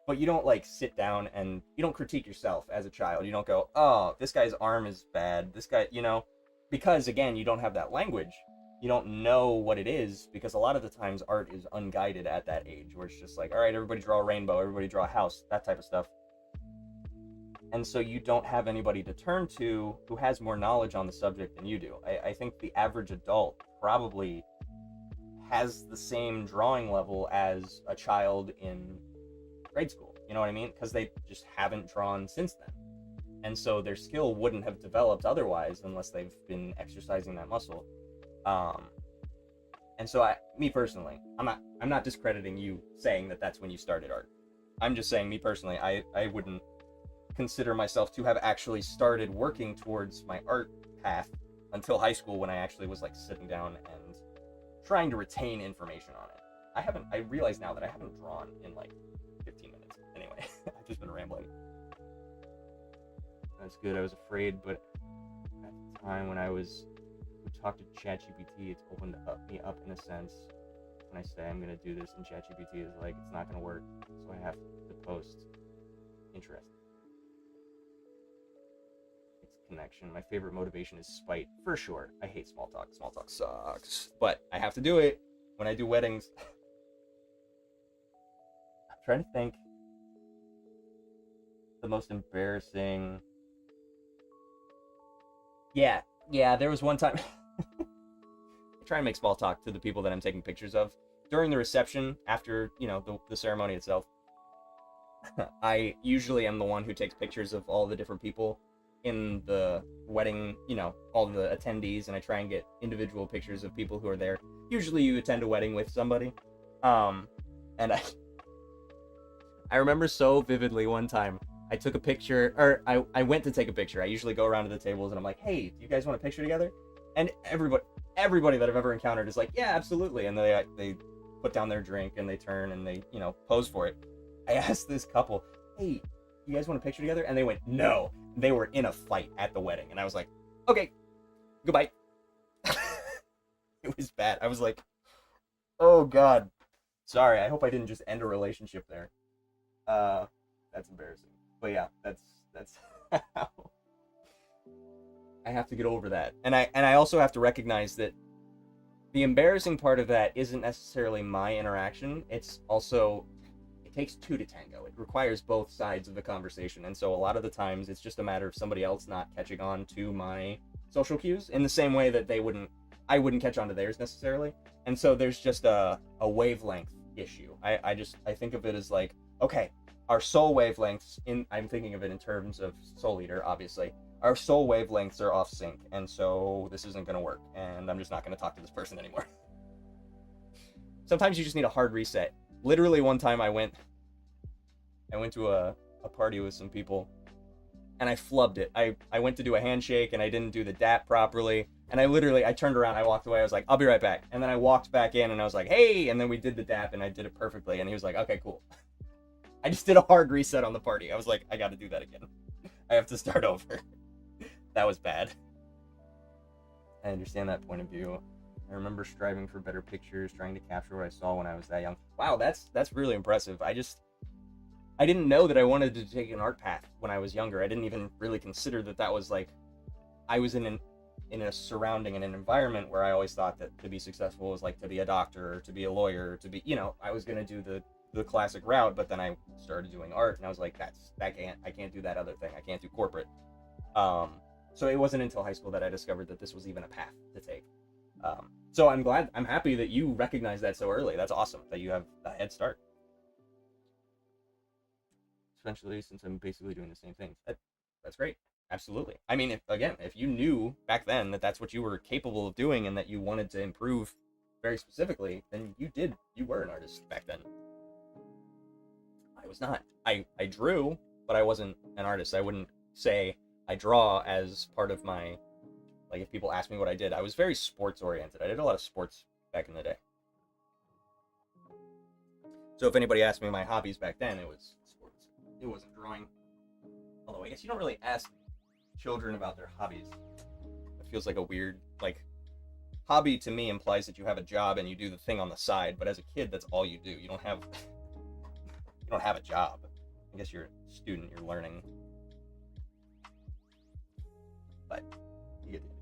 but you don't like sit down and you don't critique yourself as a child. You don't go, oh, this guy's arm is bad, this guy, you know, because again, you don't have that language, you don't know what it is, because a lot of the times art is unguided at that age, where it's just like, all right, everybody draw a rainbow, everybody draw a house, that type of stuff. And so you don't have anybody to turn to who has more knowledge on the subject than you do. I think the average adult probably has the same drawing level as a child in grade school, you know what I mean? Because they just haven't drawn since then. And so their skill wouldn't have developed otherwise unless they've been exercising that muscle. And so me personally, I'm not discrediting you saying that that's when you started art. I'm just saying, me personally, I wouldn't consider myself to have actually started working towards my art path until high school, when I actually was like sitting down and trying to retain information on it. I realize now that I haven't drawn in like 15 minutes. Anyway, I've just been rambling. That's good. I was afraid, but at the time when I would talk to ChatGPT, it's opened me up in a sense. When I say I'm going to do this, and ChatGPT is like, it's not going to work, so I have to post interest. It's connection. My favorite motivation is spite, for sure. I hate small talk. Small talk sucks. But I have to do it when I do weddings. I'm trying to think. The most embarrassing... Yeah, there was one time... I try and make small talk to the people that I'm taking pictures of. During the reception, after, you know, the ceremony itself, I usually am the one who takes pictures of all the different people in the wedding, you know, all the attendees, and I try and get individual pictures of people who are there. Usually you attend a wedding with somebody. And I remember so vividly one time, I took a picture, or I went to take a picture. I usually go around to the tables and I'm like, hey, do you guys want a picture together? And everybody that I've ever encountered is like, yeah, absolutely. And they put down their drink and they turn and they, you know, pose for it. I asked this couple, hey, you guys want a picture together? And they went, no. They were in a fight at the wedding. And I was like, okay, goodbye. It was bad. I was like, oh God. Sorry, I hope I didn't just end a relationship there. That's embarrassing. But yeah, that's how I have to get over that. And I also have to recognize that the embarrassing part of that isn't necessarily my interaction. It's also, it takes two to tango. It requires both sides of the conversation. And so a lot of the times it's just a matter of somebody else not catching on to my social cues in the same way that I wouldn't catch on to theirs necessarily. And so there's just a wavelength issue. I think of it as like, okay, our soul wavelengths, I'm thinking of it in terms of Soul Eater, obviously. Our soul wavelengths are off sync, and so this isn't going to work, and I'm just not going to talk to this person anymore. Sometimes you just need a hard reset. Literally one time I went to a party with some people, and I flubbed it. I went to do a handshake, and I didn't do the dap properly, and I turned around, I walked away, I was like, I'll be right back. And then I walked back in, and I was like, hey, and then we did the dap, and I did it perfectly, and he was like, okay, cool. I just did a hard reset on the party. I was like, I gotta do that again. I have to start over. That was bad. I understand that point of view. I remember striving for better pictures, trying to capture what I saw when I was that young. Wow, that's really impressive. I didn't know that I wanted to take an art path when I was younger. I didn't even really consider that was like, I was in in a surrounding and an environment where I always thought that to be successful was like to be a doctor, or to be a lawyer, or to be, I was gonna do the classic route, but then I started doing art, and I was like, I can't do that other thing. I can't do corporate. So it wasn't until high school that I discovered that this was even a path to take. So I'm happy that you recognize that so early. That's awesome that you have a head start. Especially since I'm basically doing the same thing. That's great. Absolutely. I mean, if you knew back then that that's what you were capable of doing and that you wanted to improve very specifically, then you were an artist back then. I was not. I drew, but I wasn't an artist. I wouldn't say I draw as part of my, like, if people ask me what I did, I was very sports oriented. I did a lot of sports back in the day. So if anybody asked me my hobbies back then, it was sports. It wasn't drawing. Although I guess you don't really ask children about their hobbies. It feels like a weird, like, hobby to me implies that you have a job and you do the thing on the side, but as a kid, that's all you do. You don't have a job. I guess you're a student, you're learning. But you get the idea.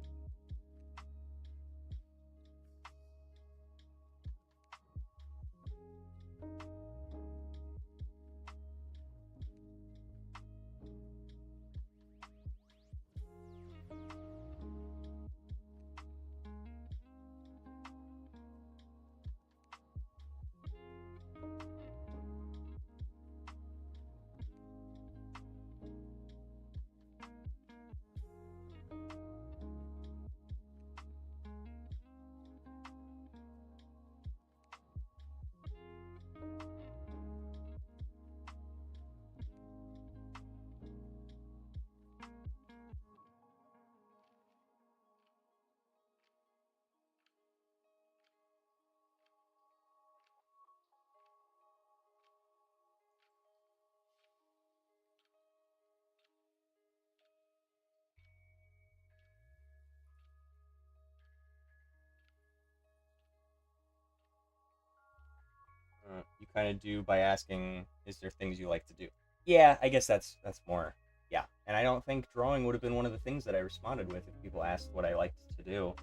You kind of do by asking, is there things you like to do? Yeah, I guess that's more. Yeah, and I don't think drawing would have been one of the things that I responded with if people asked what I liked to do.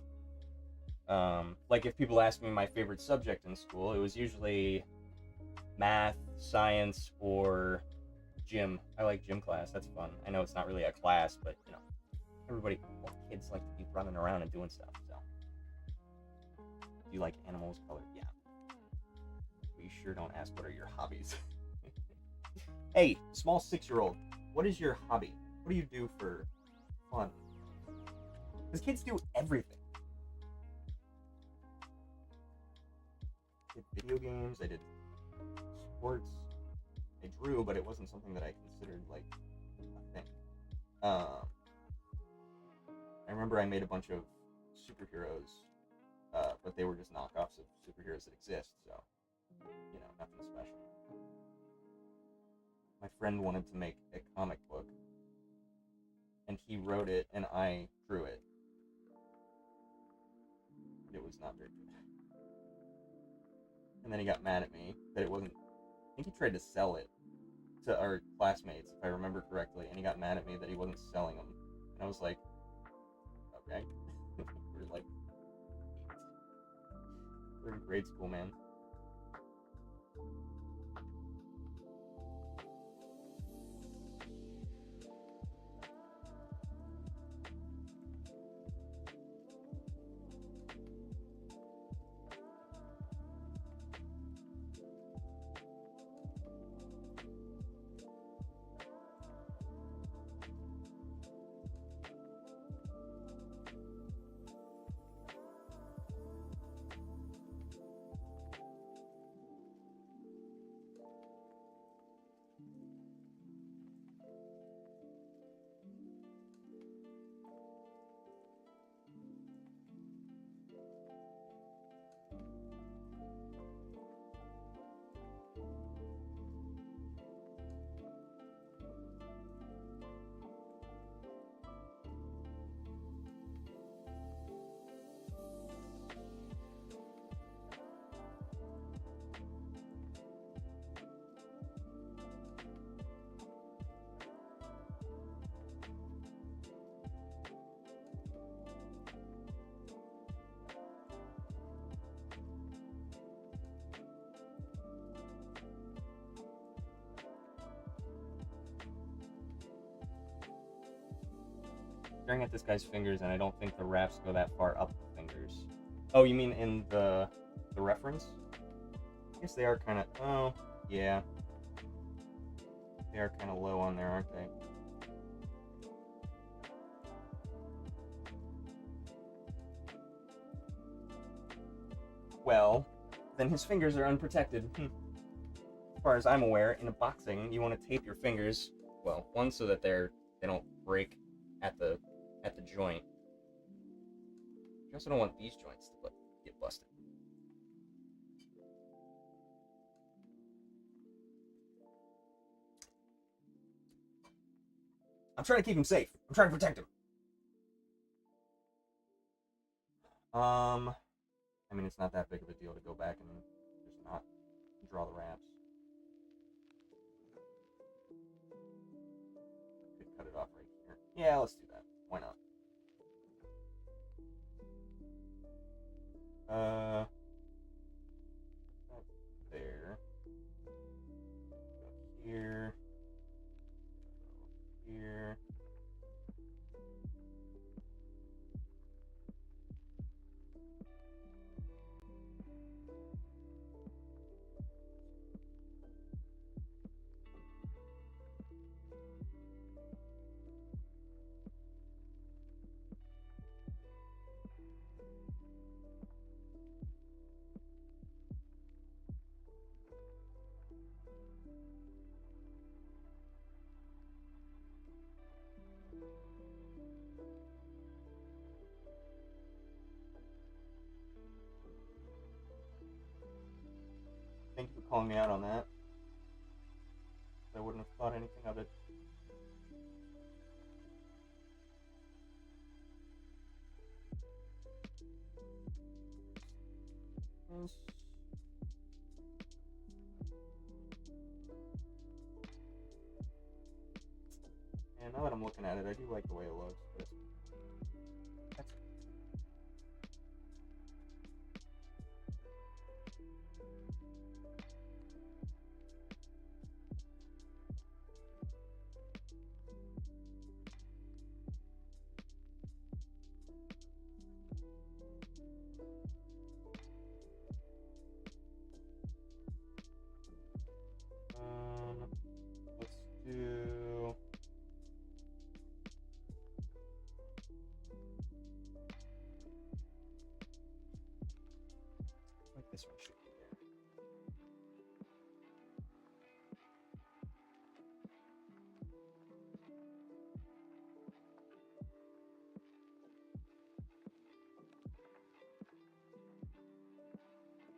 Like if people asked me my favorite subject in school, it was usually math, science, or gym. I like gym class. That's fun. I know it's not really a class, but kids like to be running around and doing stuff. So, do you like animals colored? Yeah. You sure don't ask what are your hobbies. Hey, small 6-year-old, what is your hobby? What do you do for fun? Because kids do everything. I did video games, I did sports, I drew, but it wasn't something that I considered like a thing. I remember I made a bunch of superheroes, but they were just knockoffs of superheroes that exist, so nothing special. My friend wanted to make a comic book, and he wrote it, and I drew it. It was not very good. And then he got mad at me that it wasn't. I think he tried to sell it to our classmates, if I remember correctly, and he got mad at me that he wasn't selling them. And I was like, okay. We're in grade school, man. staring at this guy's fingers, and I don't think the rafts go that far up the fingers. Oh, you mean in the reference? I guess they are kind of... Oh, yeah. They are kind of low on there, aren't they? Well, then his fingers are unprotected. As far as I'm aware, in a boxing, you want to tape your fingers. Well, one, so that they don't break at the joint. You also don't want these joints to get busted. I'm trying to keep him safe. I'm trying to protect him. I mean, it's not that big of a deal to go back and just not draw the wraps. Could cut it off right here. Yeah, let's do that. Why not? There. Go here. Go here. Thank you for calling me out on that. I wouldn't have thought anything of it. Yes. And now that I'm looking at it, I do like the way it looks. But that's let's do... I think this one should be there.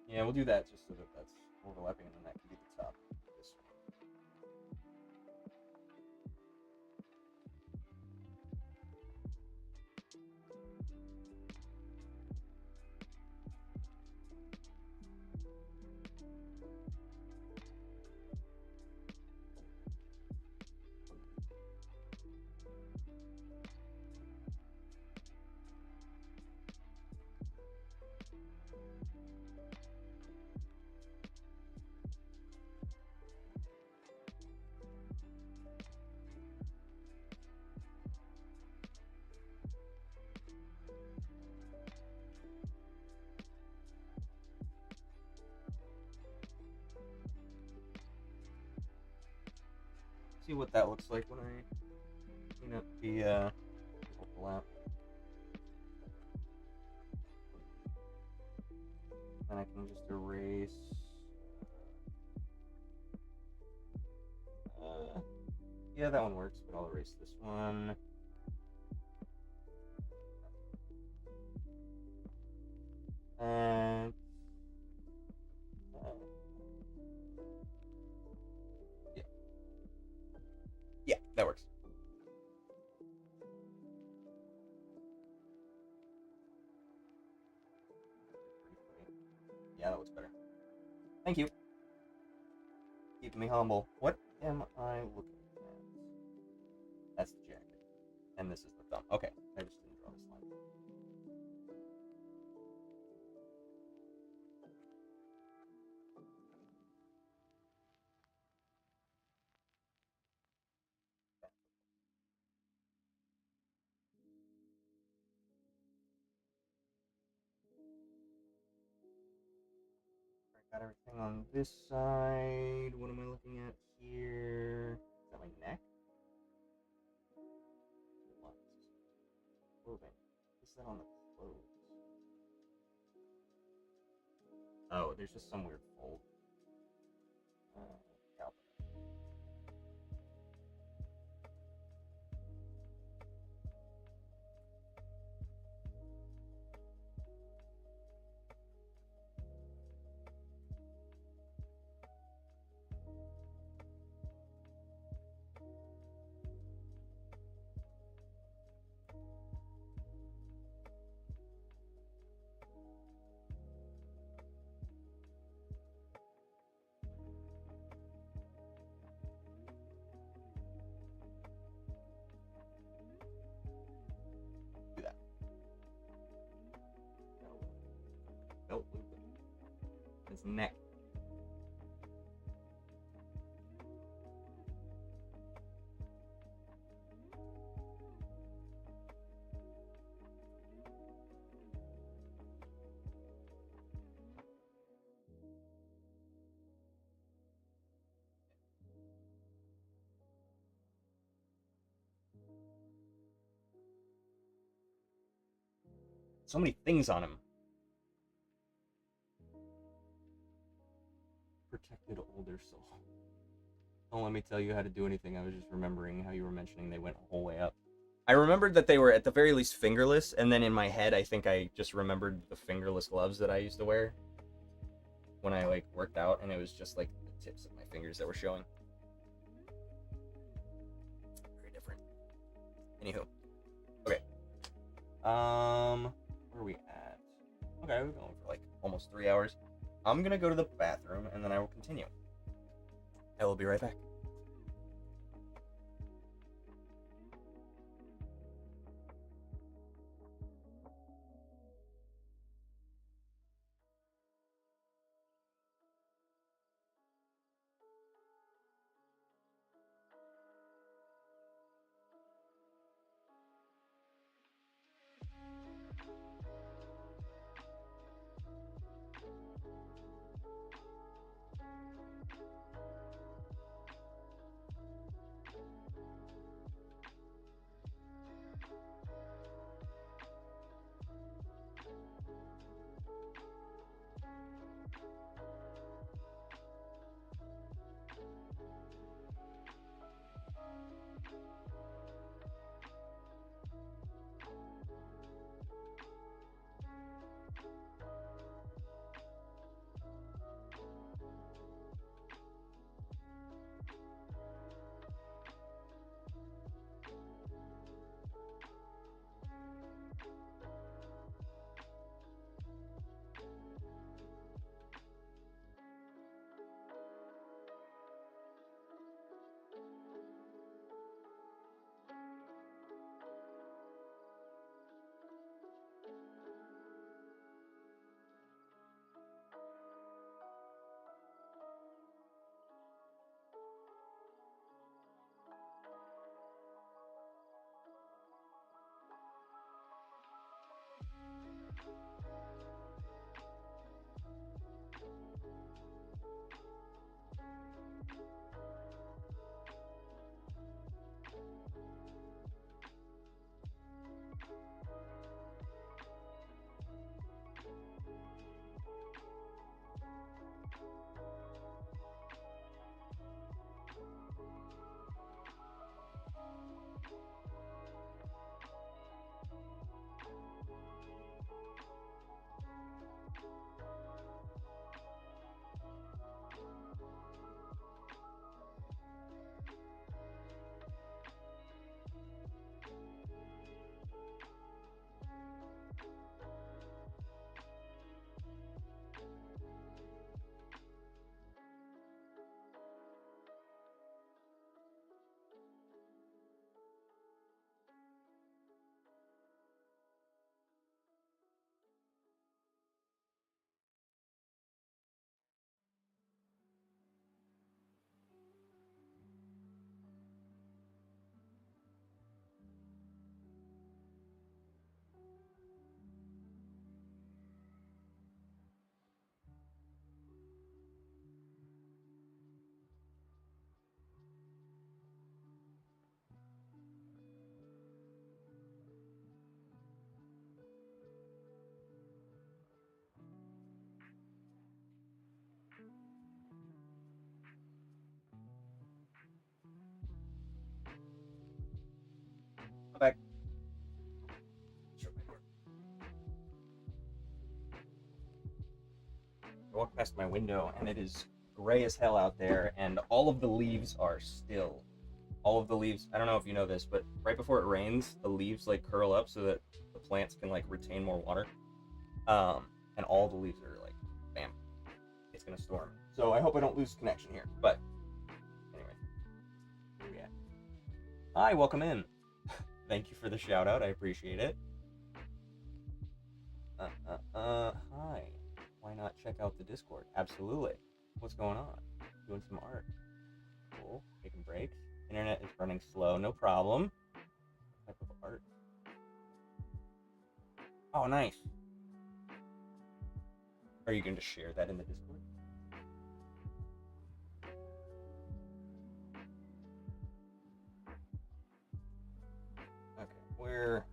Yeah, we'll do that just so that that's overlapping, and then that can be the top of this one. See what that looks like when I clean up the overlap. Then I can just erase. Yeah, that one works, but I'll erase this one. And yeah, that works. Yeah, that looks better. Thank you. Keeping me humble. What am I looking at? That's the jacket. And this is the thumb. Okay, I just didn't draw this line. Got everything on this side. What am I looking at here? Is that my neck? What? Clothing. What's that on the clothes? Oh, there's just some weird fold. Scalp. Do that. Belt loop. His neck. So many things on him. Protected older soul. Don't let me tell you how to do anything. I was just remembering how you were mentioning they went a whole way up. I remembered that they were at the very least fingerless, and then in my head, I think I just remembered the fingerless gloves that I used to wear when I like worked out, and it was just like the tips of my fingers that were showing. Very different. Anywho, okay. Where are we at? Okay, we're going for like almost 3 hours. I'm gonna go to the bathroom, and then I will continue. I will be right back. walked past my window, and it is gray as hell out there, and all of the leaves are still. All of the leaves, I don't know if you know this, but right before it rains, the leaves like curl up so that the plants can like retain more water. And all the leaves are like, bam, it's gonna storm. So I hope I don't lose connection here. But anyway, where we at? Hi, welcome in. Thank you for the shout out. I appreciate it. Hi. Why not check out the Discord? Absolutely. What's going on? Doing some art. Cool. Taking breaks. Internet is running slow. No problem. What type of art? Oh, nice. Are you going to share that in the Discord? Okay, where am I?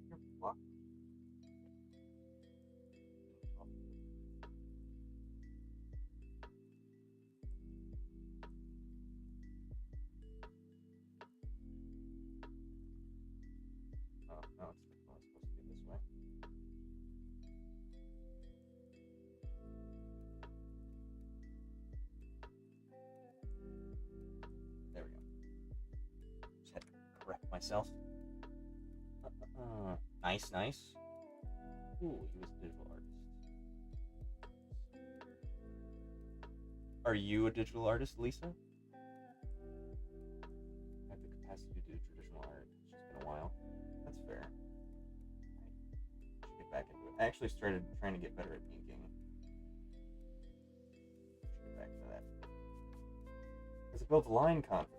You're blocked. Oh, no, it's supposed to be this way. There we go. Just had to correct myself. Nice, nice. Ooh, he was a digital artist. Are you a digital artist, Lisa? I have the capacity to do traditional art. It's just been a while. That's fair. I should get back into it. I actually started trying to get better at inking. Should get back to that. Because it builds line confidence.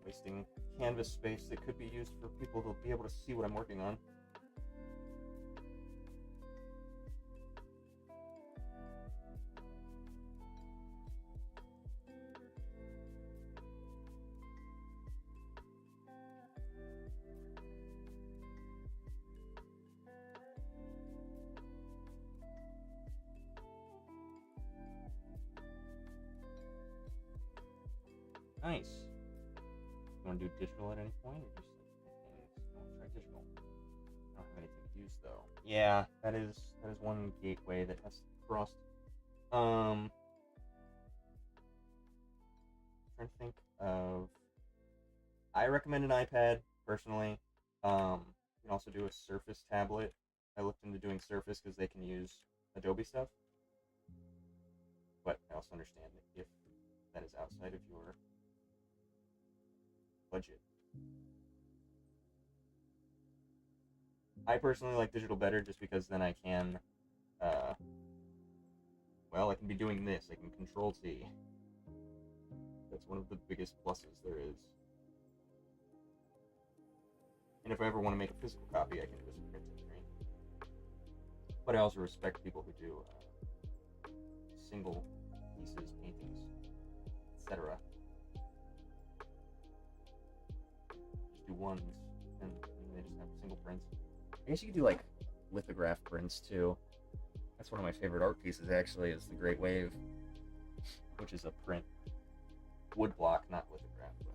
Wasting canvas space that could be used for people to be able to see what I'm working on. Nice. You want to do digital at any point? Or just try digital. I don't have anything to use though. Yeah, that is one gateway that has crossed. Trying to think of. I recommend an iPad personally. You can also do a Surface tablet. I looked into doing Surface because they can use Adobe stuff. But I also understand that if that is outside of your budget. I personally like digital better just because then I can, well, I can be doing this. I can Control T. That's one of the biggest pluses there is. And if I ever want to make a physical copy, I can just print it screen. But I also respect people who do single pieces, paintings, etc. Just do ones, and they just have single prints. I guess you could do like lithograph prints too. That's one of my favorite art pieces actually, is the Great Wave, which is a print. Wood block, not lithograph. But...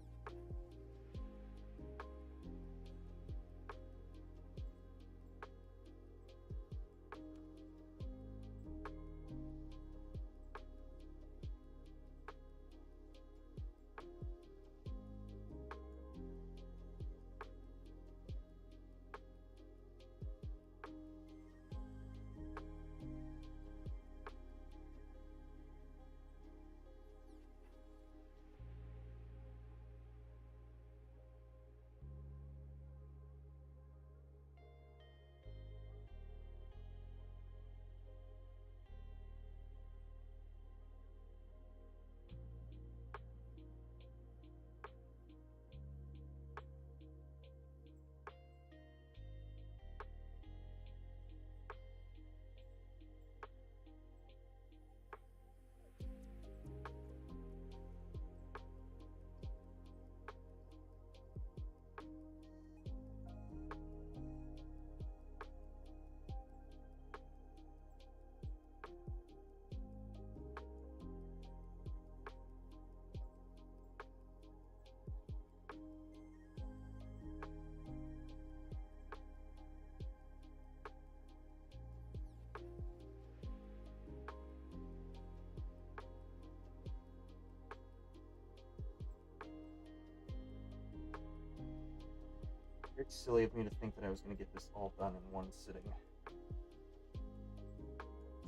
It's silly of me to think that I was going to get this all done in one sitting.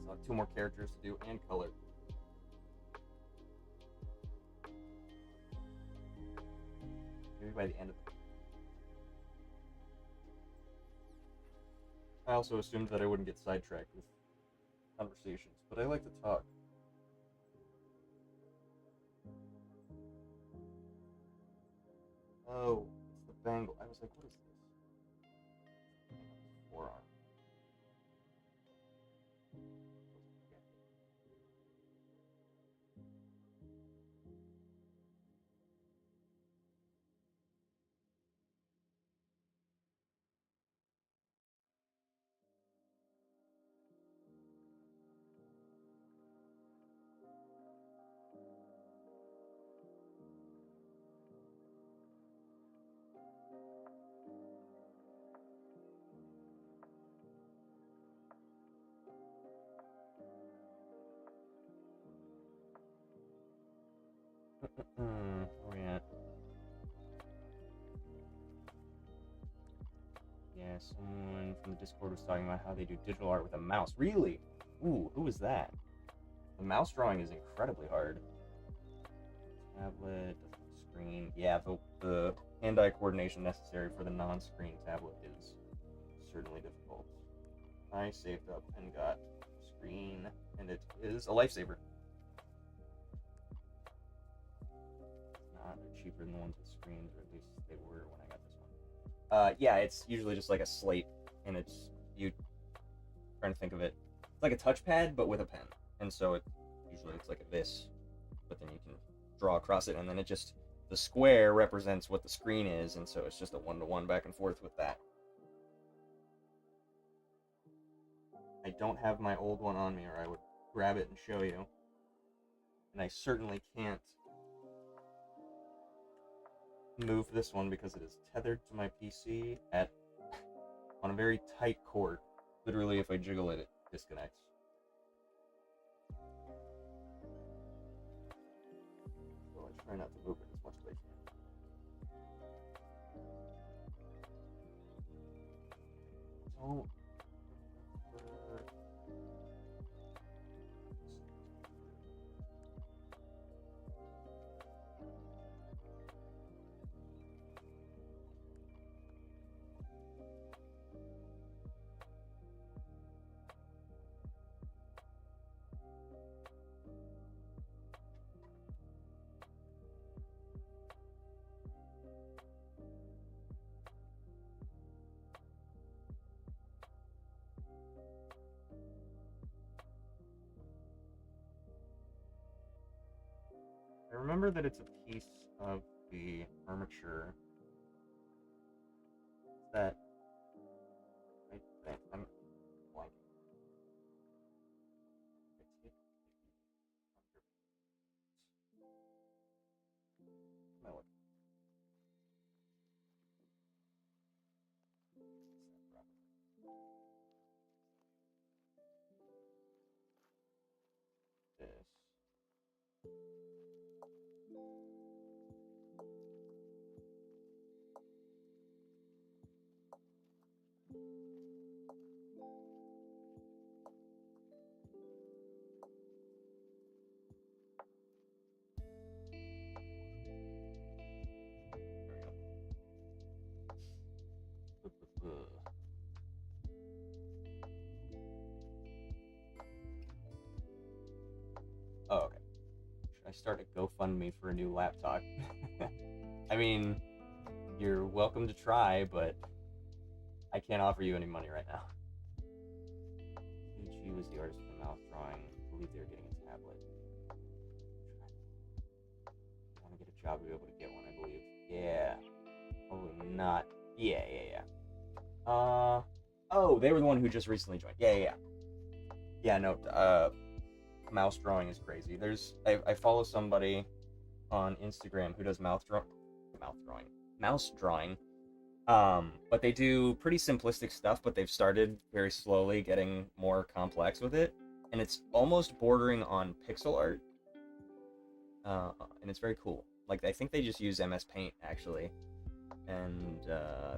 So 2 more characters to do and color. Maybe by the end of it. I also assumed that I wouldn't get sidetracked with conversations, but I like to talk. Oh, it's the bangle. I was like, what is this? Forearm. Oh yeah. Yeah, someone from the Discord was talking about how they do digital art with a mouse. Really? Ooh, who is that? The mouse drawing is incredibly hard. Tablet, screen. Yeah, the hand-eye coordination necessary for the non-screen tablet is certainly difficult. I saved up and got screen, and it is a lifesaver. Not cheaper than the ones with screens, or at least they were when I got this one. Yeah, it's usually just like a slate, and it's trying to think of it. It's like a touchpad, but with a pen, and so usually it's like this, but then you can draw across it, and then the square represents what the screen is, and so it's just a one-to-one back and forth with that. I don't have my old one on me, or I would grab it and show you. And I certainly can't move this one because it is tethered to my PC on a very tight cord. Literally, if I jiggle it, it disconnects. So I try not to move it as much as I can. Don't. remember that it's a piece of the armature that I'm blanking. My look. This. Oh, okay. Should I start a GoFundMe for a new laptop? I mean, you're welcome to try, but I can't offer you any money right now. He was the artist of the mouth drawing. I believe they were getting a tablet. I want to get a job to be able to get one, I believe. Yeah. Probably not. Yeah. Oh, they were the one who just recently joined. Yeah. Yeah, no, mouse drawing is crazy. I follow somebody on Instagram who does mouse drawing. But they do pretty simplistic stuff, but they've started very slowly getting more complex with it, and it's almost bordering on pixel art. And it's very cool. Like, I think they just use MS Paint actually, and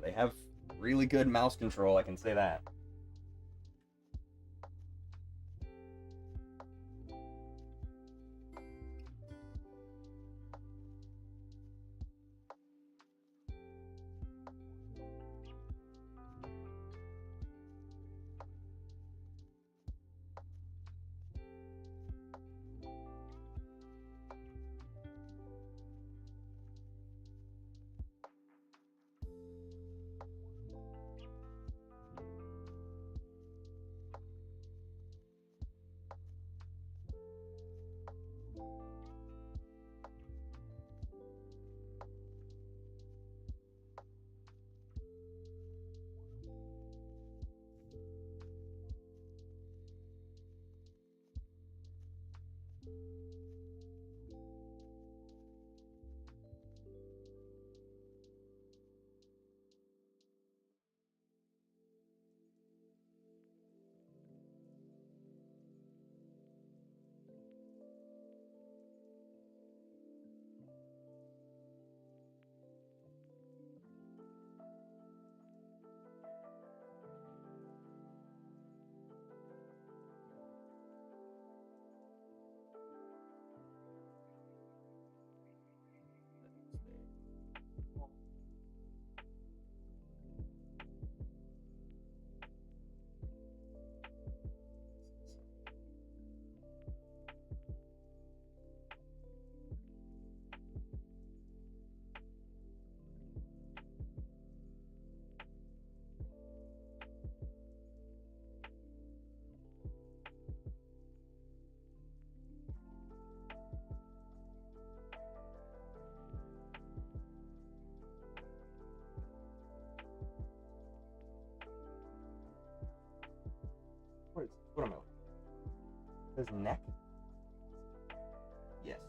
they have really good mouse control. I can say that. What am I looking at? His neck? Yes.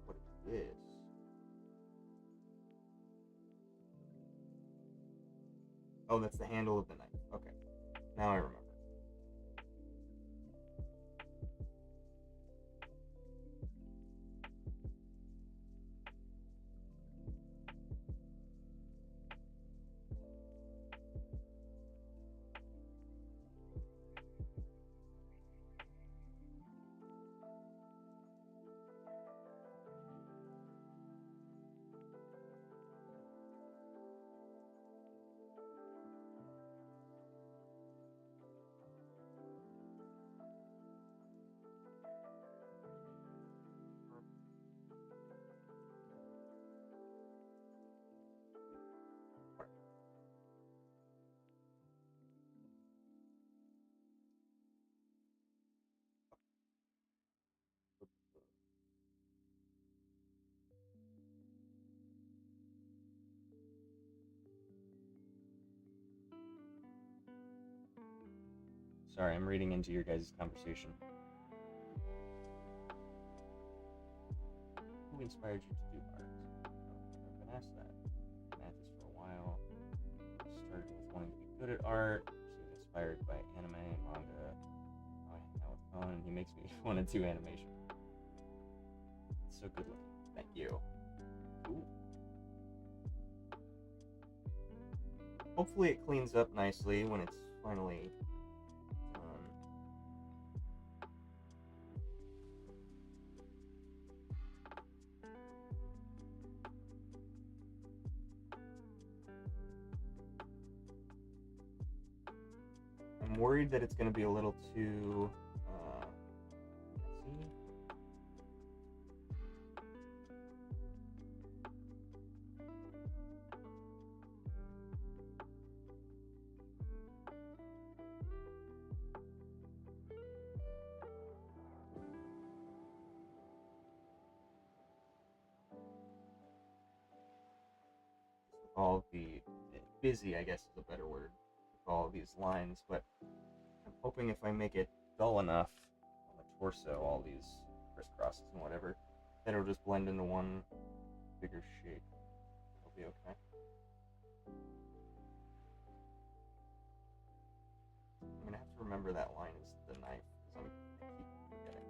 What is this? Oh, that's the handle of the knife. Okay. Now I remember. Sorry, I'm reading into your guys' conversation. Who inspired you to do art? I've been asked that. I've been at this for a while. Started with wanting to be good at art, being inspired by anime and manga. I hang out with Conan, he makes me want to do animation. It's so good looking. Thank you. Ooh. Hopefully it cleans up nicely when it's finally done. I'm worried that it's going to be a little too messy. All the busy, I guess is a better word, with all of these lines, but I'm hoping if I make it dull enough on the torso, all these crisscrosses and whatever, that it'll just blend into one bigger shape. It'll be okay. I'm gonna have to remember that line is the knife, because I keep forgetting.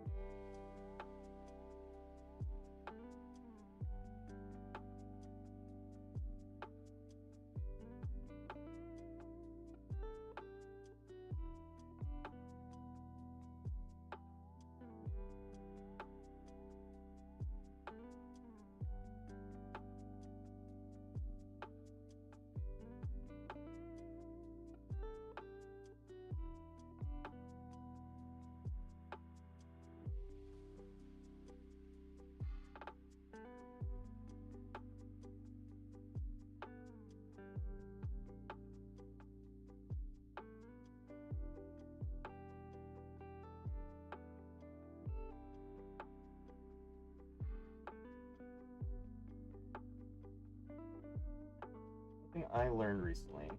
Something I learned recently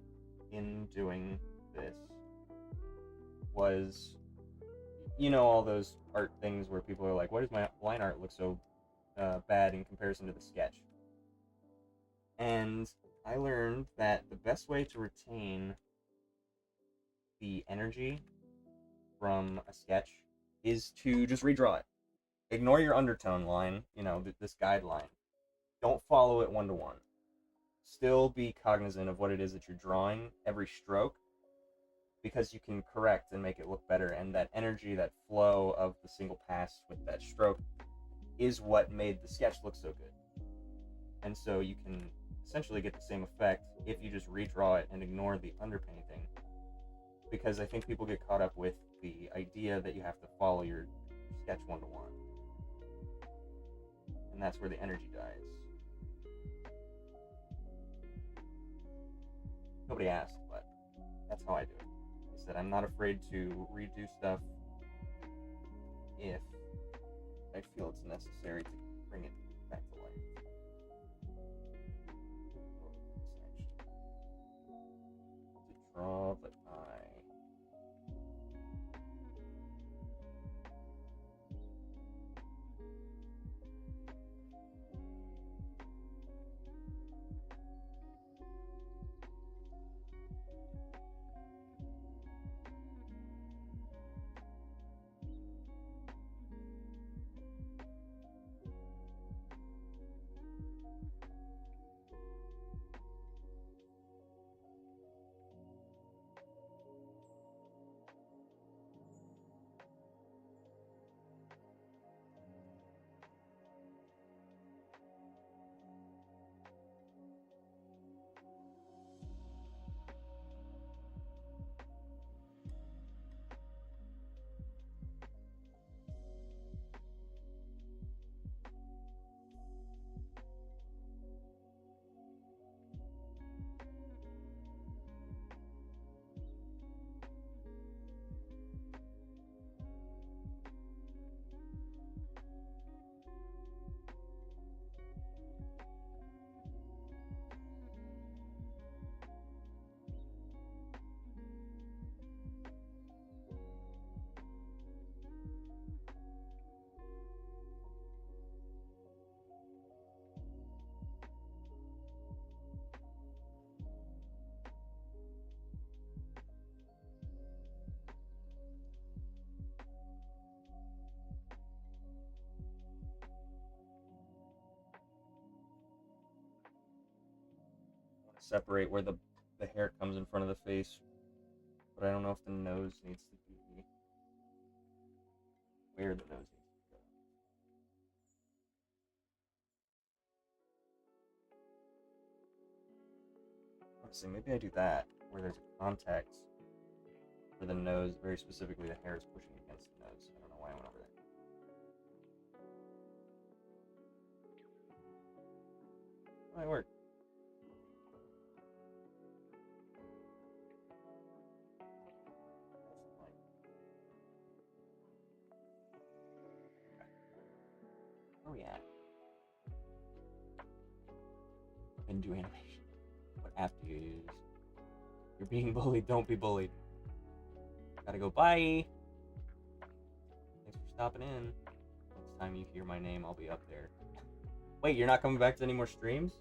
in doing this was, you know, all those art things where people are like, why does my line art look so bad in comparison to the sketch? And I learned that the best way to retain the energy from a sketch is to just redraw it. Ignore your undertone line, you know, this guideline. Don't follow it one to one. Still be cognizant of what it is that you're drawing every stroke, because you can correct and make it look better, and that energy, that flow of the single pass with that stroke is what made the sketch look so good. And so you can essentially get the same effect if you just redraw it and ignore the underpainting, because I think people get caught up with the idea that you have to follow your sketch one to one, and that's where the energy dies. Nobody asked, but that's how I do it. Is that I'm not afraid to redo stuff if I feel it's necessary to bring it back to life. To draw the eye. separate where the hair comes in front of the face, but I don't know if the nose needs to be where the nose needs to go. Let's see, maybe I do that, where there's a contact for the nose, very specifically the hair is pushing against the nose. I don't know why I went over there. Might work. Oh yeah. And do animation. What app do you use? You're being bullied, don't be bullied. Gotta go, bye! Thanks for stopping in. Next time you hear my name, I'll be up there. Wait, you're not coming back to any more streams?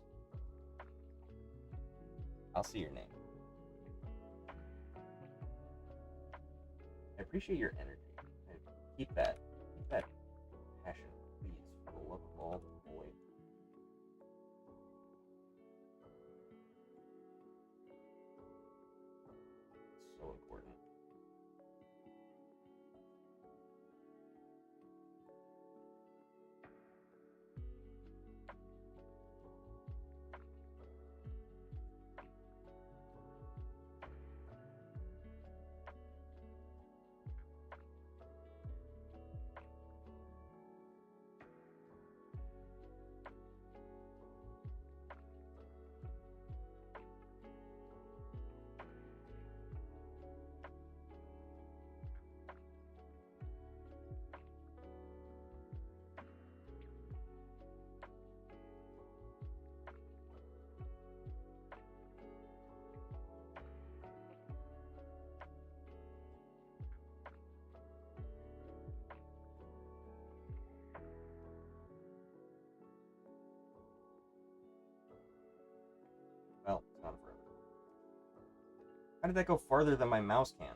I'll see your name. I appreciate your energy. Keep that passion, please, for the love of all the boys. It's so important. Well, it's not forever. How did that go farther than my mouse can?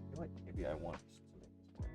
I feel like maybe I want to make this work.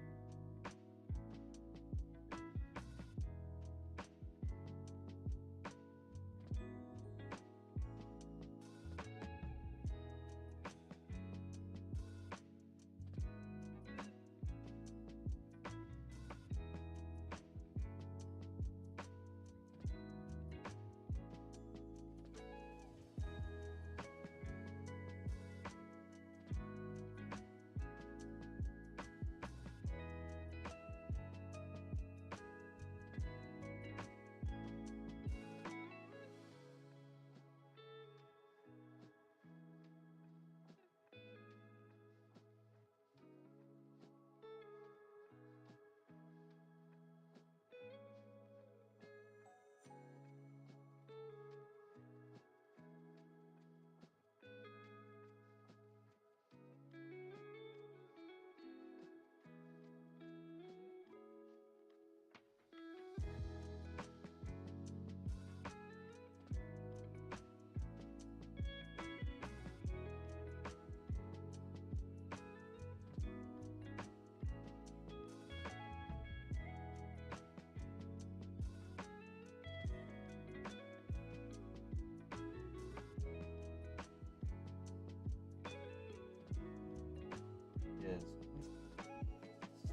Is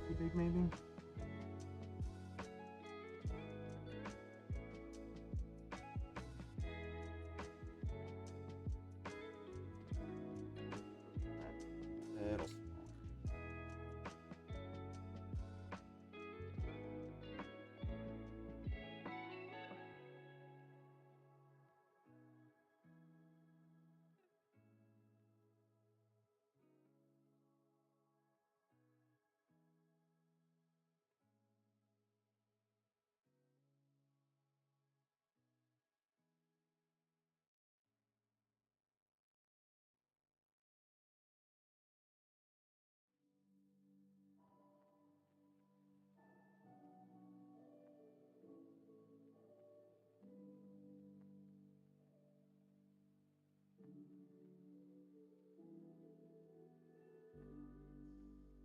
too big, maybe?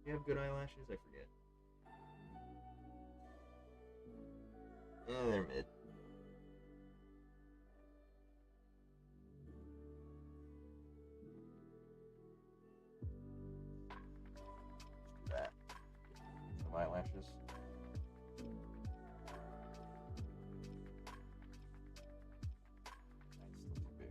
you have good eyelashes? I forget. They're mid. Let's do that. Some eyelashes. That's still too big.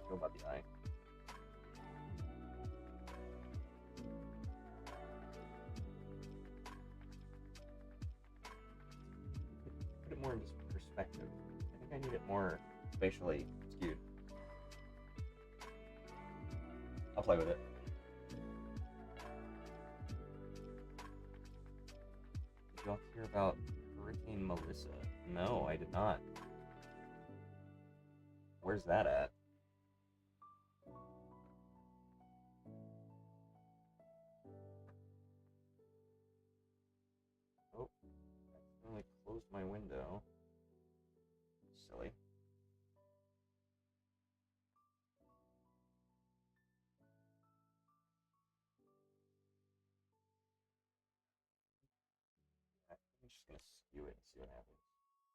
Go about the eye. Put it more into perspective. I think I need it more spatially skewed. I'll play with it. Did you all hear about Hurricane Melissa? No, I did not. Where's that at? Oh, I accidentally closed my window. Silly. I'm just gonna skew it and see what happens. Actually.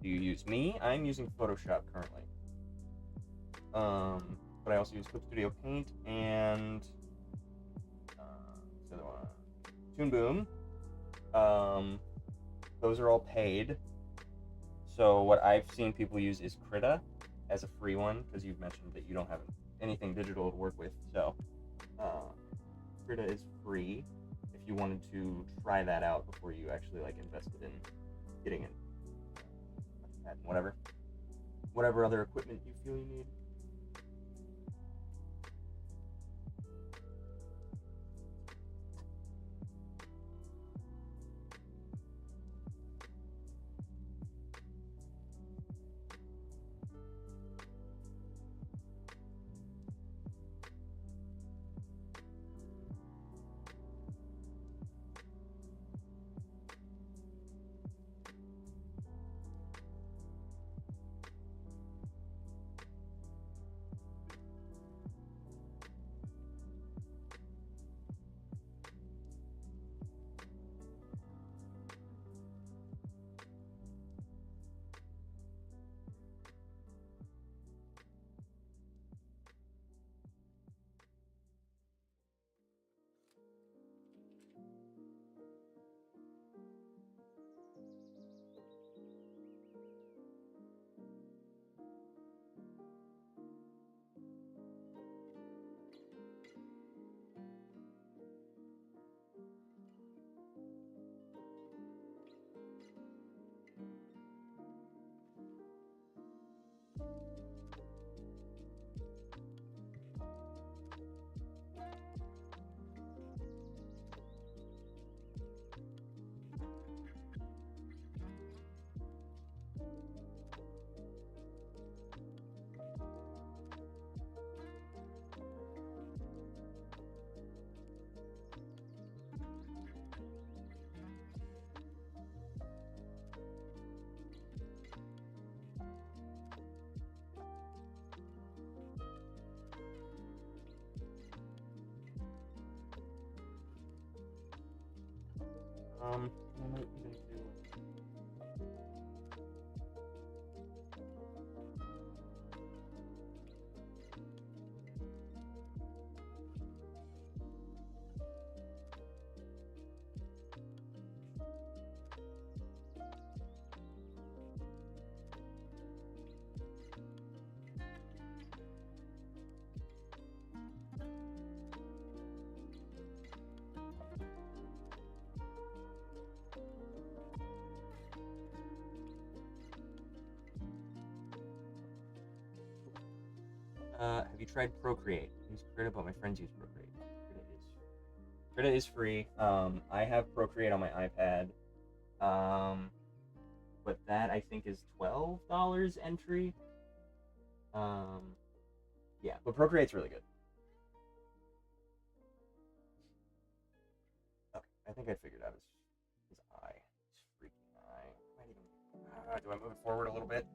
do you use? Me, I'm using Photoshop currently. But I also use Clip Studio Paint and what's the other one? Toon Boom. Those are all paid. So what I've seen people use is Krita as a free one, because you've mentioned that you don't have anything digital to work with. So Krita is free if you wanted to try that out before you actually like invested in getting it. Whatever other equipment you feel you need. I might even do. Have you tried Procreate? I use Krita, but my friends use Procreate. Krita is free. I have Procreate on my iPad. But that I think is $12 entry. Yeah, but Procreate's really good. Okay, I think I figured out his eye. His freaking eye. Do I move it forward a little bit?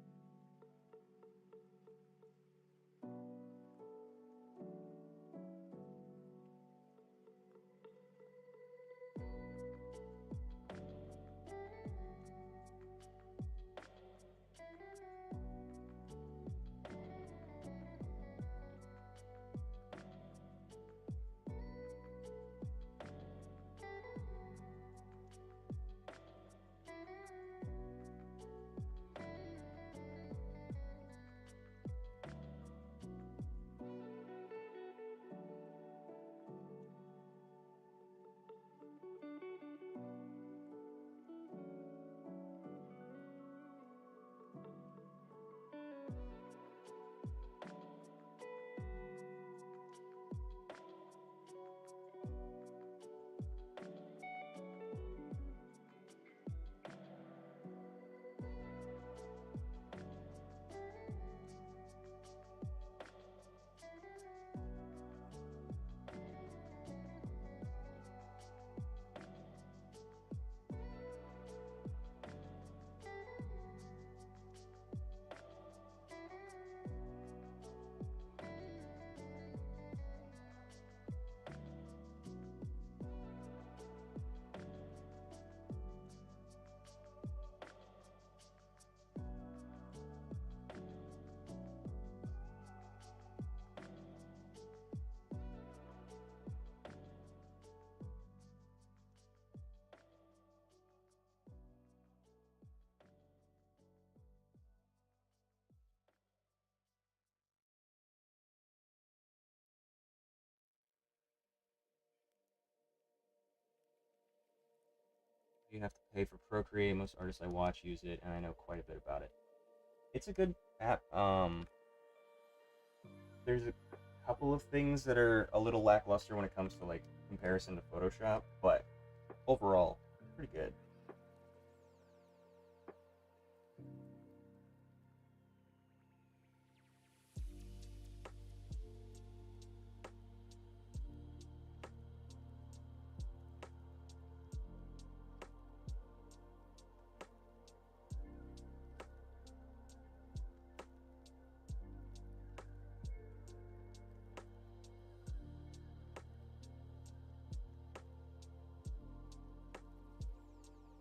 You have to pay for Procreate. Most artists I watch use it, and I know quite a bit about it. It's a good app. There's a couple of things that are a little lackluster when it comes to like comparison to Photoshop, but overall, pretty good.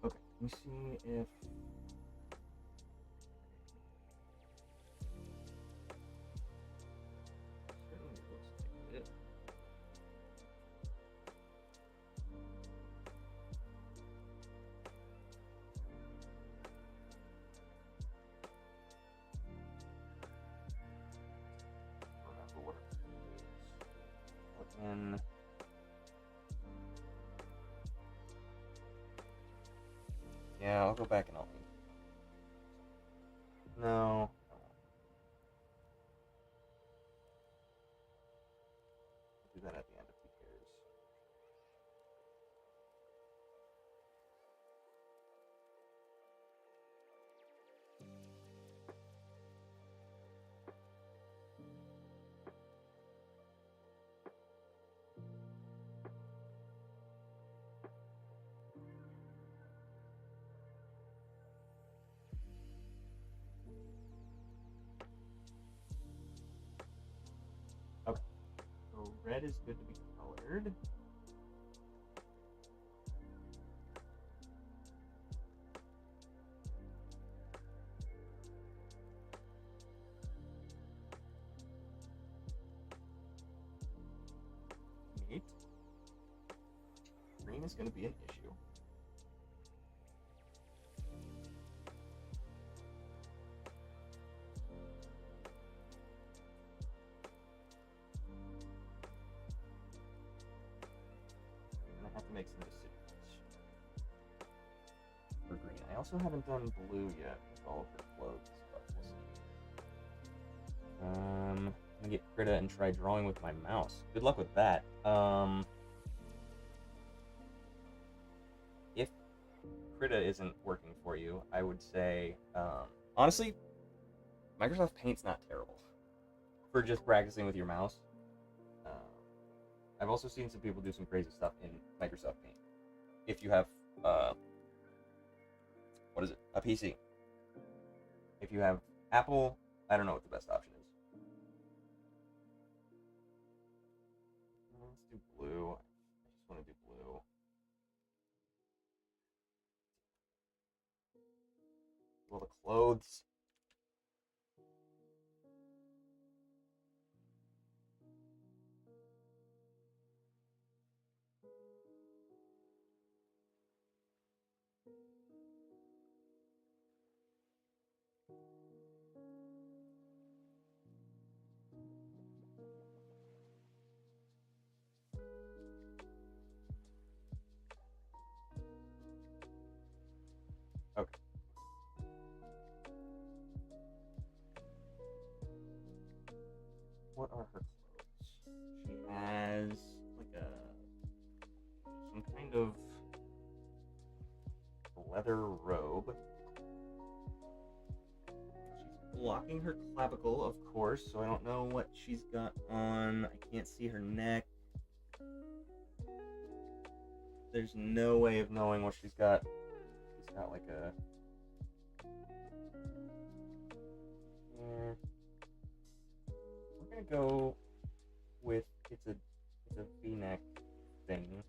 Okay, let me see if certainly looks like it. Remember what it is. Plug in. Yeah, I'll go back and I'll. No. I'll do that at the end if he cares. Okay. So red is good to be colored. Neat. Green is going to be an issue. And I have to make some decisions for green. I also haven't done blue yet with all of her clothes, but we'll see. I'm gonna get Krita and try drawing with my mouse. Good luck with that. If Krita isn't working for you, I would say, honestly, Microsoft Paint's not terrible for just practicing with your mouse. I've also seen some people do some crazy stuff in Microsoft Paint. If you have, what is it? A PC. If you have Apple, I don't know what the best option is. Let's do blue. I just want to do blue. Well, the clothes. Okay. What are her clothes? She has like some kind of leather robe. She's blocking her clavicle, of course, so I don't know what she's got on. I can't see her neck. There's no way of knowing what she's got. She's got like a... We're gonna go with it's a V-neck thing.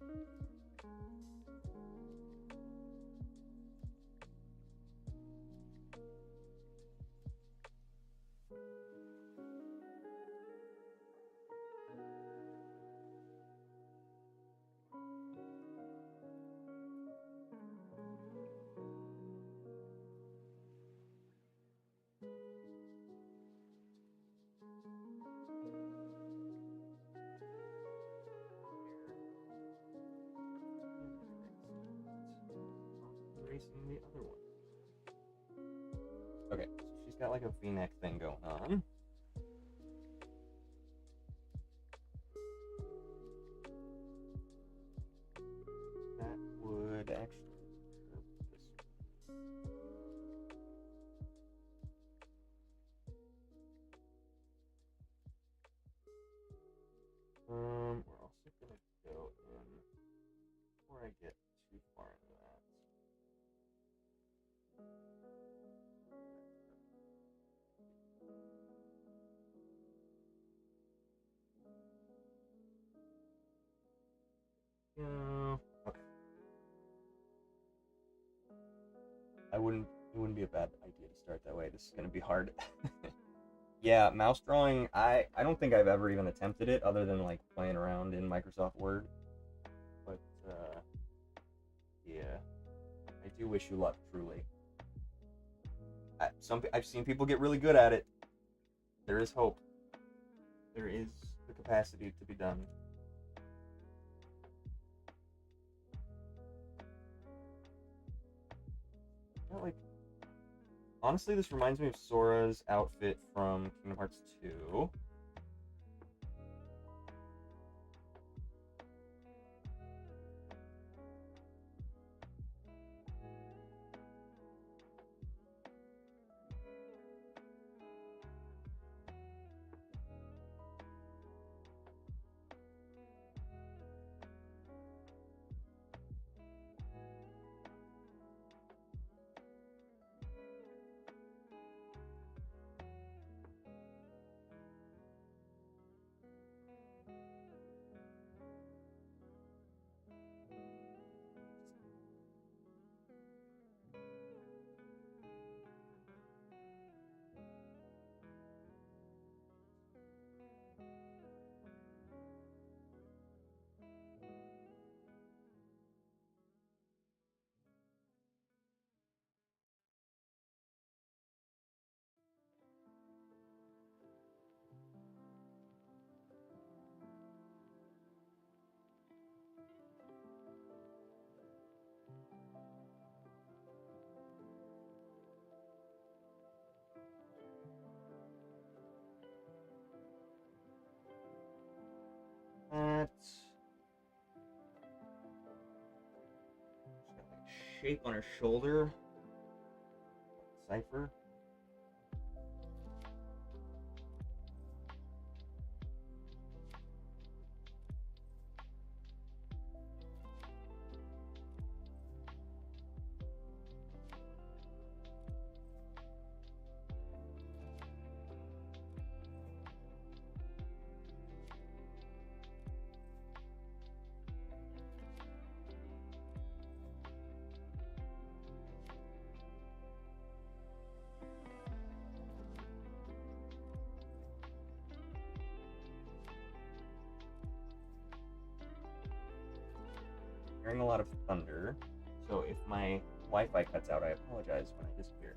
tracing the other one. Okay, so she's got like a V-neck thing going on. That would actually curve this one. We're also gonna go in before I get too far into that. Yeah. Okay. It wouldn't be a bad idea to start that way. This is gonna be hard. Yeah, mouse drawing, I don't think I've ever even attempted it other than like playing around in Microsoft Word. But yeah. I do wish you luck, truly. I've seen people get really good at it. There is hope. There is the capacity to be done. Yeah, like, honestly, this reminds me of Sora's outfit from Kingdom Hearts 2. That. She's got like shape on her shoulder. Cipher. Hearing a lot of thunder, so if my Wi-Fi cuts out, I apologize when I disappear.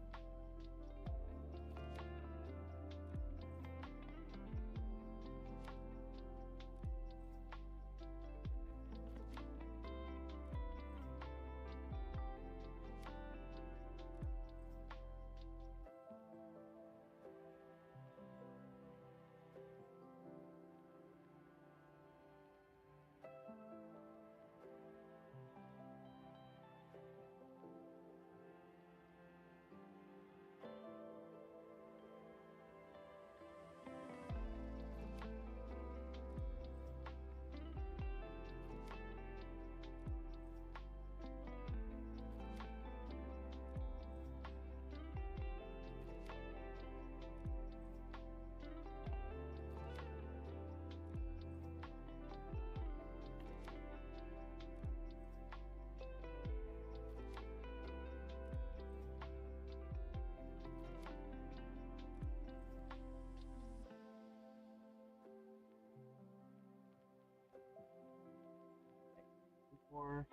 Or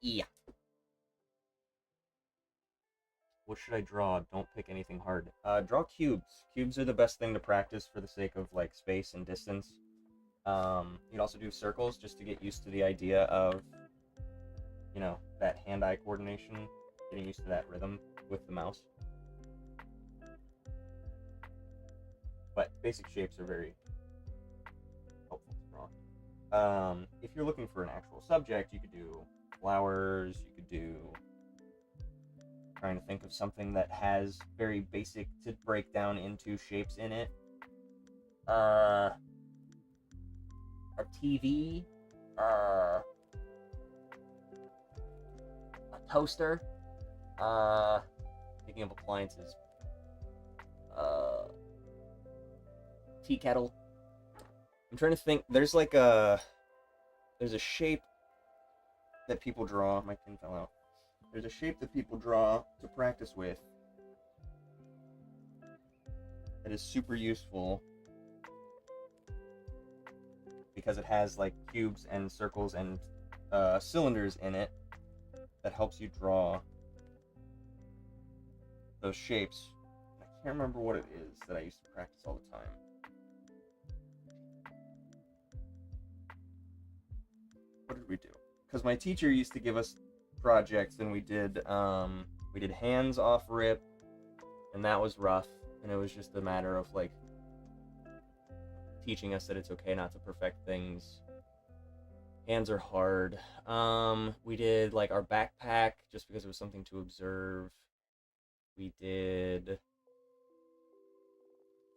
yeah. What should I draw? Don't pick anything hard. Draw cubes. Cubes are the best thing to practice for the sake of like space and distance. You'd also do circles just to get used to the idea of, you know, that hand-eye coordination, getting used to that rhythm with the mouse. But basic shapes are very helpful to draw. If you're looking for an actual subject, you could do flowers, you could do... Trying to think of something that has very basic to break down into shapes in it. A TV, a toaster, picking up appliances, tea kettle. I'm trying to think. There's a shape that people draw. My pin fell out. There's a shape that people draw to practice with that is super useful because it has like cubes and circles and cylinders in it that helps you draw those shapes. I can't remember what it is that I used to practice all the time. What did we do? Because my teacher used to give us projects, and we did hands off rip, and that was rough, and it was just a matter of like teaching us that it's okay not to perfect things. Hands are hard. We did like our backpack just because it was something to observe. We did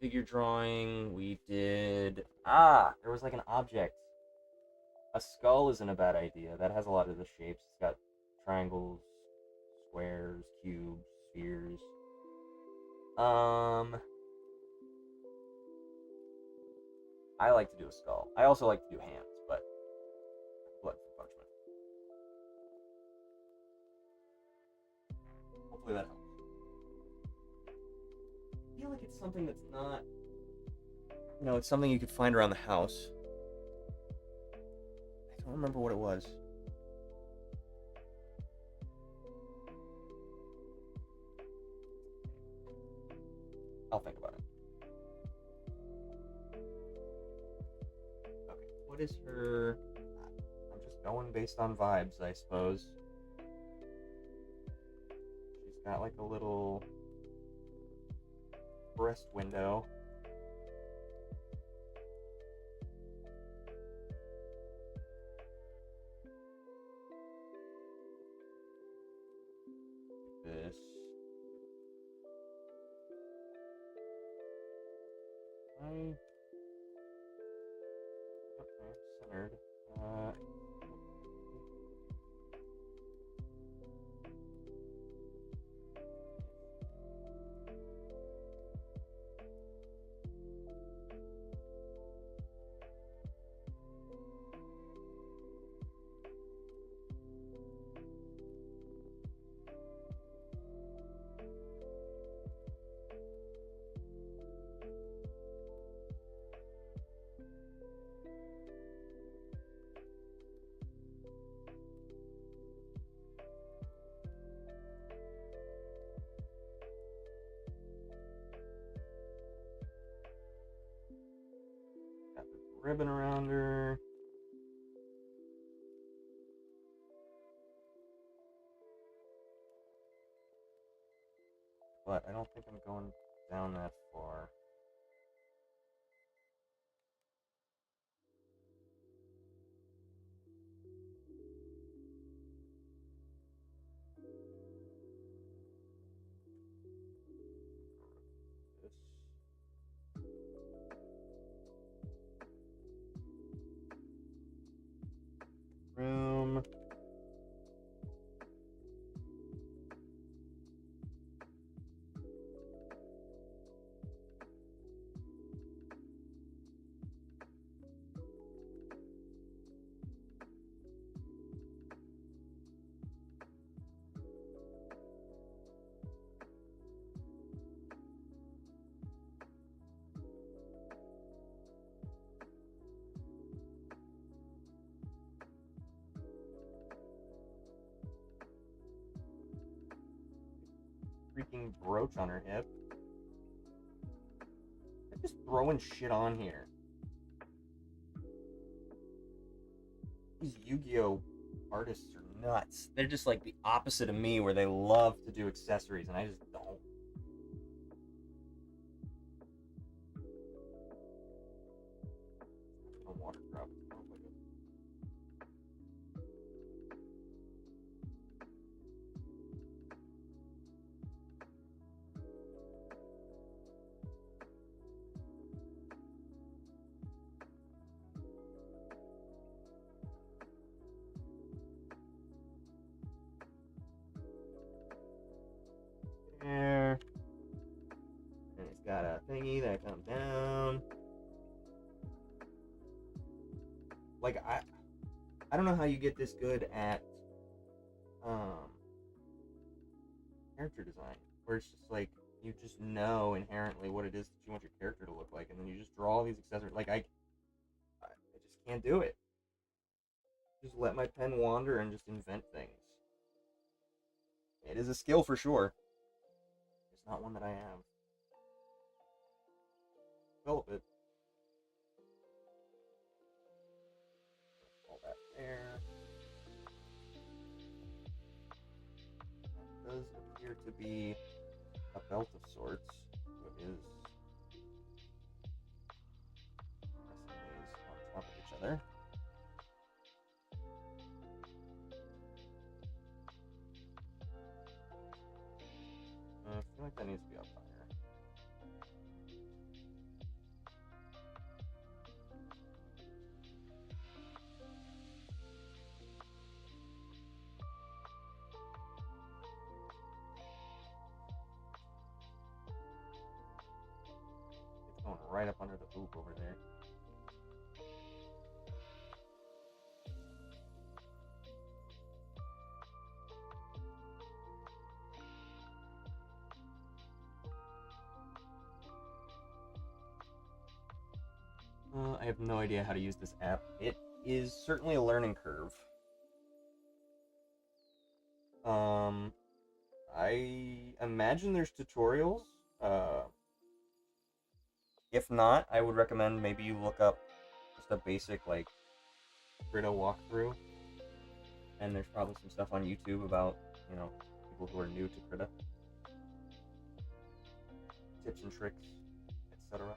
figure drawing. We did there was like an object. A skull isn't a bad idea. That has a lot of the shapes. It's got triangles, squares, cubes, spheres. I like to do a skull. I also like to do hands, but blood for punishment. Hopefully that helps. I feel like it's something that's not, it's something you could find around the house. I don't remember what it was. I'll think about it. Okay, what is her... I'm just going based on vibes, I suppose. She's got like a little breast window. This. Okay, centered. Got this ribbon around her. But I don't think I'm going down that far. This. Room. fucking brooch on her hip. They're just throwing shit on here. These Yu-Gi-Oh artists are nuts. They're just like the opposite of me, where they love to do accessories, and I just don't. A water drop. There. And it's got a thingy that comes down. Like, I don't know how you get this good at character design, where it's just like you just know inherently what it is that you want your character to look like, and then you just draw all these accessories. Like, I just can't do it. Just let my pen wander and just invent things. It is a skill for sure. It's not one that I have. Develop it. All that there. That does appear to be a belt of sorts. It is pressing these on top of each other. I feel like that needs to be up higher. It's going right up under the hoop over there. I have no idea how to use this app. It is certainly a learning curve. I imagine there's tutorials. If not, I would recommend maybe you look up just a basic, like, Krita walkthrough. And there's probably some stuff on YouTube about, you know, people who are new to Krita. Tips and tricks, etc.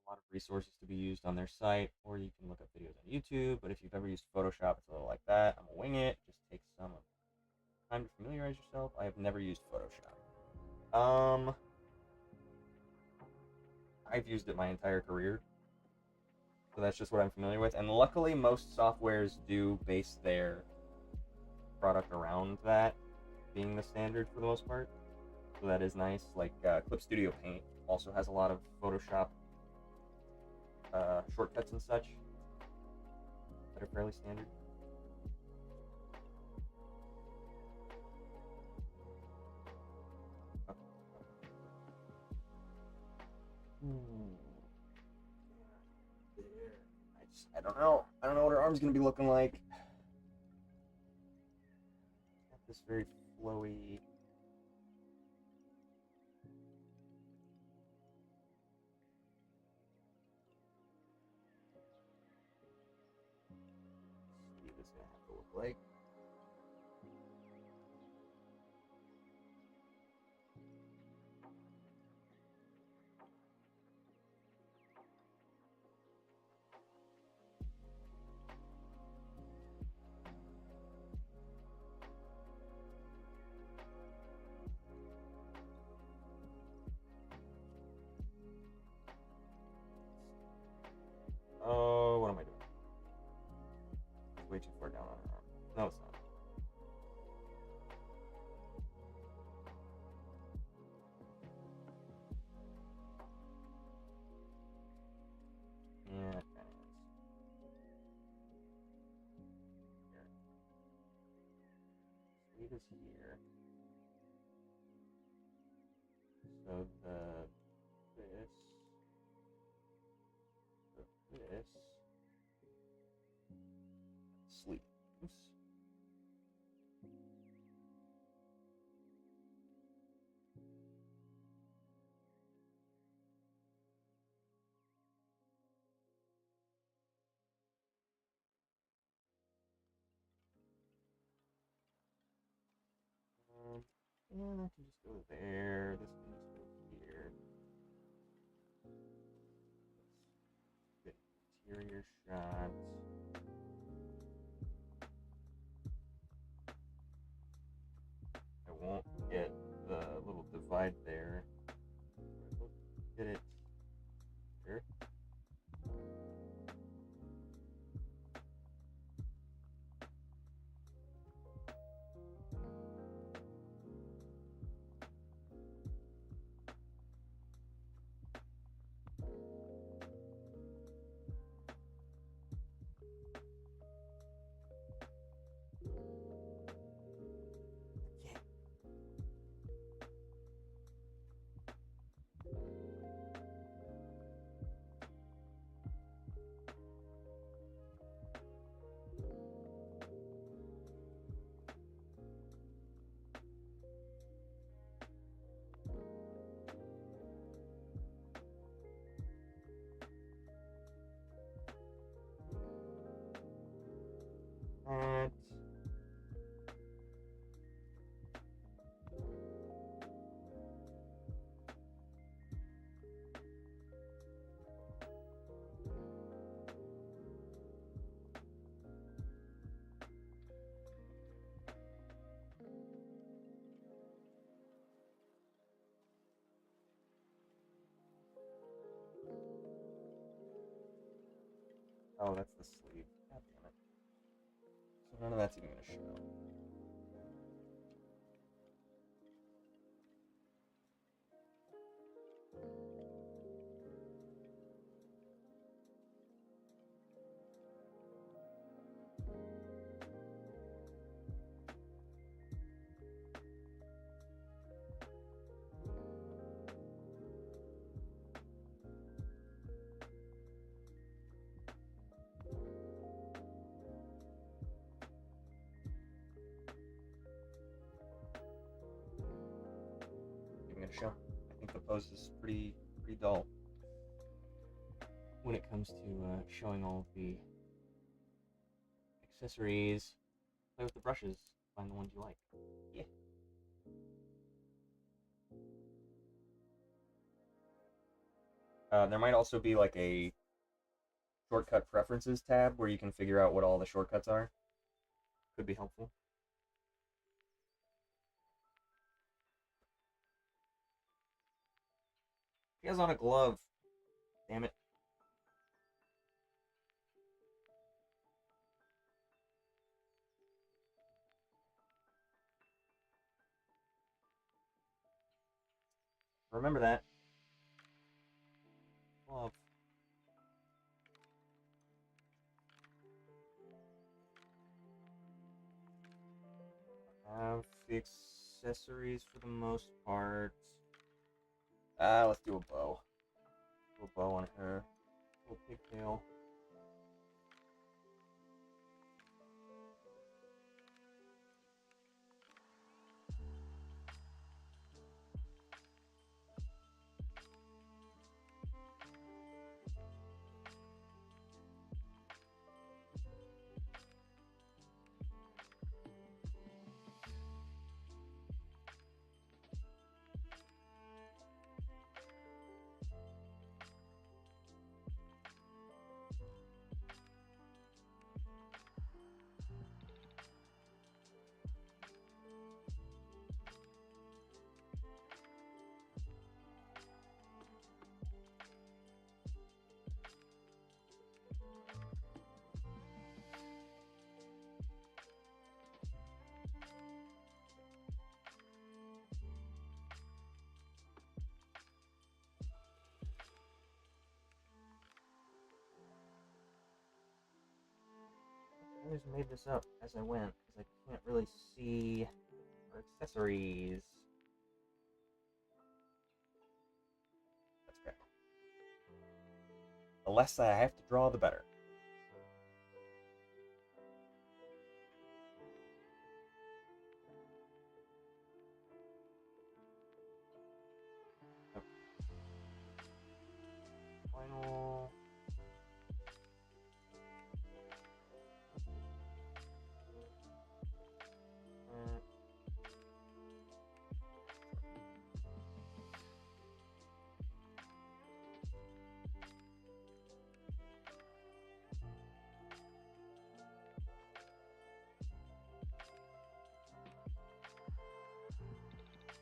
A lot of resources to be used on their site, or you can look up videos on YouTube. But if you've ever used Photoshop, it's a little like that. I'm gonna wing it. Just takes some time to familiarize yourself. I have never used Photoshop. I've used it my entire career, so that's just what I'm familiar with. And luckily, most softwares do base their product around that being the standard for the most part. So that is nice. Like Clip Studio Paint also has a lot of Photoshop shortcuts and such that are fairly standard. There. I don't know. I don't know what her arm's gonna be looking like. Got this very flowy. way too far down on her arm. No, it's not. Yeah, it kind of is. Here. Sleeve is here. So this Sleeves. Yeah, that can just go there. This can just go here. Good interior shots. I won't get the little divide there. Get it here. That. Oh, that's the sleeve. God damn it. So none of that's even gonna show. Even gonna show. I think the pose is pretty dull. When it comes to showing all of the accessories, play with the brushes, find the ones you like. Yeah. There might also be like a shortcut preferences tab where you can figure out what all the shortcuts are. Could be helpful. He has on a glove. Damn it. Remember that. Glove. Have the accessories for the most part. Let's do a bow. Do a bow on her. Little pigtail. I just made this up as I went, because I can't really see our accessories. That's okay. The less I have to draw, the better. Okay. Final.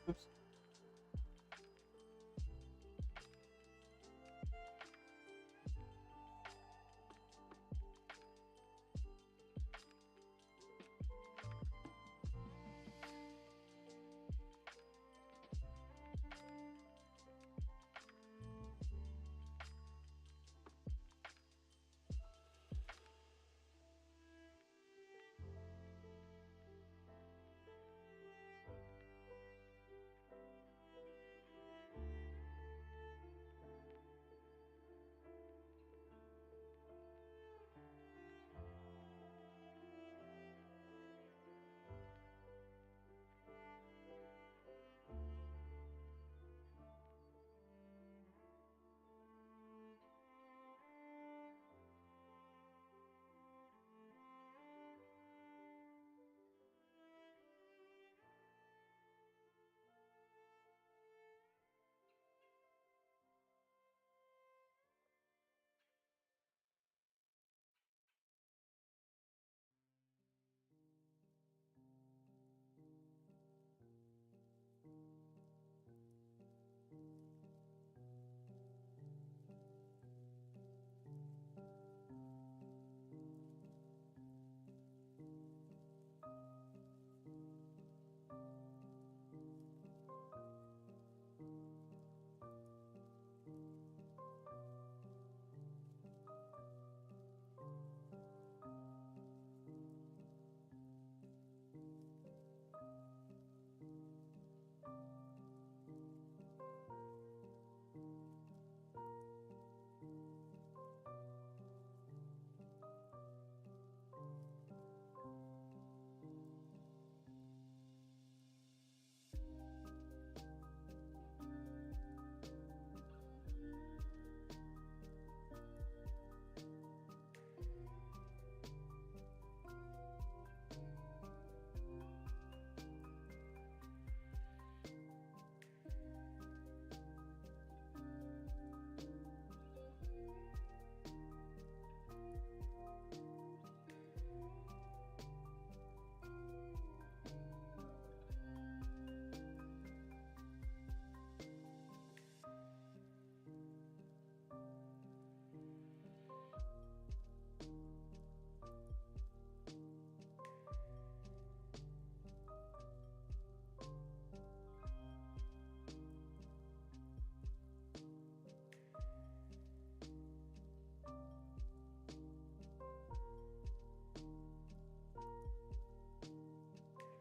Oops.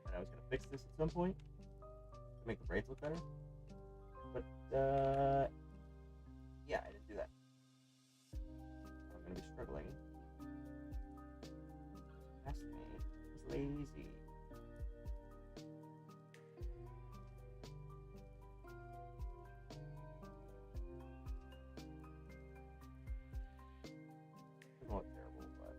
And I was gonna fix this at some point to make the braids look better, but yeah, I didn't do that. I'm gonna be struggling. That's me. It's lazy. Doesn't look terrible, but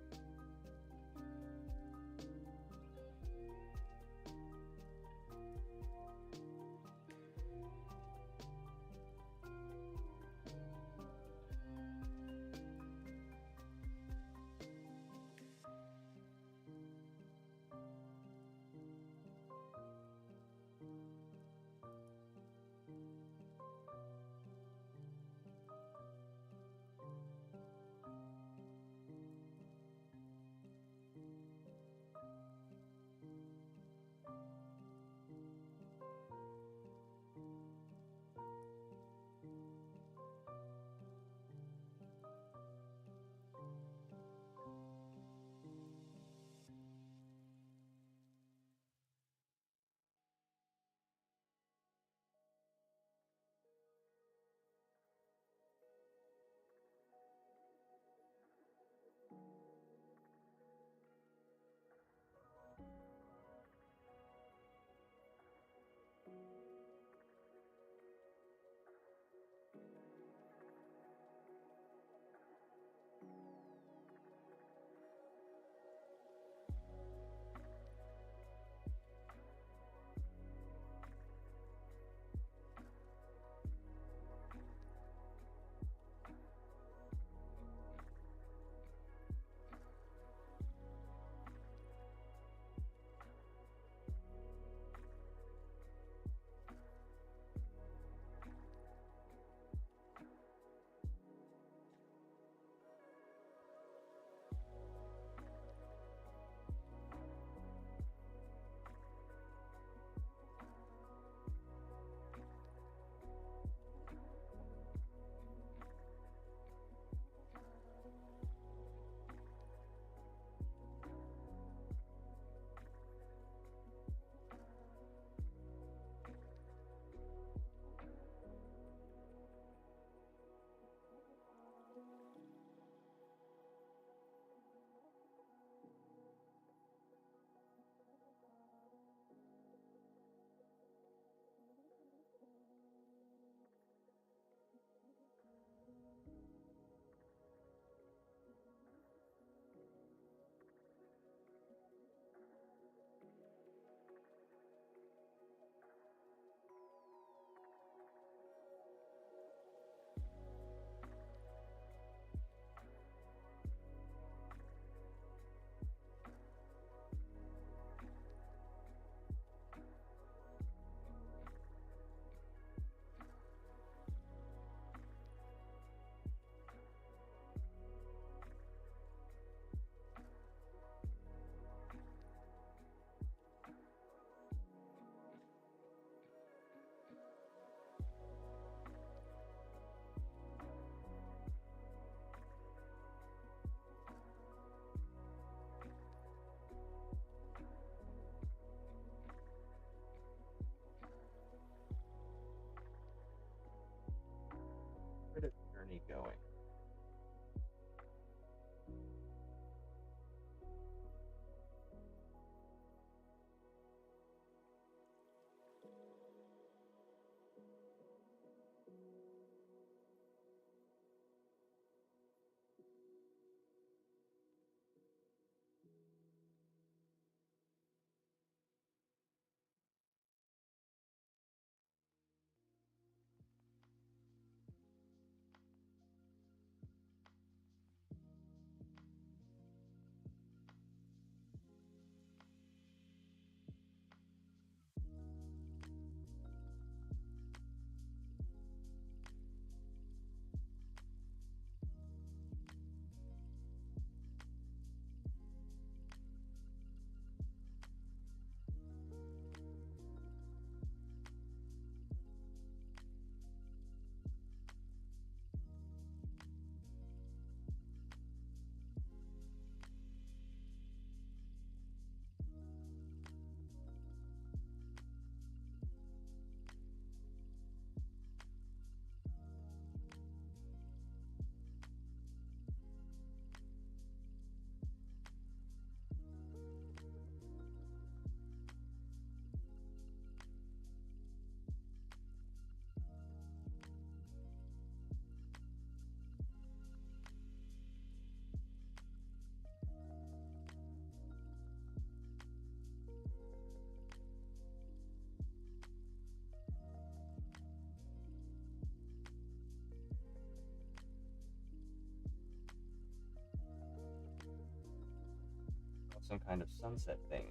some kind of sunset thing.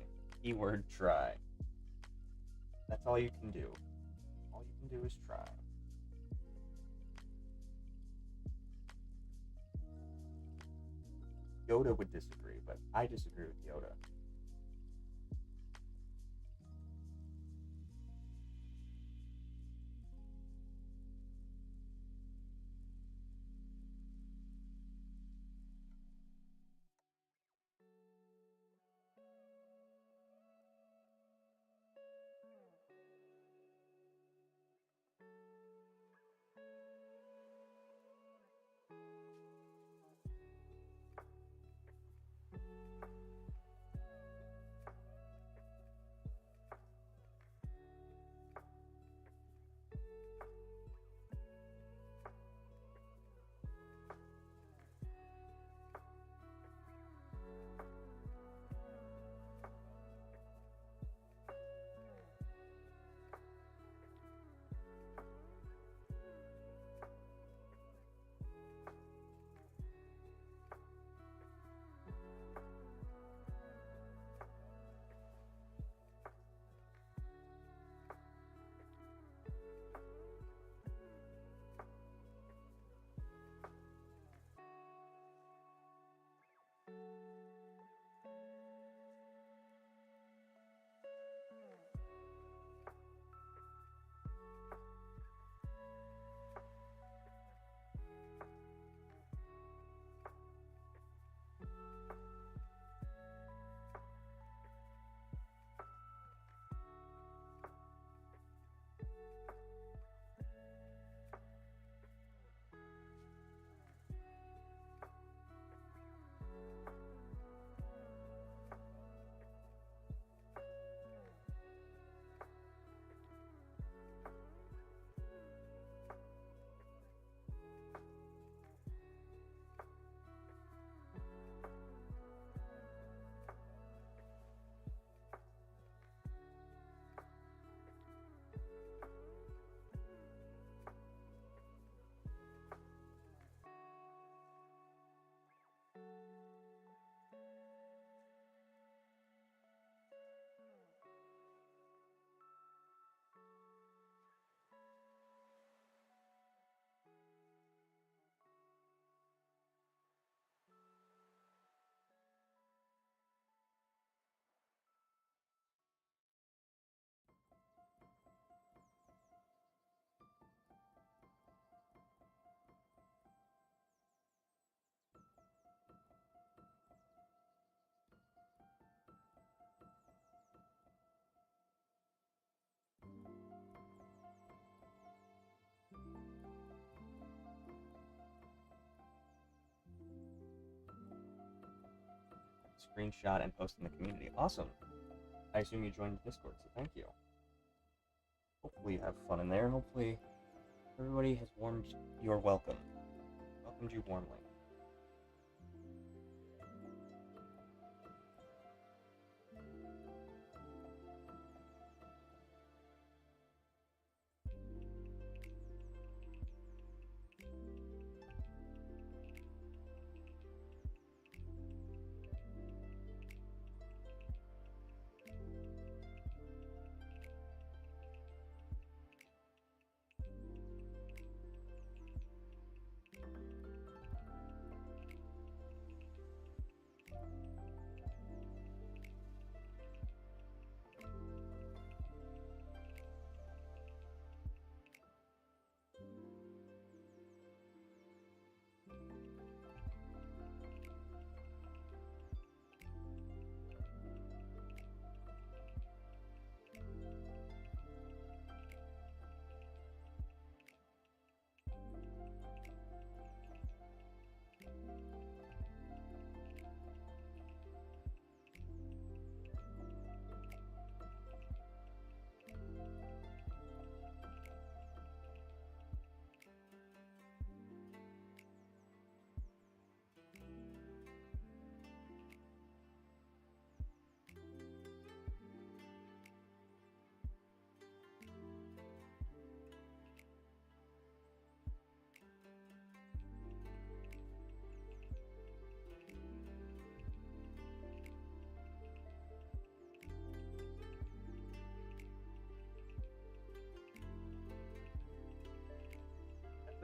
Keyword try. That's all you can do. All you can do is try. Yoda would disagree, but I disagree with Yoda. Screenshot and post in the community. Awesome. I assume you joined Discord, so thank you. Hopefully you have fun in there. Hopefully everybody has warmed your welcome. Welcomed you warmly.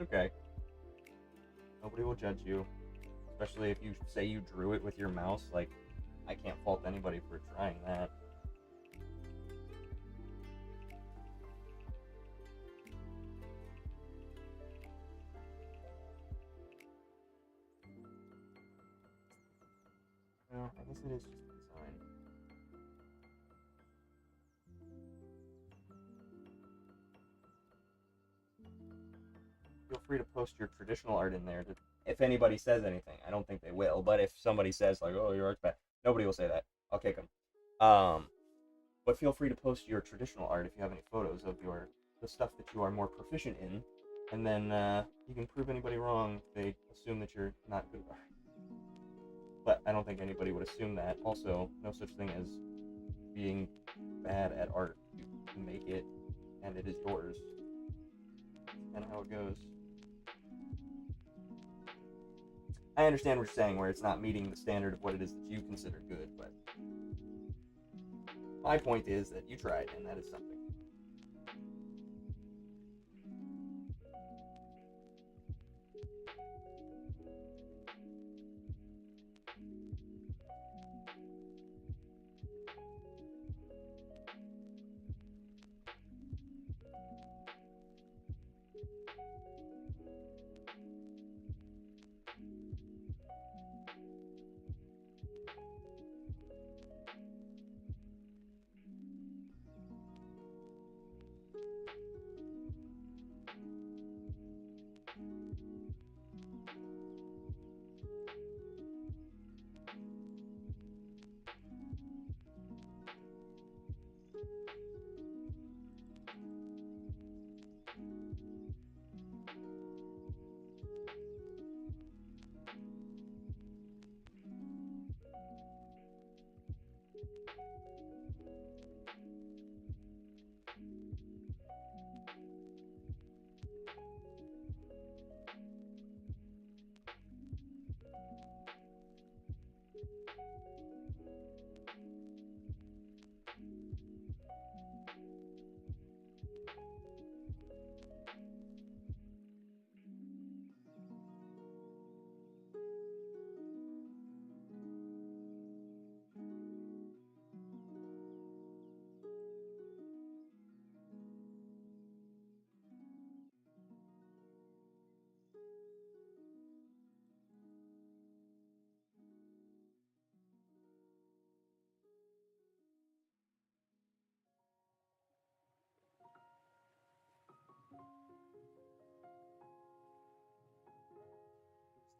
okay? Nobody will judge you, especially if you say you drew it with your mouse. Like, I can't fault anybody for trying that. Well, I guess it is just design. Feel free to post your traditional art in there if anybody says anything. I don't think they will, but if somebody says like, "Oh, your art's bad," nobody will say that. I'll kick them. But feel free to post your traditional art if you have any photos of the stuff that you are more proficient in, and then you can prove anybody wrong if they assume that you're not good at art. But I don't think anybody would assume that. Also, no such thing as being bad at art. You can make it, and it is yours. That's kind of how it goes. I understand what you're saying, where it's not meeting the standard of what it is that you consider good, but my point is that you tried, and that is something.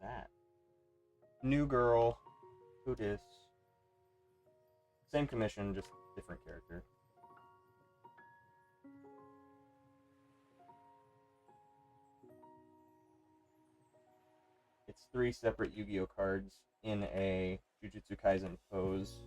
Who's that? New girl. Who dis? Same commission, just different character. It's 3 separate Yu-Gi-Oh cards in a Jujutsu Kaisen pose.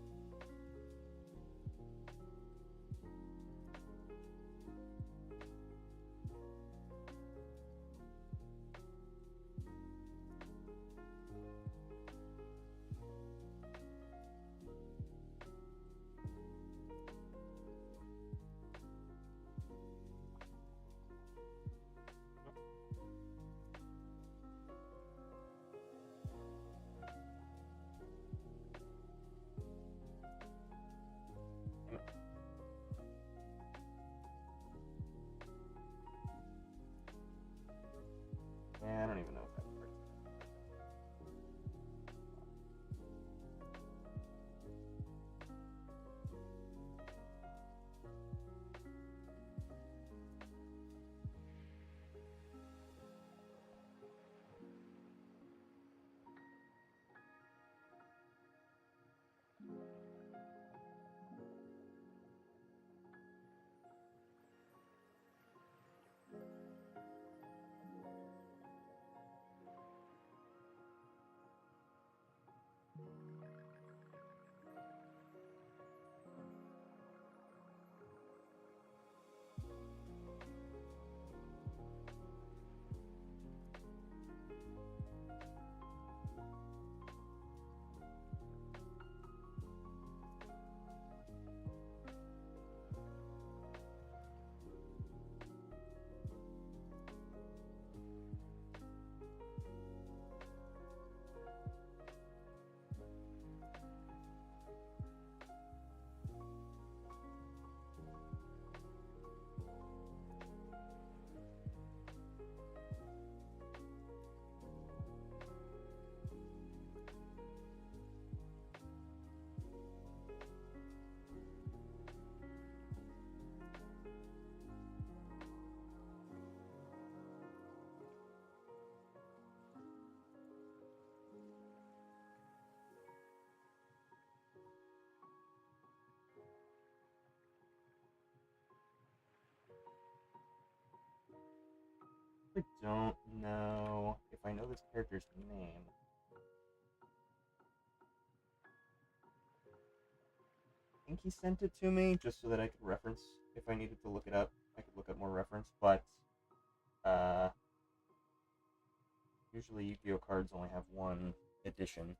don't know if I know this character's name. I think he sent it to me just so that I could reference. If I needed to look it up, I could look up more reference. But usually Yu-Gi-Oh cards only have one edition.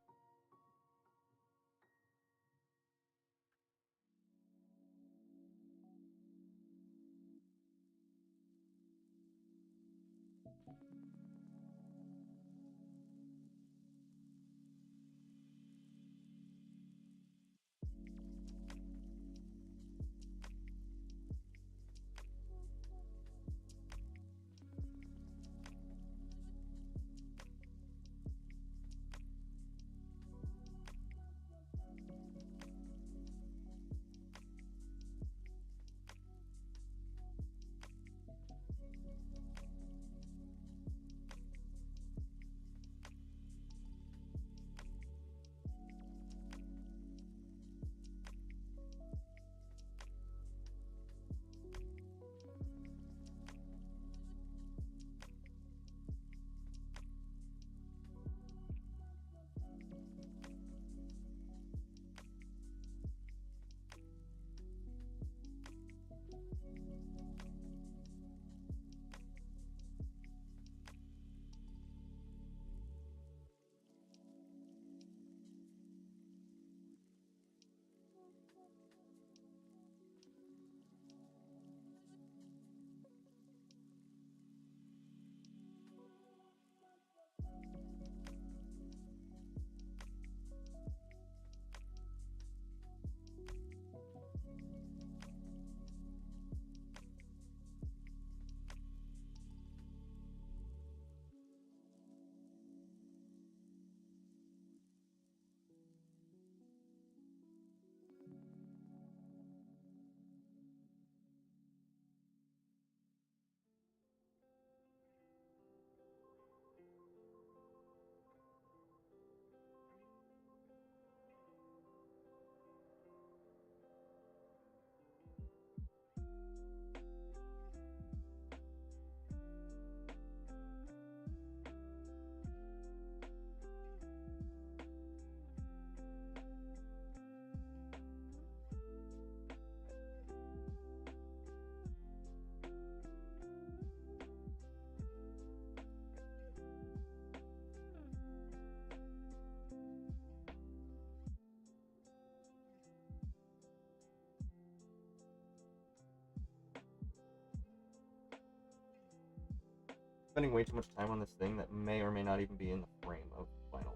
Spending way too much time on this thing that may or may not even be in the frame of final.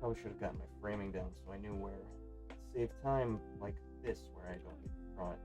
Probably should have gotten my framing down so I knew where. Save time like this where I don't need to draw it.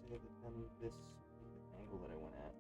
Say that then this angle that I went at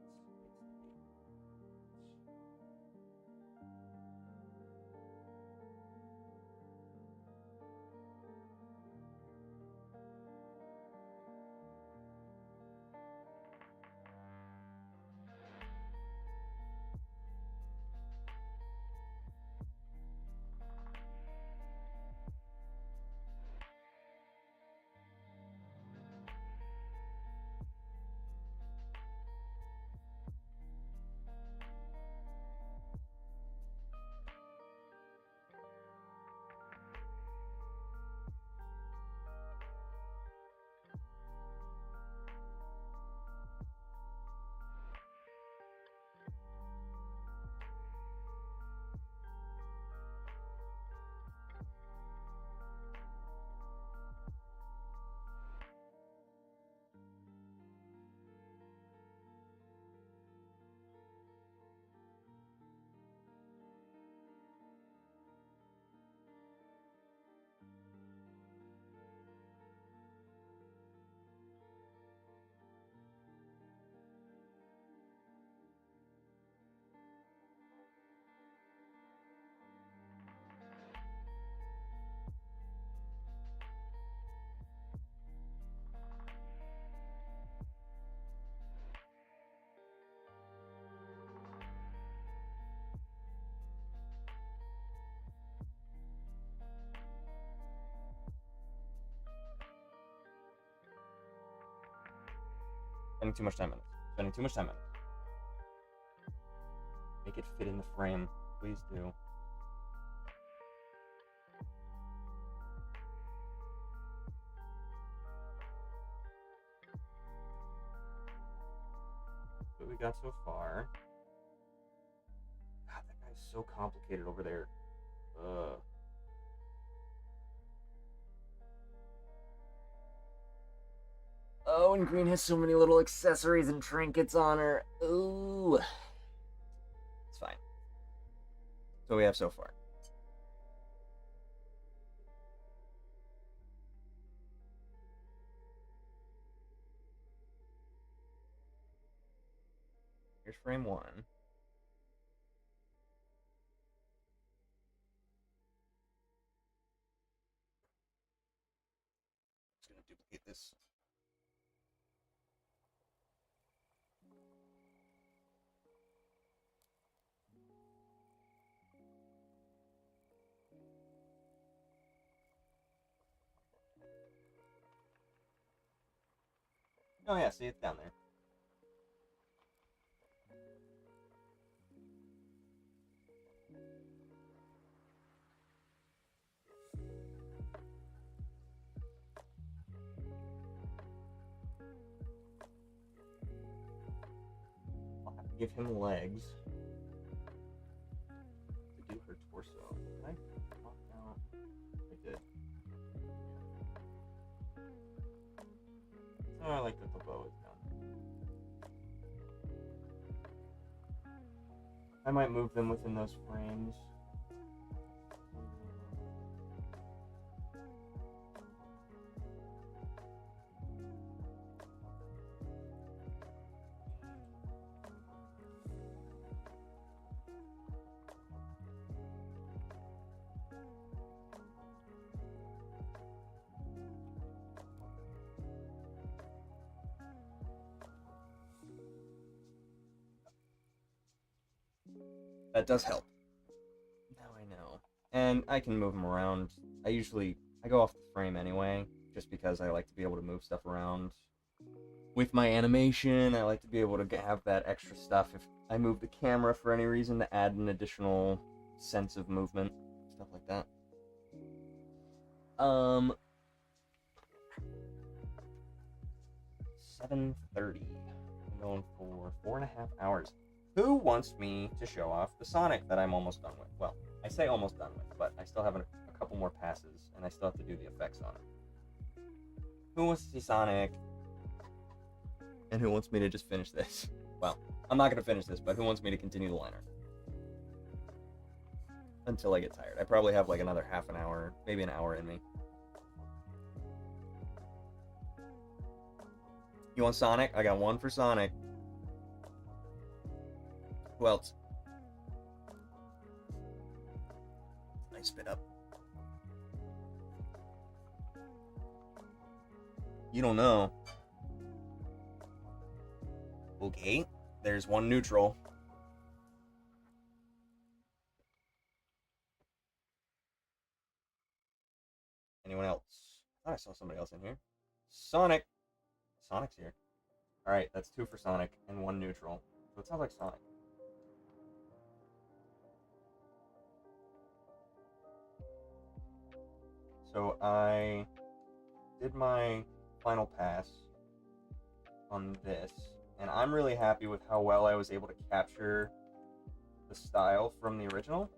Spending too much time on it. Spending too much time on it. Make it fit in the frame. Please do. What we got so far. God, that guy's so complicated over there. Oh, and Green has so many little accessories and trinkets on her. Ooh. It's fine. So we have so far. Here's frame 1. Just gonna duplicate this. Oh yeah, see, it's down there. I'll have to give him legs to do her torso. Did I walk out? I did. Oh, I like that the bow is down. I might move them within those frames. That does help. Now I know. And I can move them around. I go off the frame anyway, just because I like to be able to move stuff around. With my animation, I like to be able to have that extra stuff if I move the camera for any reason to add an additional sense of movement. Stuff like that. 7:30. I'm going for 4.5 hours. Who wants me to show off the Sonic that I'm almost done with? Well, I say almost done with, but I still have a couple more passes, and I still have to do the effects on it. Who wants to see Sonic? And who wants me to just finish this? Well, I'm not going to finish this, but who wants me to continue the liner? Until I get tired. I probably have like another half an hour, maybe an hour in me. You want Sonic? I got one for Sonic. Who else? I spit up. You don't know. Okay, there's one neutral. Anyone else? I thought I saw somebody else in here. Sonic. Sonic's here. Alright, that's 2 for Sonic and 1 neutral. So it sounds like Sonic. So I did my final pass on this, and I'm really happy with how well I was able to capture the style from the original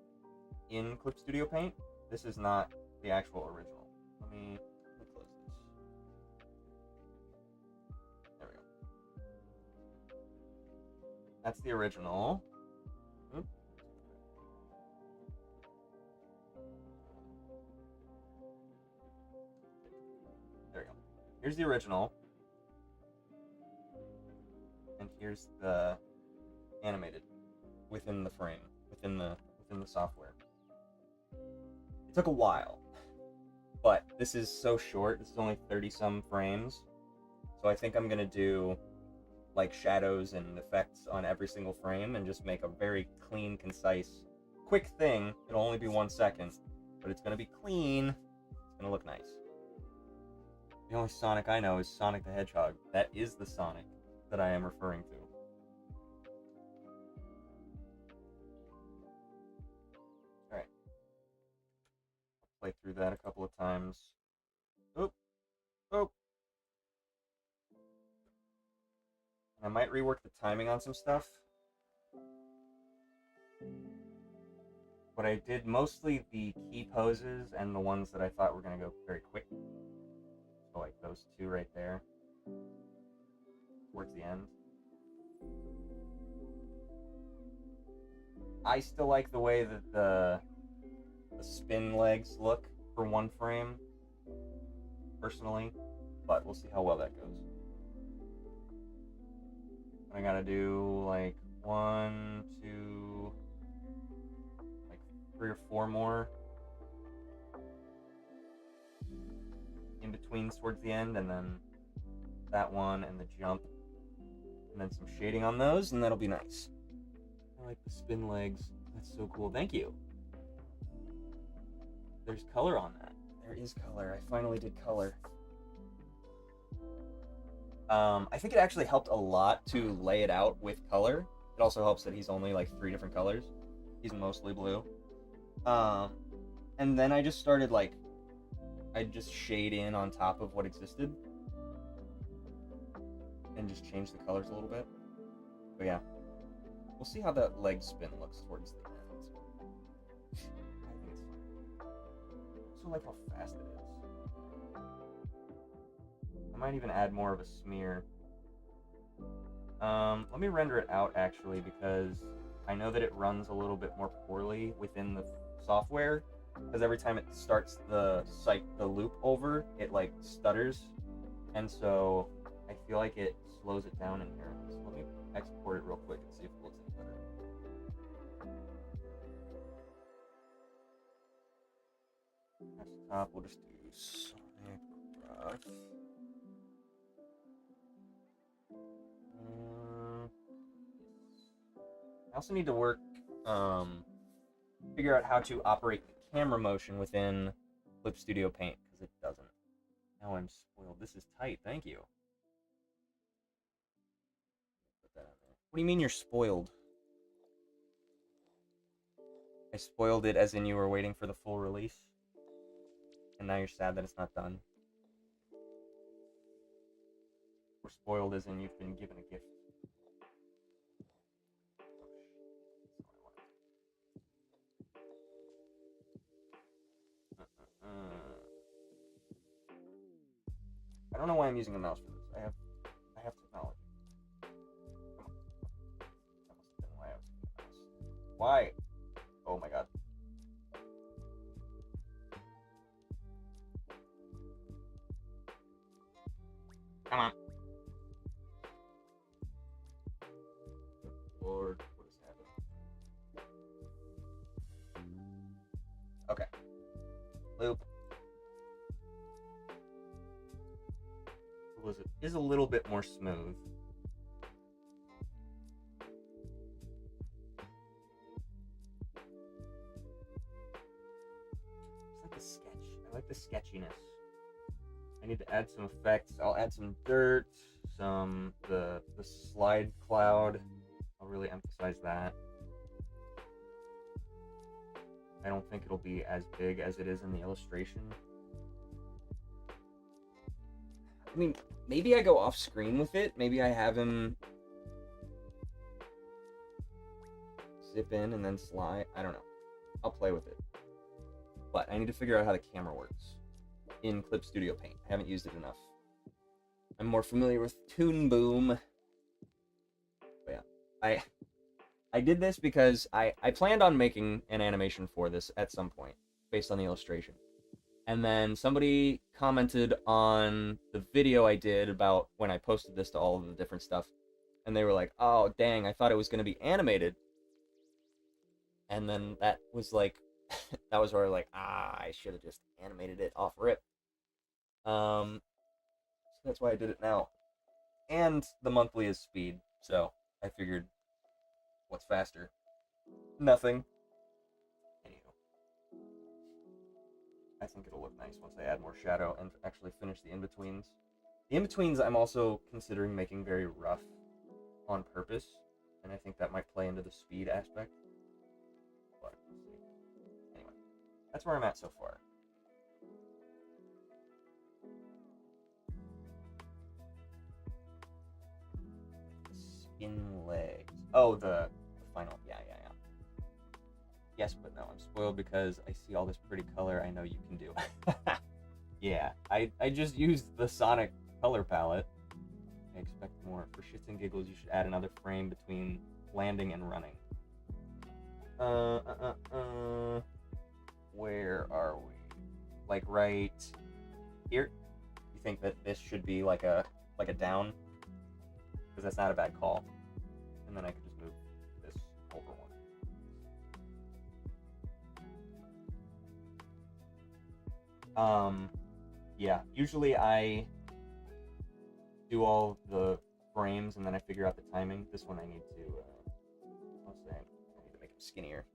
in Clip Studio Paint. This is not the actual original. Let me close this. There we go. That's the original. Oops. There we go. Here's the original. And here's the animated within the frame, within the software. It took a while, but this is so short. This is only 30-some frames, so I think I'm gonna do like shadows and effects on every single frame and just make a very clean, concise, quick thing. It'll only be 1 second, but it's gonna be clean. It's gonna look nice. The only Sonic I know is Sonic the Hedgehog. That is the Sonic that I am referring to. Alright. Play through that a couple of times. Oop. Oop. I might rework the timing on some stuff. But I did mostly the key poses and the ones that I thought were going to go very quick. So like those two right there. Towards the end. I still like the way that the spin legs look for one frame, personally. But we'll see how well that goes. I gotta do like 1, 2, like 3 or 4 more in betweens towards the end, and then that one and the jump, and then some shading on those, and that'll be nice. I like the spin legs. That's so cool. Thank you. There's color on that. There is color. I finally did color. I think it actually helped a lot to lay it out with color. It also helps that he's only like 3 different colors. He's mostly blue. And then I just started like, I'd just shade in on top of what existed. And just change the colors a little bit. But yeah. We'll see how that leg spin looks towards the end. I think it's fun. I also like how fast it is. I might even add more of a smear. Let me render it out actually, because I know that it runs a little bit more poorly within the software, because every time it starts the loop over, it like stutters, and so I feel like it slows it down inherently. So let me export it real quick and see if it looks any better. Desktop, we'll just do Sonic Rough. I also need to figure out how to operate the camera motion within Clip Studio Paint, because it doesn't. Now I'm spoiled. This is tight, thank you. Put that on there. What do you mean you're spoiled? I spoiled it as in you were waiting for the full release? And now you're sad that it's not done? Or spoiled as in you've been given a gift? I don't know why I'm using a mouse for this. I have technology. Come on. That must have been why I was using a mouse. Why? Oh my god. Come on. Lord, what is happening? Okay. Loop. It is a little bit more smooth. It's like the sketch. I like the sketchiness. I need to add some effects. I'll add some dirt, the slide cloud. I'll really emphasize that. I don't think it'll be as big as it is in the illustration. I mean, maybe I go off screen with it. Maybe I have him zip in and then slide. I don't know. I'll play with it. But I need to figure out how the camera works in Clip Studio Paint. I haven't used it enough. I'm more familiar with Toon Boom. But yeah, I did this because I planned on making an animation for this at some point based on the illustration. And then somebody commented on the video I did about when I posted this to all of the different stuff. And they were like, oh, dang, I thought it was going to be animated. And then that was like, that was where I was like, I should have just animated it off rip. So that's why I did it now. And the monthly is speed, so I figured, what's faster? Nothing. I think it'll look nice once I add more shadow and actually finish the in-betweens. The in-betweens I'm also considering making very rough, on purpose, and I think that might play into the speed aspect. But we'll see. Anyway, that's where I'm at so far. Skin legs. Oh, the final. Yeah. Yes, but no, I'm spoiled because I see all this pretty color I know you can do. Yeah, I just used the Sonic color palette. I expect more. For shits and giggles, you should add another frame between landing and running. Where are we? Like right here? You think that this should be like a down? Because that's not a bad call. And then I could just move this over one. Yeah, usually I do all the frames and then I figure out the timing. This one I need to, I'll say, I need to make him skinnier.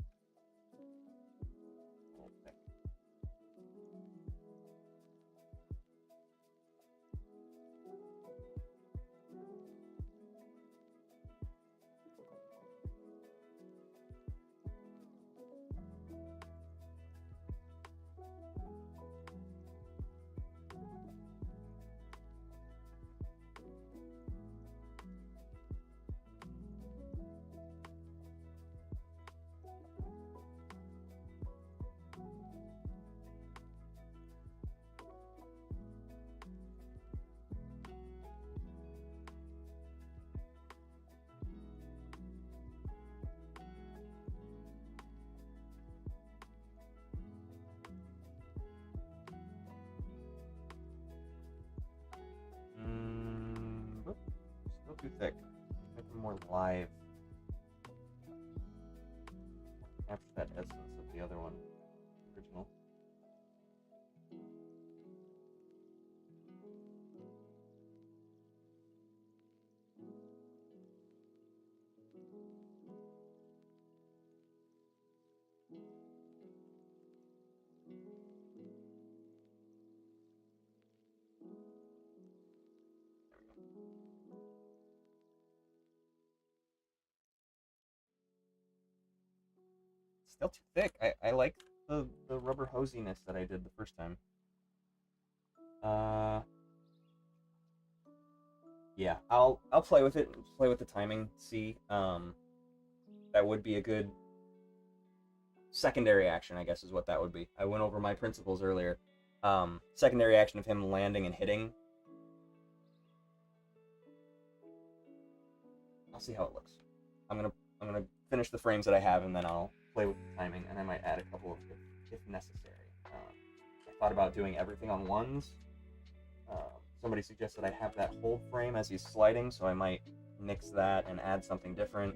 Still too thick. Make them more live. Capture that essence of the other one. Original. Still too thick. I like the rubber hosiness that I did the first time. Yeah, I'll play with it, play with the timing, see. That would be a good secondary action, I guess is what that would be. I went over my principles earlier. Secondary action of him landing and hitting. I'll see how it looks. I'm gonna finish the frames that I have and then I'll play with the timing, and I might add a couple of if necessary. I thought about doing everything on ones. Somebody suggested I have that hold frame as he's sliding, so I might nix that and add something different.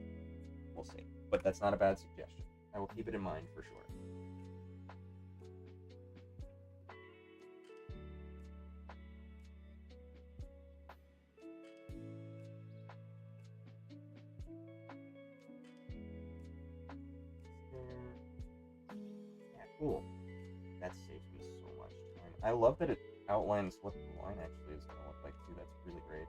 We'll see. But that's not a bad suggestion. I will keep it in mind for sure. Yeah, cool. That saves me so much time. I love that it outlines what the line actually is going to look like too. That's really great.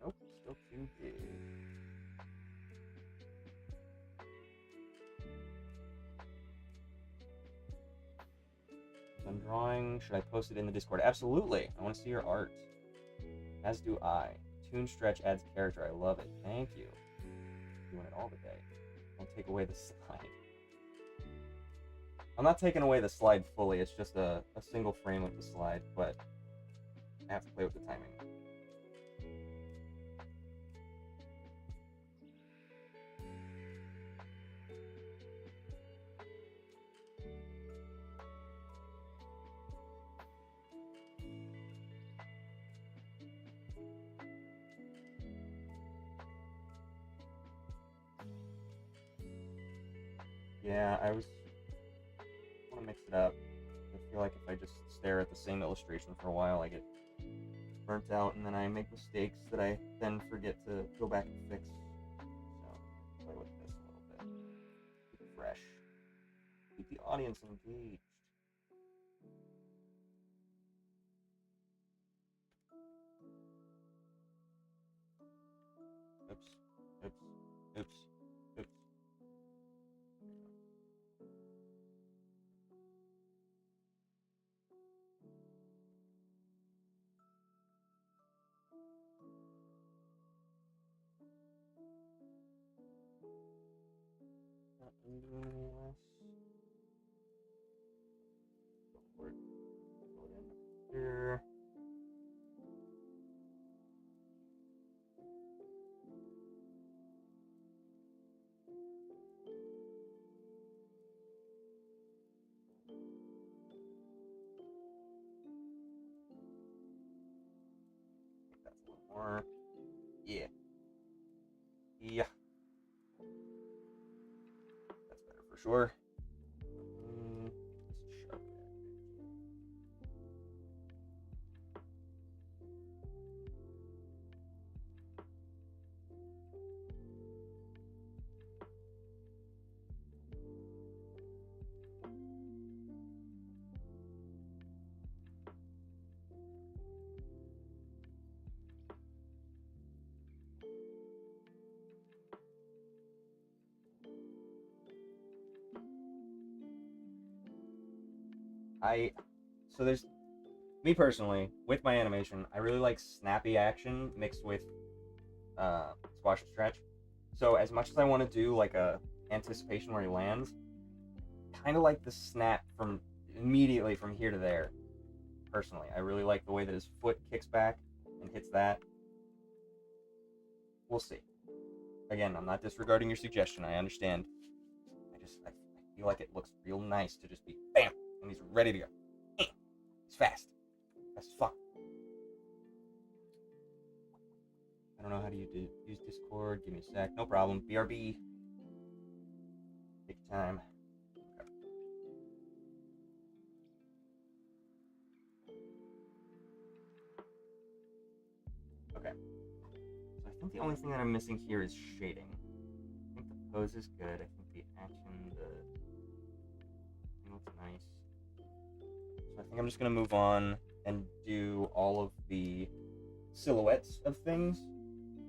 Nope, still too big. I'm drawing. Should I post it in the Discord? Absolutely. I want to see your art. As do I. Toon stretch adds character. I love it. Thank you. Doing it all today. Don't take away the slide. I'm not taking away the slide fully, it's just a single frame of the slide, but I have to play with the timing. Yeah, I want to mix it up. I feel like if I just stare at the same illustration for a while, I get burnt out, and then I make mistakes that I then forget to go back and fix. So, play with this a little bit. Keep it fresh. Keep the audience engaged. Oops, oops, oops, oops. Not undo any less. Go for it. Go in here. That's a little more. Yeah. Yeah. That's better for sure. Let's sharpen it. So there's me personally with my animation. I really like snappy action mixed with squash and stretch. So as much as I want to do like a anticipation where he lands, kind of like the snap from immediately from here to there. Personally, I really like the way that his foot kicks back and hits that. We'll see. Again, I'm not disregarding your suggestion. I understand. I feel like it looks real nice to just be bam, and he's ready to go. He's fast. Fast as fuck. I don't know how to use Discord. Give me a sec. No problem. BRB. Take your time. Okay. So I think the only thing that I'm missing here is shading. I think the pose is good. I think the action, the thing looks nice. So I think I'm just gonna move on and do all of the silhouettes of things,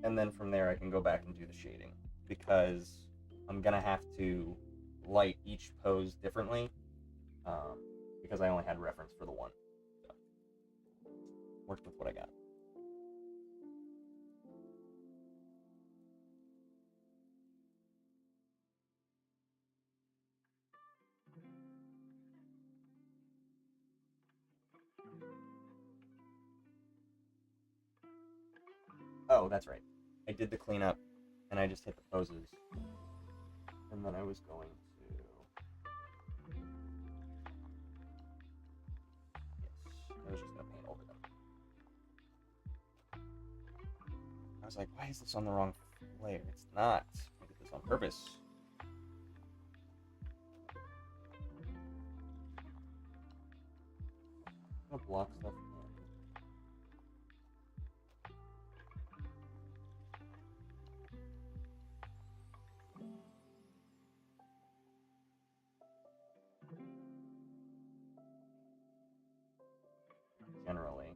and then from there I can go back and do the shading, because I'm gonna have to light each pose differently, because I only had reference for the one. So, worked with what I got. Oh, that's right. I did the cleanup, and I just hit the poses, and then I was going to. Yes, I was just gonna paint over them. I was like, why is this on the wrong layer? It's not. I did this on purpose. I'm gonna block stuff in. Generally.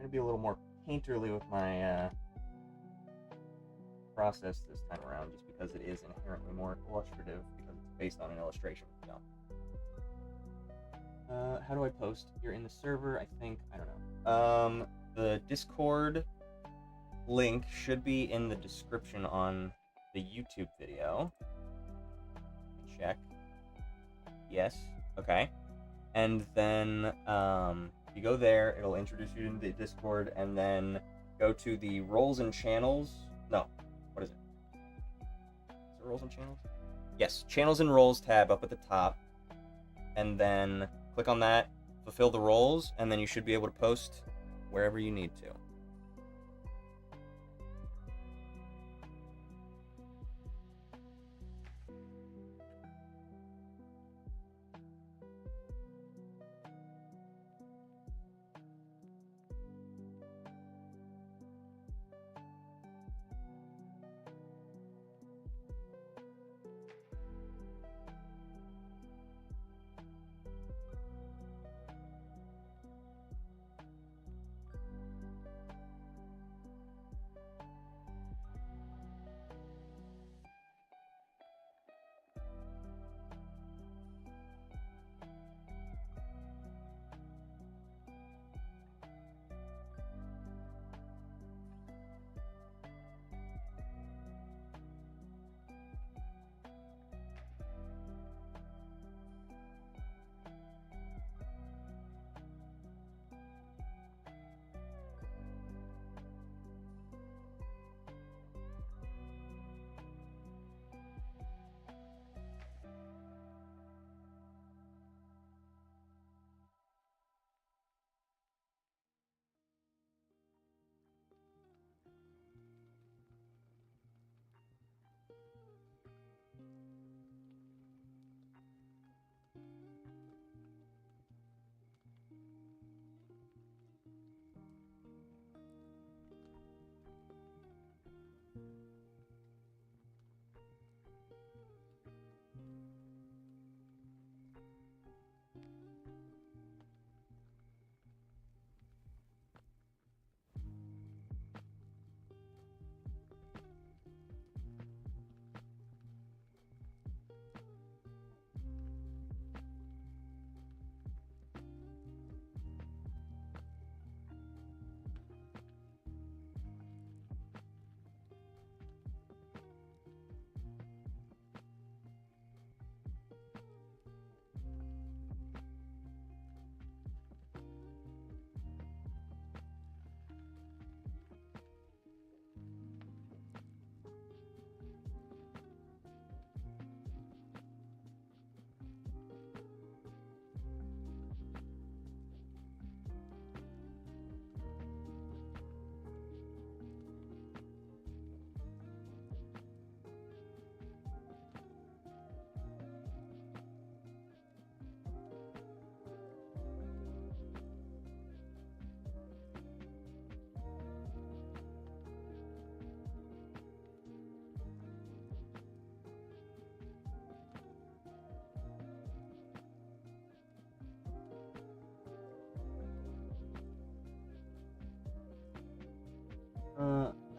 trying to be a little more painterly with my process this time around, just because it is inherently more illustrative because it's based on an illustration. So, how do I post? You're in the server, I think. I don't know. The Discord link should be in the description on the YouTube video. Check. Yes. Okay. And then you go there, it'll introduce you to the Discord, and then go to the roles and channels. No, what is it? Is it roles and channels? Yes, channels and roles tab up at the top, and then click on that, fulfill the roles, and then you should be able to post wherever you need to.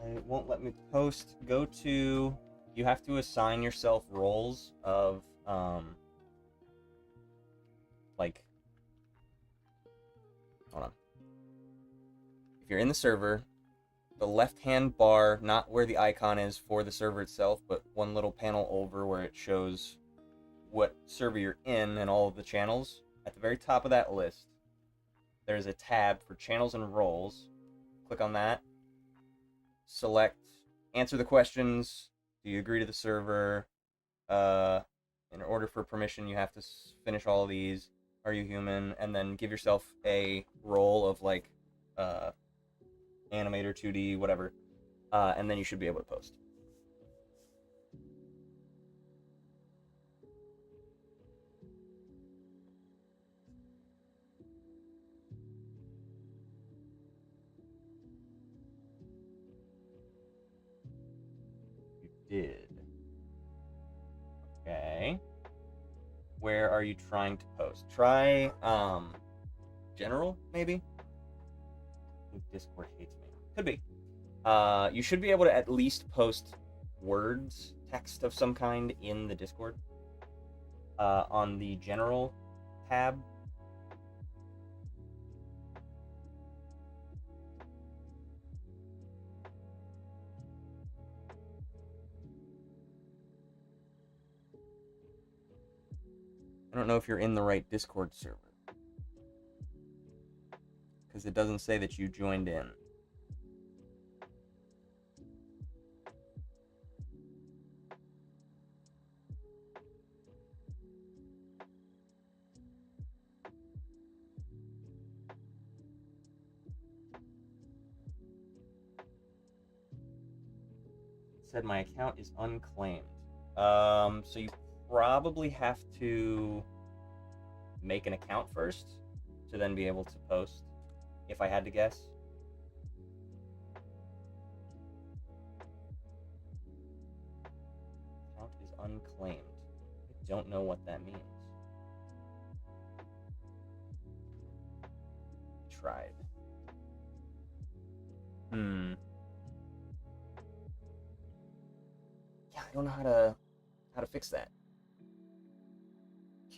It won't let me post. Go to... You have to assign yourself roles of, like... Hold on. If you're in the server, the left-hand bar, not where the icon is for the server itself, but one little panel over where it shows what server you're in and all of the channels, at the very top of that list, there's a tab for channels and roles. Click on that. Select, answer the questions. Do you agree to the server? In order for permission, you have to finish all of these. Are you human? And then give yourself a role of like animator, 2D, whatever. And then you should be able to post. You did. Okay. Where are you trying to post? Try general, maybe? think Discord hates me. Could be. You should be able to at least post words, text of some kind in the Discord. On the general tab. I don't know if you're in the right Discord server, because it doesn't say that you joined in. It said my account is unclaimed. So you probably have to make an account first to then be able to post, if I had to guess. Account is unclaimed. I don't know what that means. Tried. Yeah, I don't know how to fix that.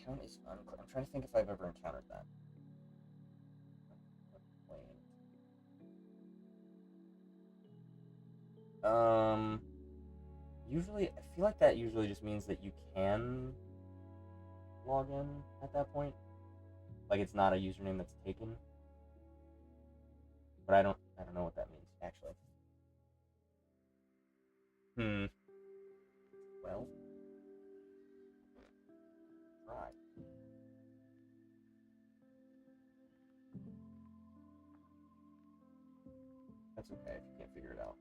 Account is unclaimed. I'm trying to think if I've ever encountered that. Usually, I feel like that usually just means that you can log in at that point. Like it's not a username that's taken. But I don't know what that means, actually. Well, try. That's okay if you can't figure it out.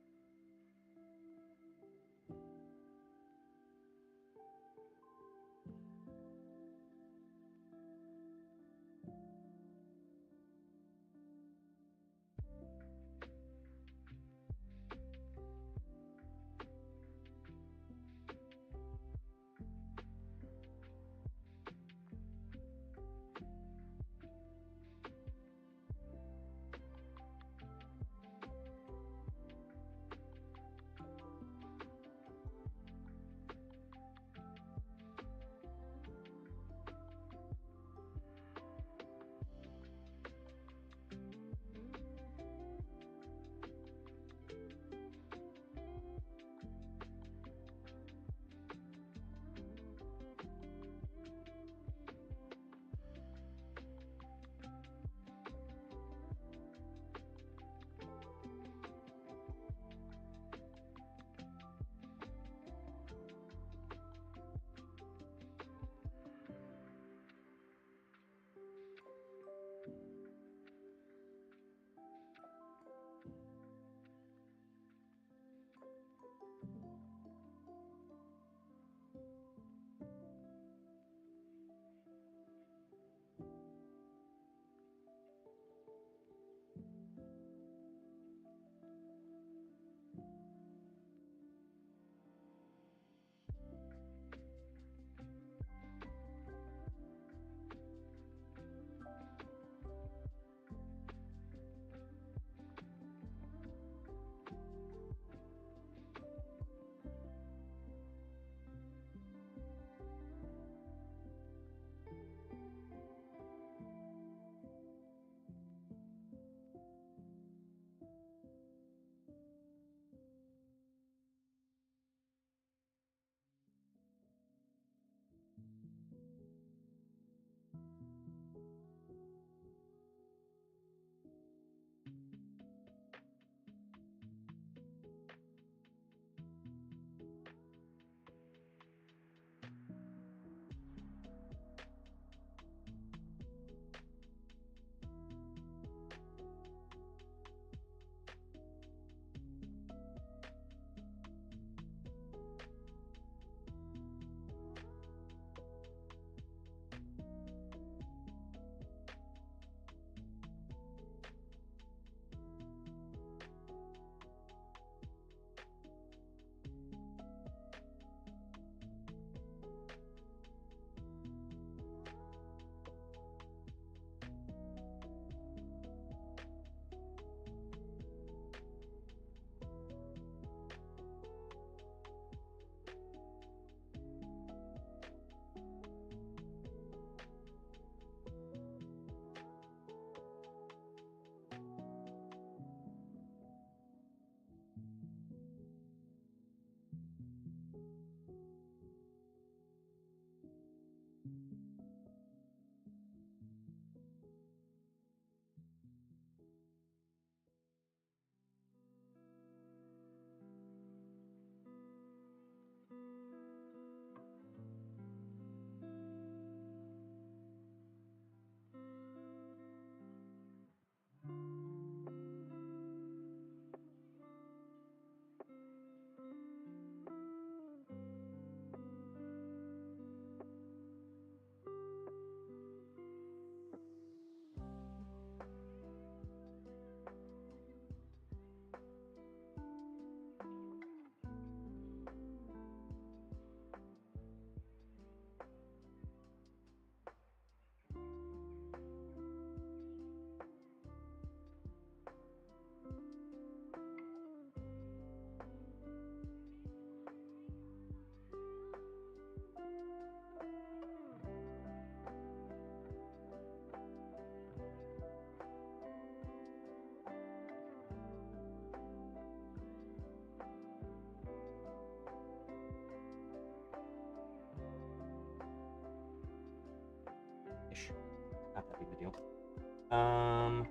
I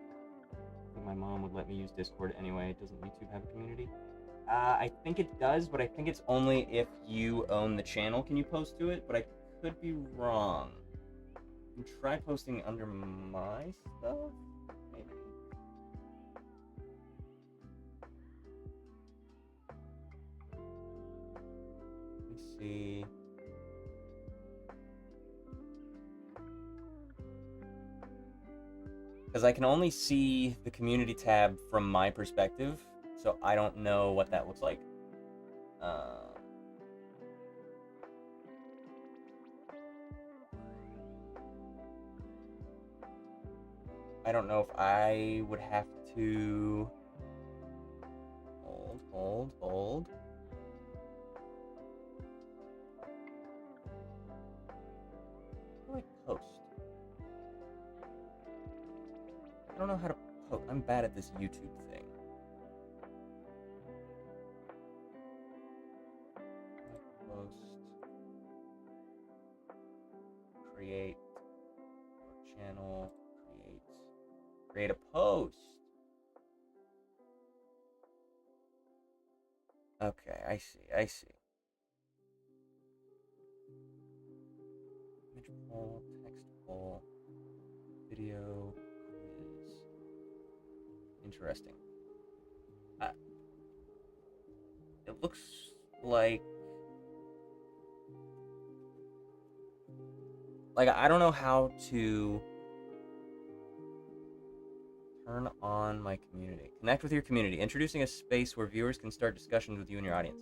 think my mom would let me use Discord anyway. Doesn't YouTube have a community? I think it does, but I think it's only if you own the channel can you post to it, but I could be wrong. You can try posting under my stuff, maybe. Let me see. Because I can only see the community tab from my perspective, so I don't know what that looks like. I don't know if I would have to... Hold. How do I post? I don't know how to post. I'm bad at this YouTube thing. Post. Create. Channel. Create a post. Okay, I see. Image poll, text poll, video quiz. Interesting. It looks like I don't know how to turn on my community. Connect with your community. Introducing a space where viewers can start discussions with you and your audience.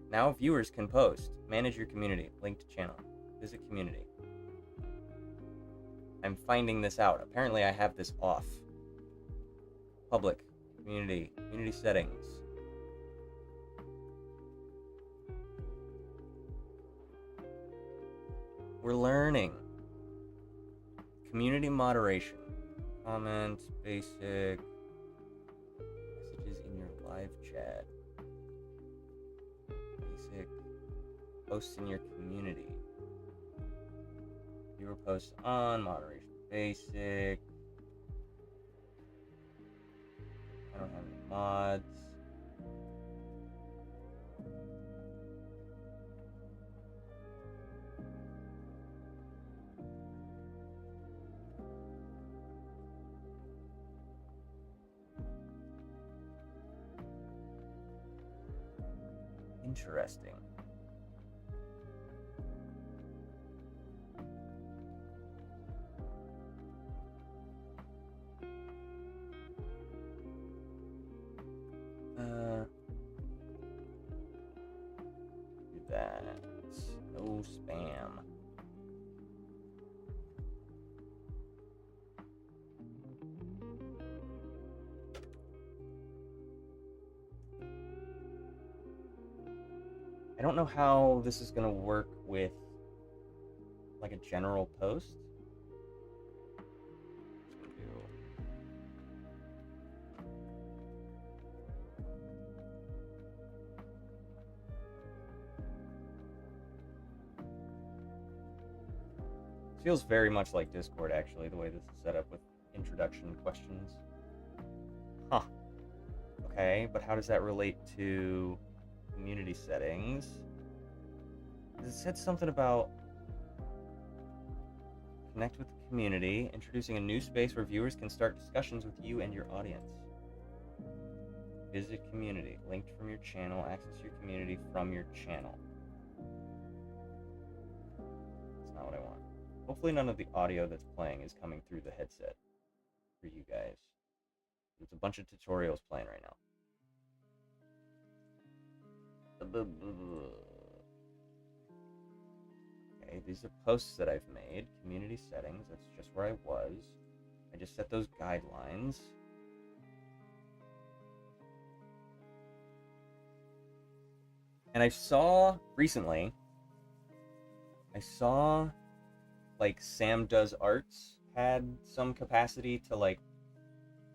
Now viewers can post. Manage your community. Link to channel. Visit community. I'm finding this out. Apparently I have this off. Public. Community. Community settings. We're learning. Community moderation. Comment, basic. Messages in your live chat. Basic. Posts in your community. Viewer posts on, moderation basic. I don't have any mods. Interesting. Do that. No spam. I don't know how this is going to work with like a general post. Feels very much like Discord, actually, the way this is set up with introduction questions. Huh. Okay, but how does that relate to community settings? It said something about connect with the community, introducing a new space where viewers can start discussions with you and your audience. Visit community, linked from your channel, access your community from your channel. That's not what I want. Hopefully none of the audio that's playing is coming through the headset for you guys. There's a bunch of tutorials playing right now. Okay, these are posts that I've made. Community settings, that's just where I was. I just set those guidelines. And I saw recently, like Sam Does Arts had some capacity to like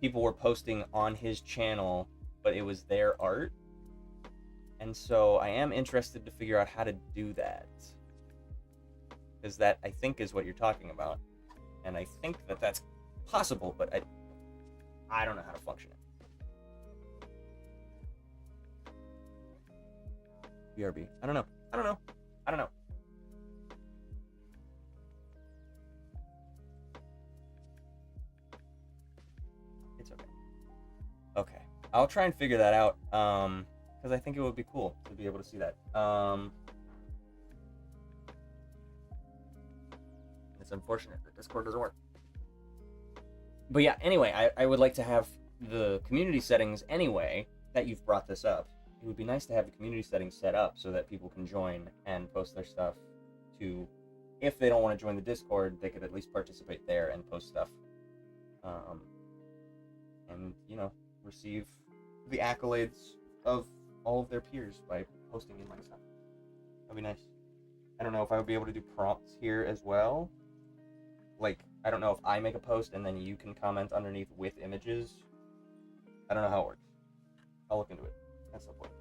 people were posting on his channel, but it was their art. And so I am interested to figure out how to do that. Because that, I think, is what you're talking about. and I think that that's possible, but I don't know how to function it. BRB. I don't know. I don't know. I don't know. It's okay. Okay. I'll try and figure that out. Because I think it would be cool to be able to see that. It's unfortunate that Discord doesn't work. But yeah, anyway, I would like to have the community settings anyway, that you've brought this up. It would be nice to have the community settings set up so that people can join and post their stuff to, if they don't want to join the Discord, they could at least participate there and post stuff. And, you know, receive the accolades of all of their peers by posting in my stuff. That'd be nice. I don't know if I would be able to do prompts here as well. Like, I don't know if I make a post and then you can comment underneath with images. I don't know how it works. I'll look into it. That's the point.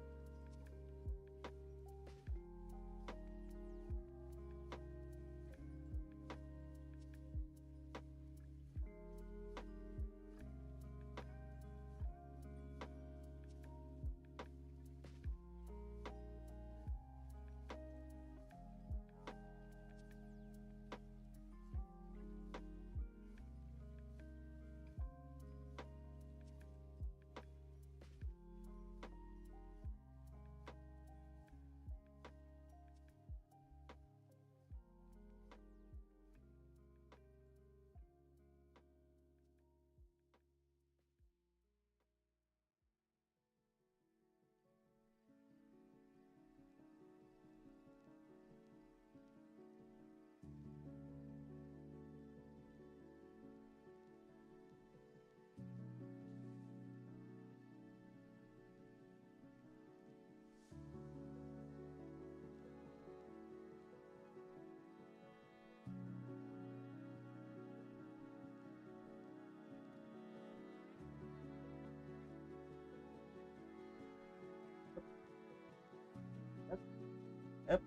Yep.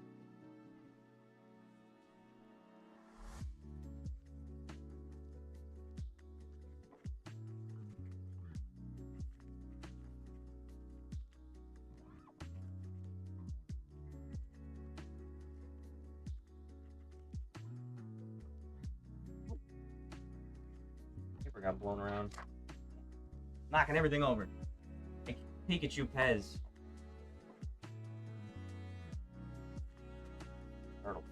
Paper got blown around. Knocking everything over. Like Pikachu Pez. Turtle.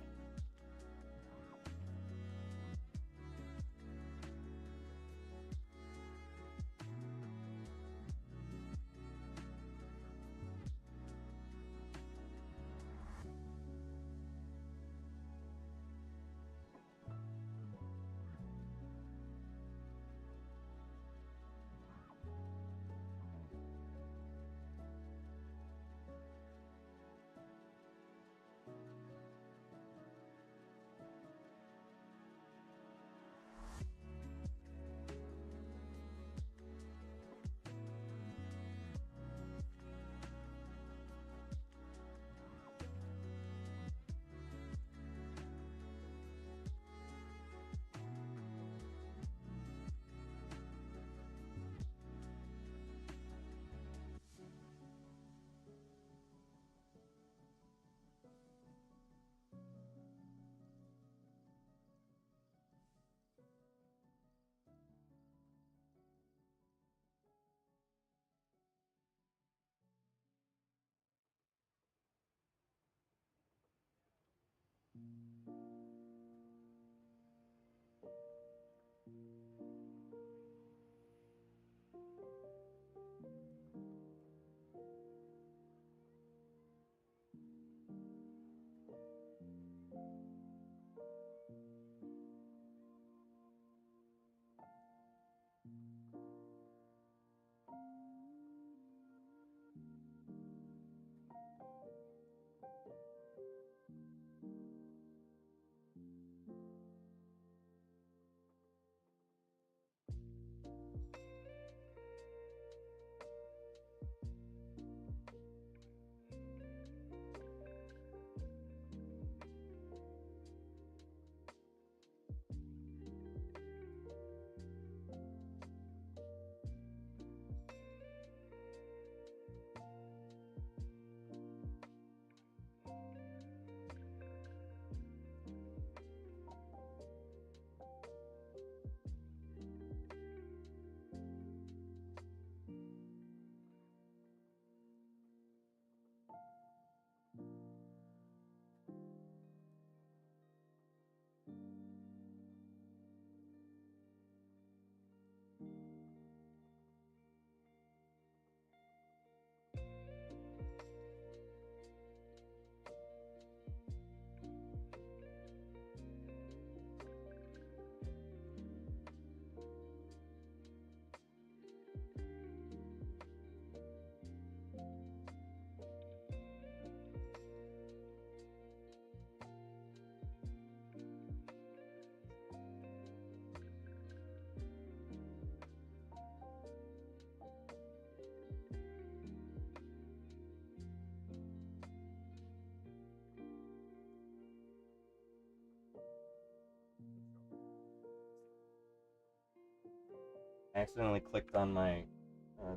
I accidentally clicked on my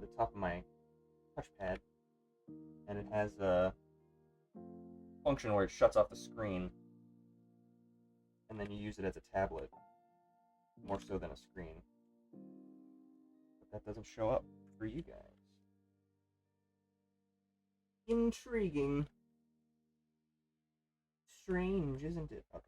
the top of my touchpad, and it has a function where it shuts off the screen. and then you use it as a tablet, more so than a screen. But that doesn't show up for you guys. Intriguing. Strange, isn't it? Okay.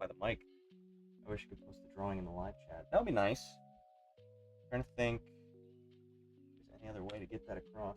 By the mic. I wish I could post the drawing in the live chat. That would be nice. Trying to think if there's any other way to get that across.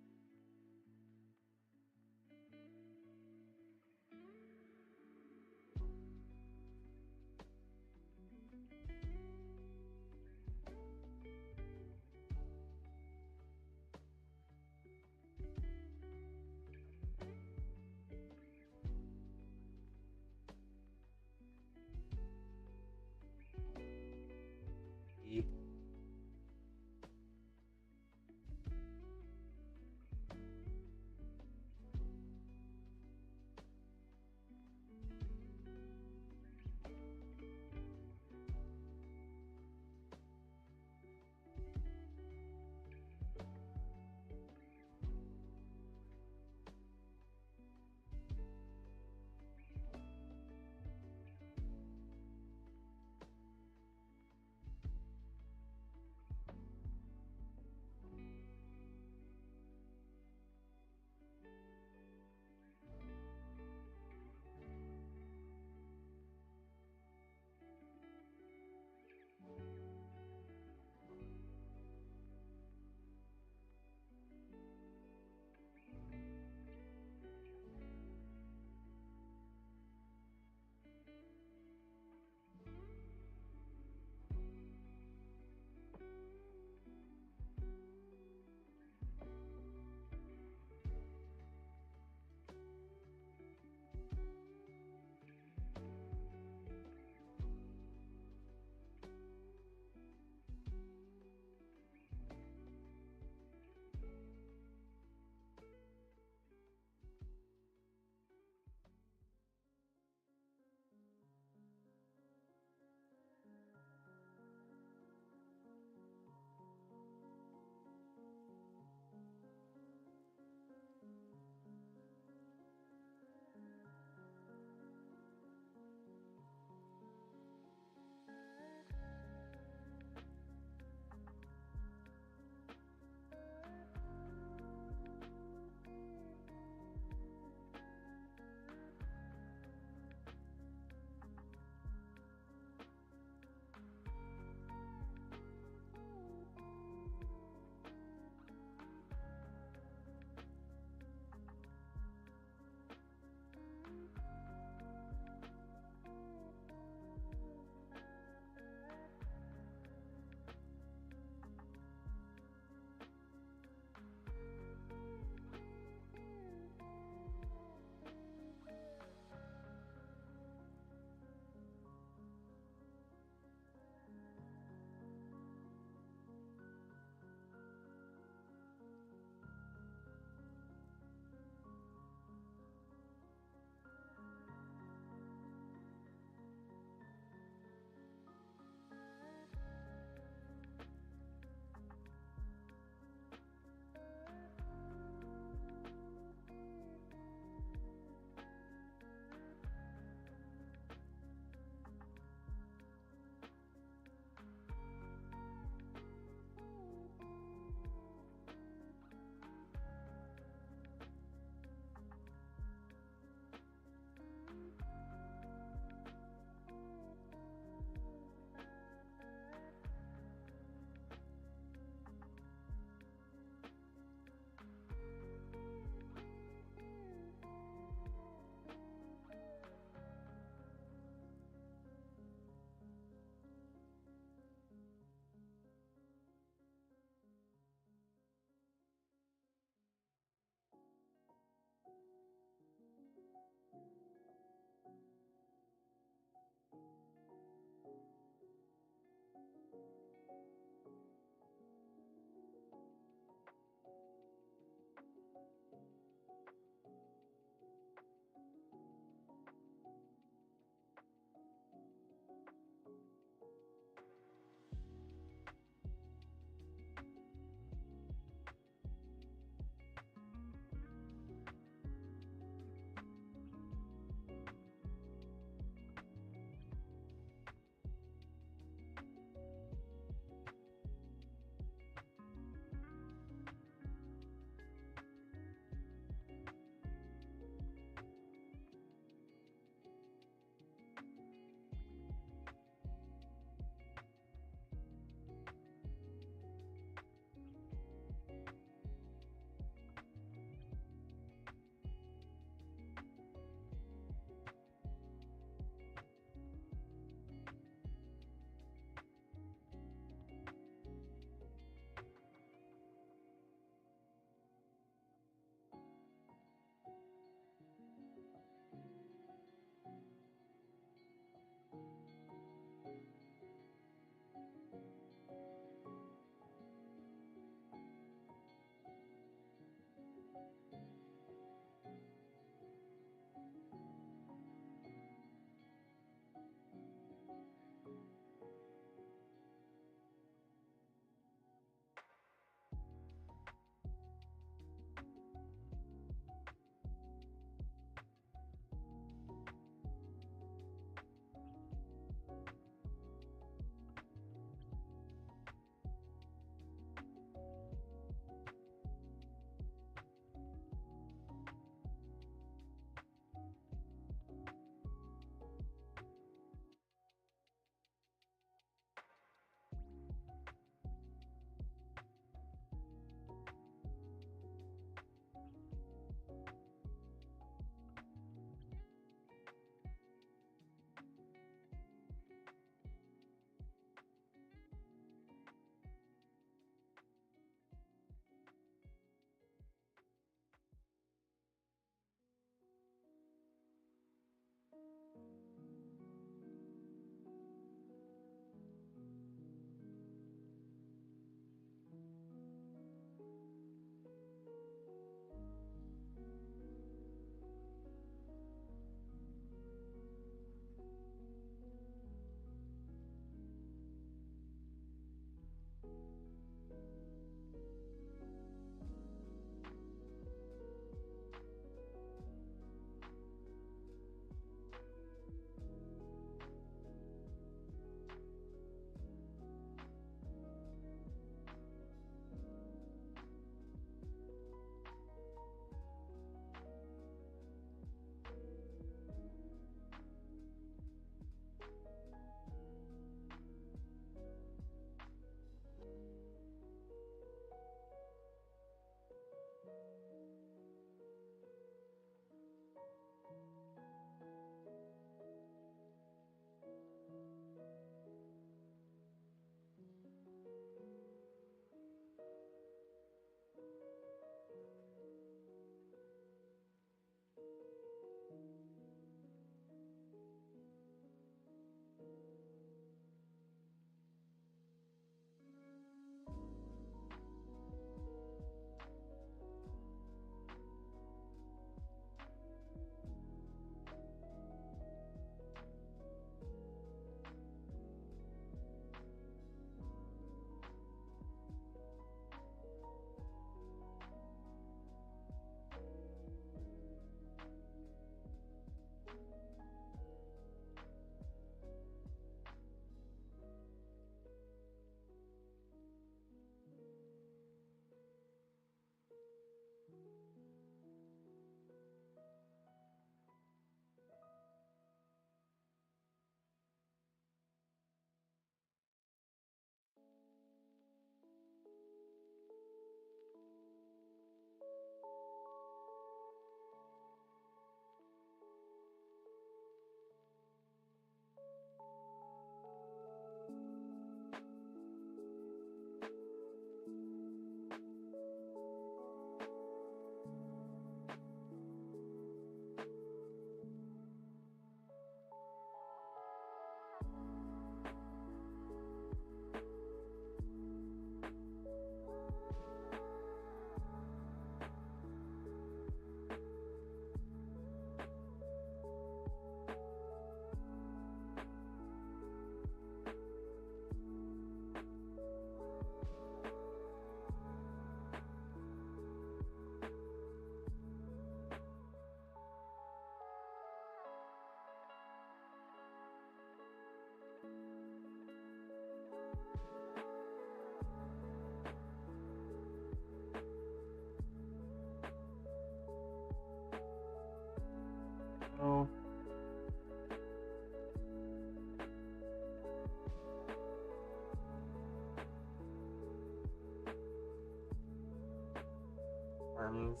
arms.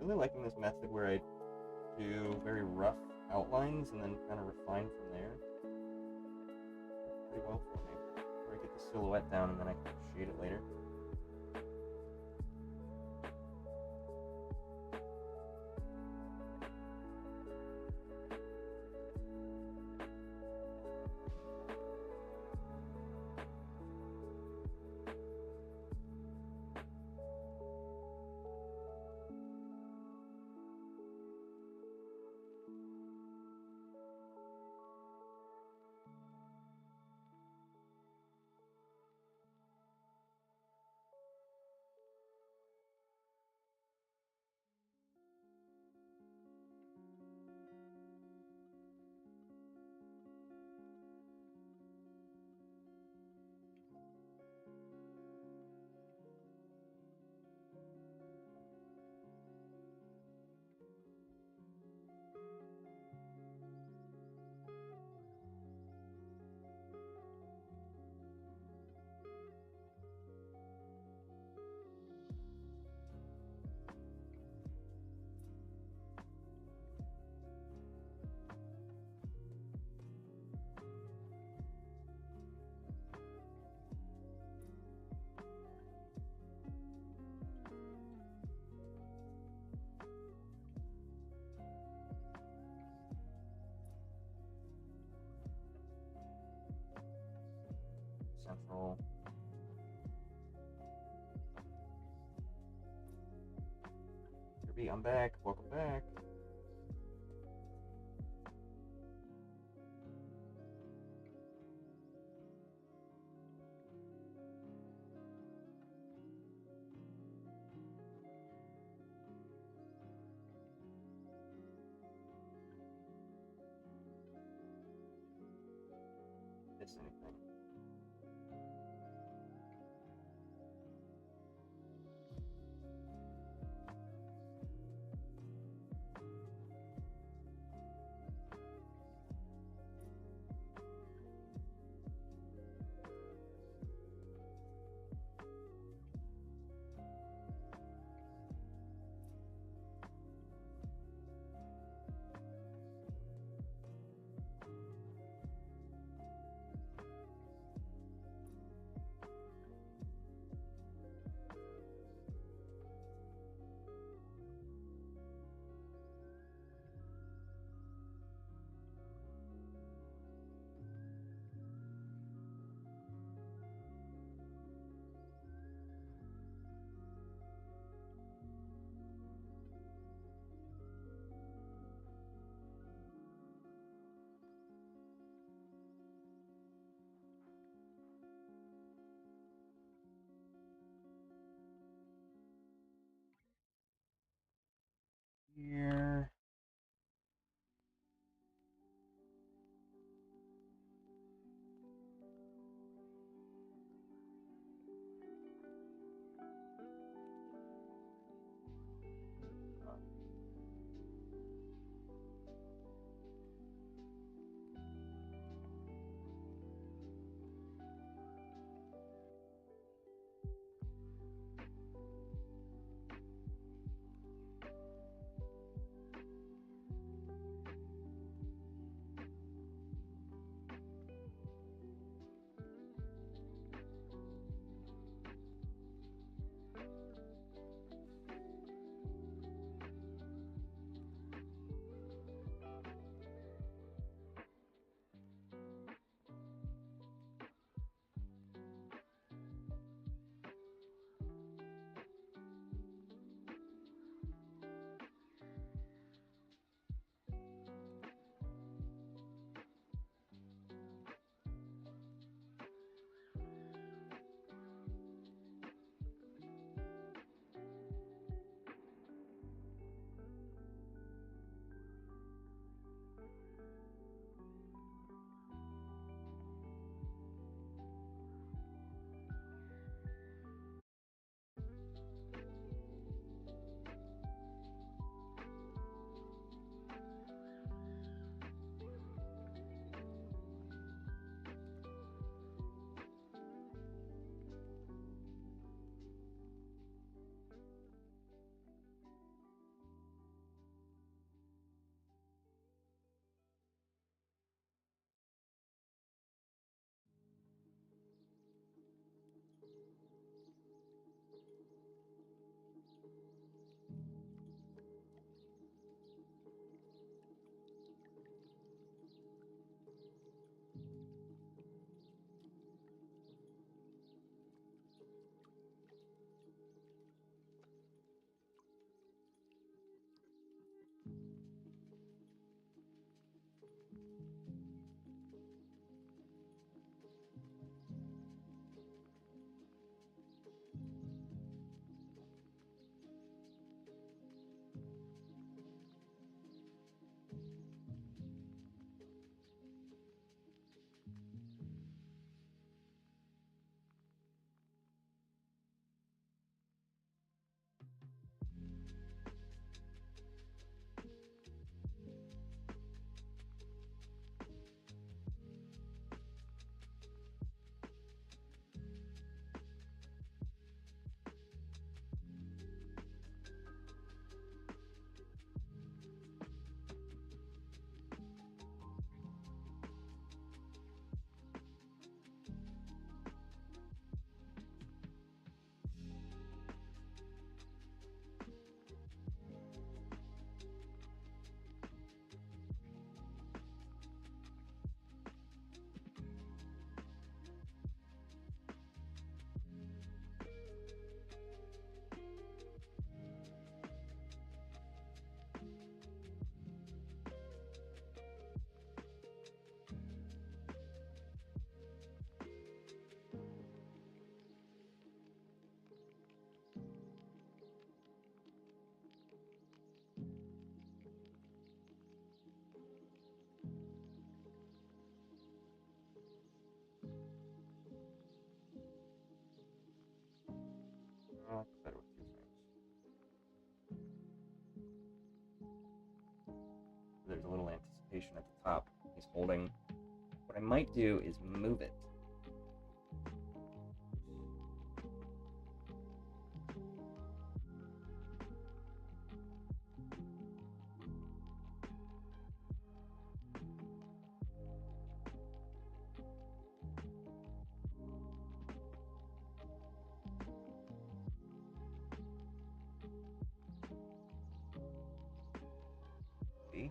Really liking this method where I do very rough outlines and then kind of refine from there. Pretty well for me. Where I get the silhouette down and then I can shade it later. Central. Kirby, I'm back. Welcome back. Miss anything? Here. location at the top he's holding. What I might do is move it. See?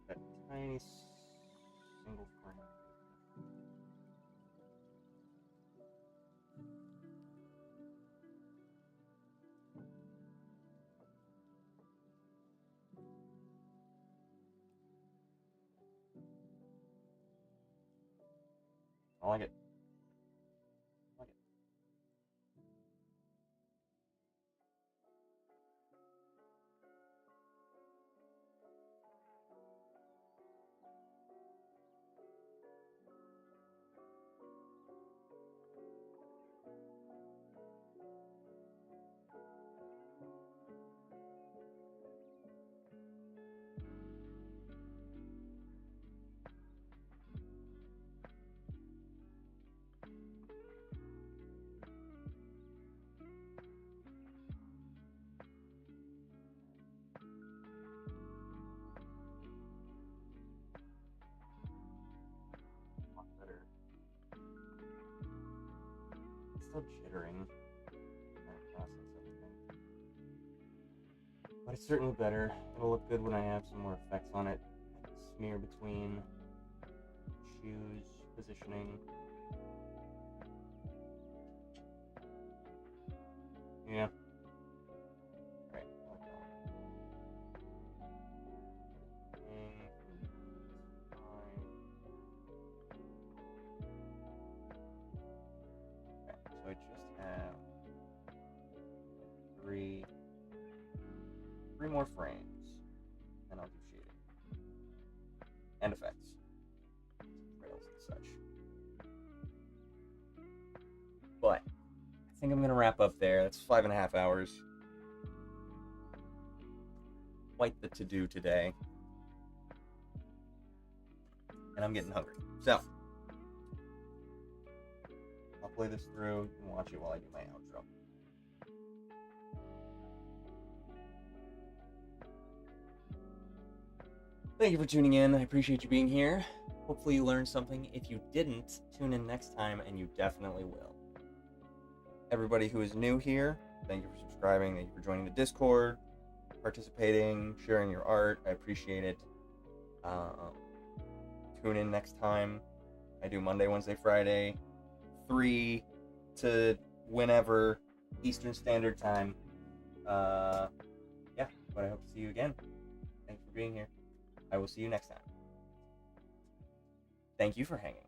That tiny single frame. I like it. I like it. A lot better. It's still jittering. Trying to process everything. But it's certainly better. It'll look good when I have some more effects on it. Like smear between shoes, positioning. Yeah. Right. I like that one. Fine. Okay, so I just have three more frames, and I'll do shading and effects, rails and such. But I think I'm gonna wrap up there. That's 5.5 hours. Quite the to-do today, and I'm getting hungry. So I'll play this through and watch it while I do my outro. Thank you for tuning in. I appreciate you being here. Hopefully you learned something. If you didn't, tune in next time, and you definitely will. Everybody who is new here, thank you for subscribing. Thank you for joining the Discord, participating, sharing your art. I appreciate it. tune in next time. I do Monday, Wednesday, Friday, 3 to whenever Eastern Standard Time. Yeah, but I hope to see you again. Thanks for being here. I will see you next time. Thank you for hanging.